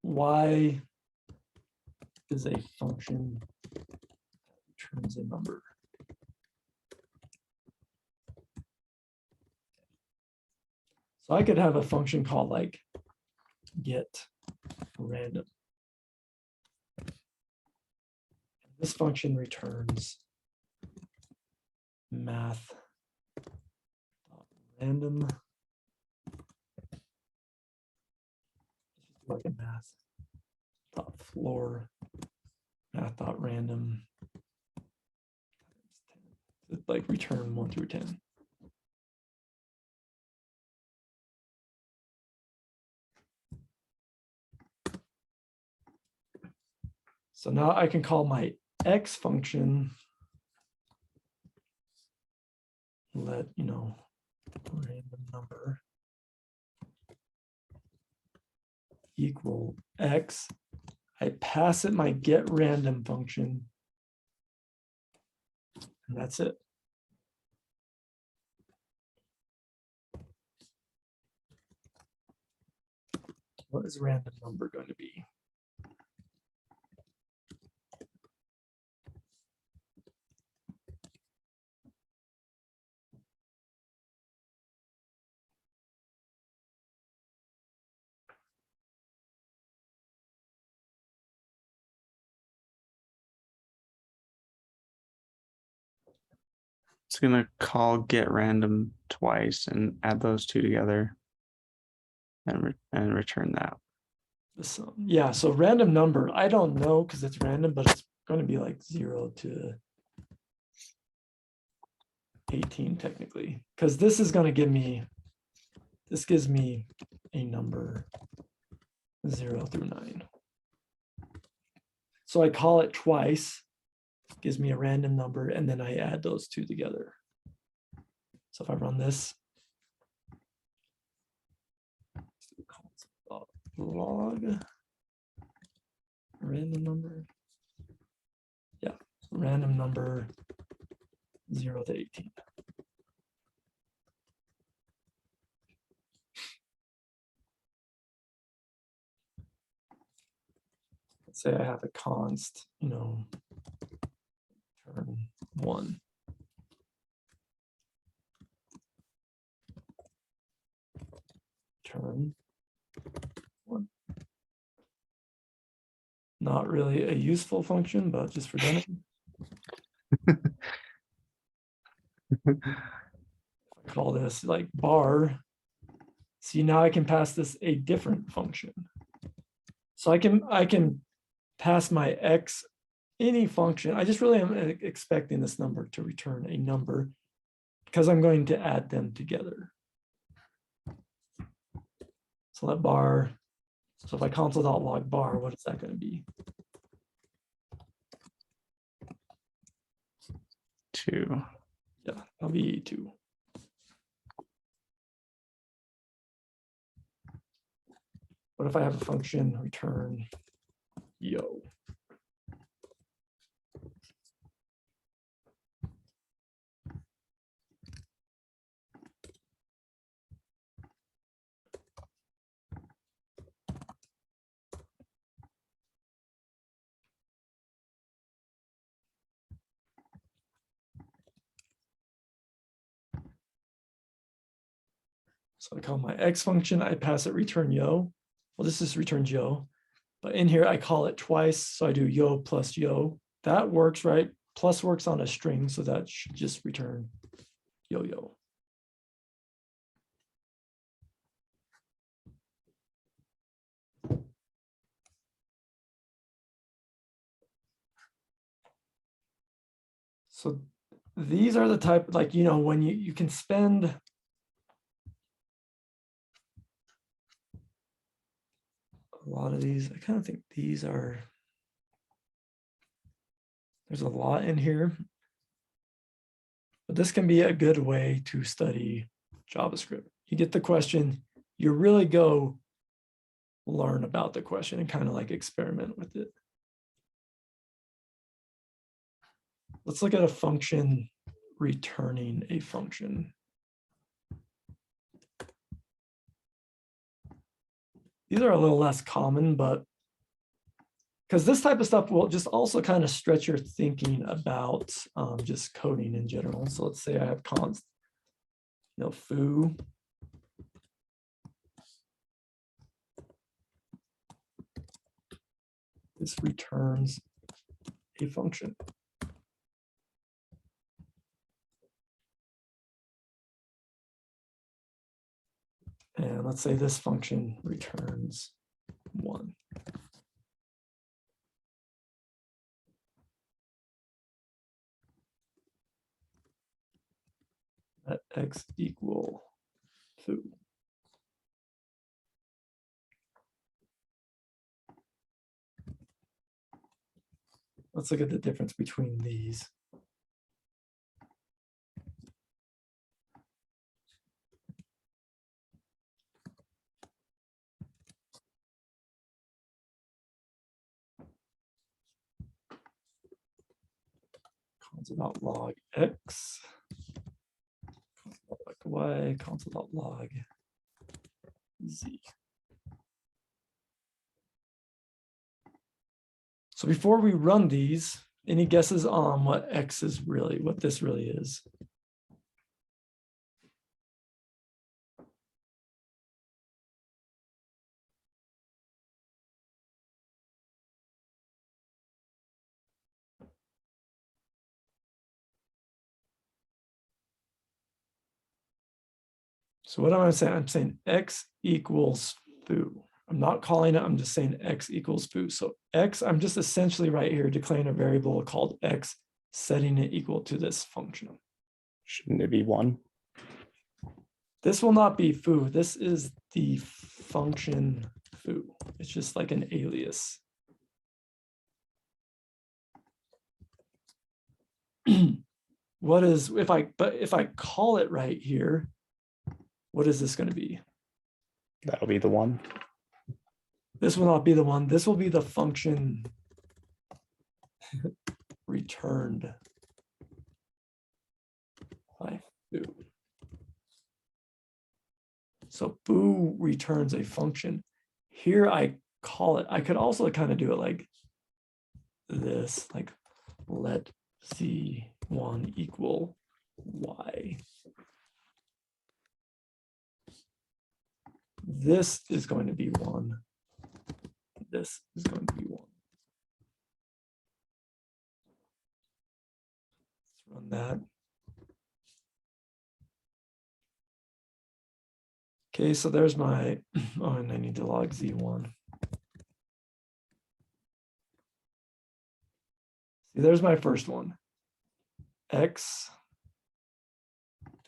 y is a function that returns a number. So I could have a function called like get random. This function returns math random. Like a math floor math.random. It's like return 1 through 10. So now I can call my x function, let random number equal x. I pass it my get random function, and that's it. What is random number going to be? It's gonna call get random twice and add those two together and return that. Yeah, so random number, I don't know because it's random, but it's going to be like 0 to 18 technically, because this is going to give me, this gives me a number 0 through 9. So I call it twice, gives me a random number, and then I add those two together. So if I run this, log random number. Yeah, random number 0 to 18. Let's say I have a const, turn 1. Turn 1. Not really a useful function, but just for demo. Call this like bar. See, now I can pass this a different function. So I can pass my x any function. I just really am expecting this number to return a number because I'm going to add them together. So let bar, so if I console.log bar, what is that going to be? 2. Yeah, that'll be 2. What if I have a function return yo? So I call my x function, I pass it return yo. Well, this is returns yo, but in here I call it twice. So I do yo plus yo. That works, right? Plus works on a string, so that should just return yo yo. So these are the type, like, when you can spend a lot of these. I kind of think these are, there's a lot in here, but this can be a good way to study JavaScript. You get the question, you really go learn about the question and kind of like experiment with it. Let's look at a function returning a function. These are a little less common, but because this type of stuff will just also kind of stretch your thinking about just coding in general. So let's say I have const, foo. This returns a function. And let's say this function returns 1. Let x equal foo. Let's look at the difference between these. Console.log x, console.log y, console.log z. So before we run these, any guesses on what x is really, what this really is? So what am I saying? I'm saying x equals foo. I'm not calling it, I'm just saying x equals foo. So x, I'm just essentially right here declaring a variable called x, setting it equal to this function. Shouldn't it be 1? This will not be foo. This is the function foo. It's just like an alias. What is, if I call it right here, what is this going to be? That'll be the 1. This will not be the one. This will be the function returned. So foo returns a function. Here I call it, I could also kind of do it like this, like let C1 equal Y. This is going to be 1. This is going to be 1. Let's run that. Okay, so there's my, oh, and I need to log Z1. See, there's my first one. X,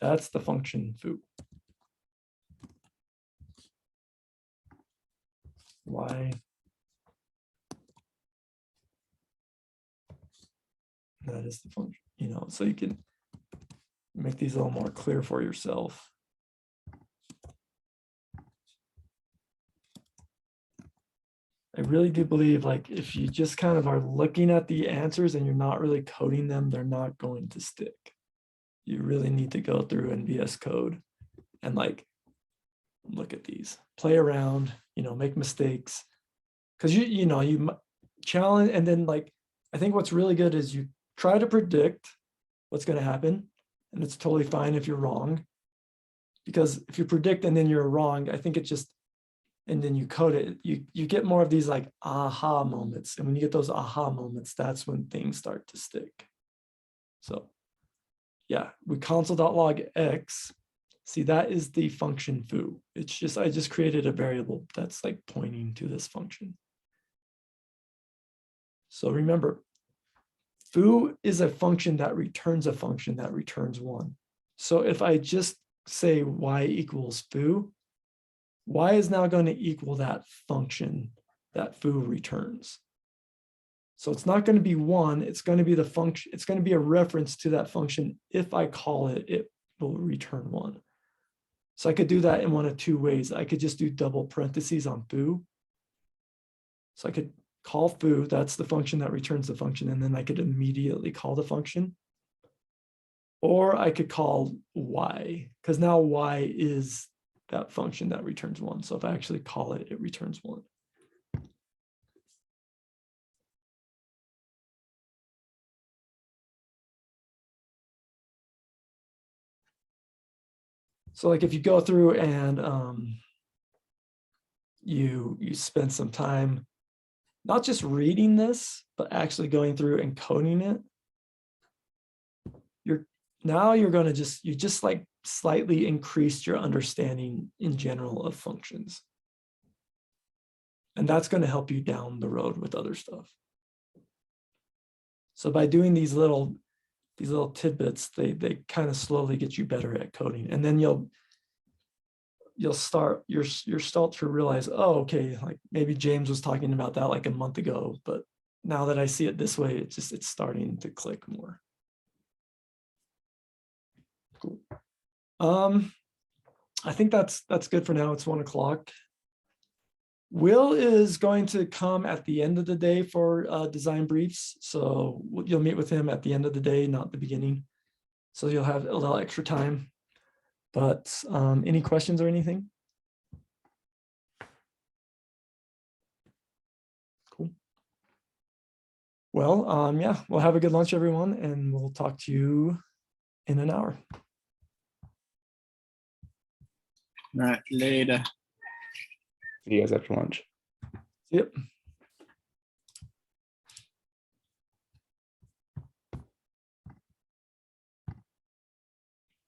that's the function foo. Y, that is the function, you know, so you can make these a little more clear for yourself. I really do believe, like, if you just kind of are looking at the answers and you're not really coding them, they're not going to stick. You really need to go through and VS Code and like look at these, play around, you know, make mistakes, because you know, you challenge, and then like I think what's really good is you try to predict what's going to happen, and it's totally fine if you're wrong, because if you predict and then you're wrong, I think it just, and then you code it, you get more of these like aha moments, and when you get those aha moments, that's when things start to stick. So yeah, we console.log x. See, that is the function foo. It's just, I just created a variable that's like pointing to this function. So remember, foo is a function that returns a function that returns 1. So if I just say y equals foo, y is now going to equal that function that foo returns. So it's not going to be 1, it's going to be the function, it's going to be a reference to that function. If I call it, it will return 1. So I could do that in one of 2 ways. I could just do double parentheses on foo. So I could call foo, that's the function that returns the function, and then I could immediately call the function. Or I could call y, because now y is that function that returns 1. So if I actually call it, it returns 1. So like if you go through and you spend some time not just reading this, but actually going through and coding it, you're going to just like slightly increase your understanding in general of functions. And that's going to help you down the road with other stuff. So by doing these little tidbits, they kind of slowly get you better at coding. And then you'll start to realize, oh, okay, like maybe James was talking about that like a month ago, but now that I see it this way, it's starting to click more. Cool. I think that's good for now. It's 1 o'clock. Will is going to come at the end of the day for design briefs. So you'll meet with him at the end of the day, not the beginning. So you'll have a little extra time. But any questions or anything? Cool. Well, yeah, we'll have a good lunch, everyone, and we'll talk to you in an hour. All right, later. See you guys after lunch. Yep.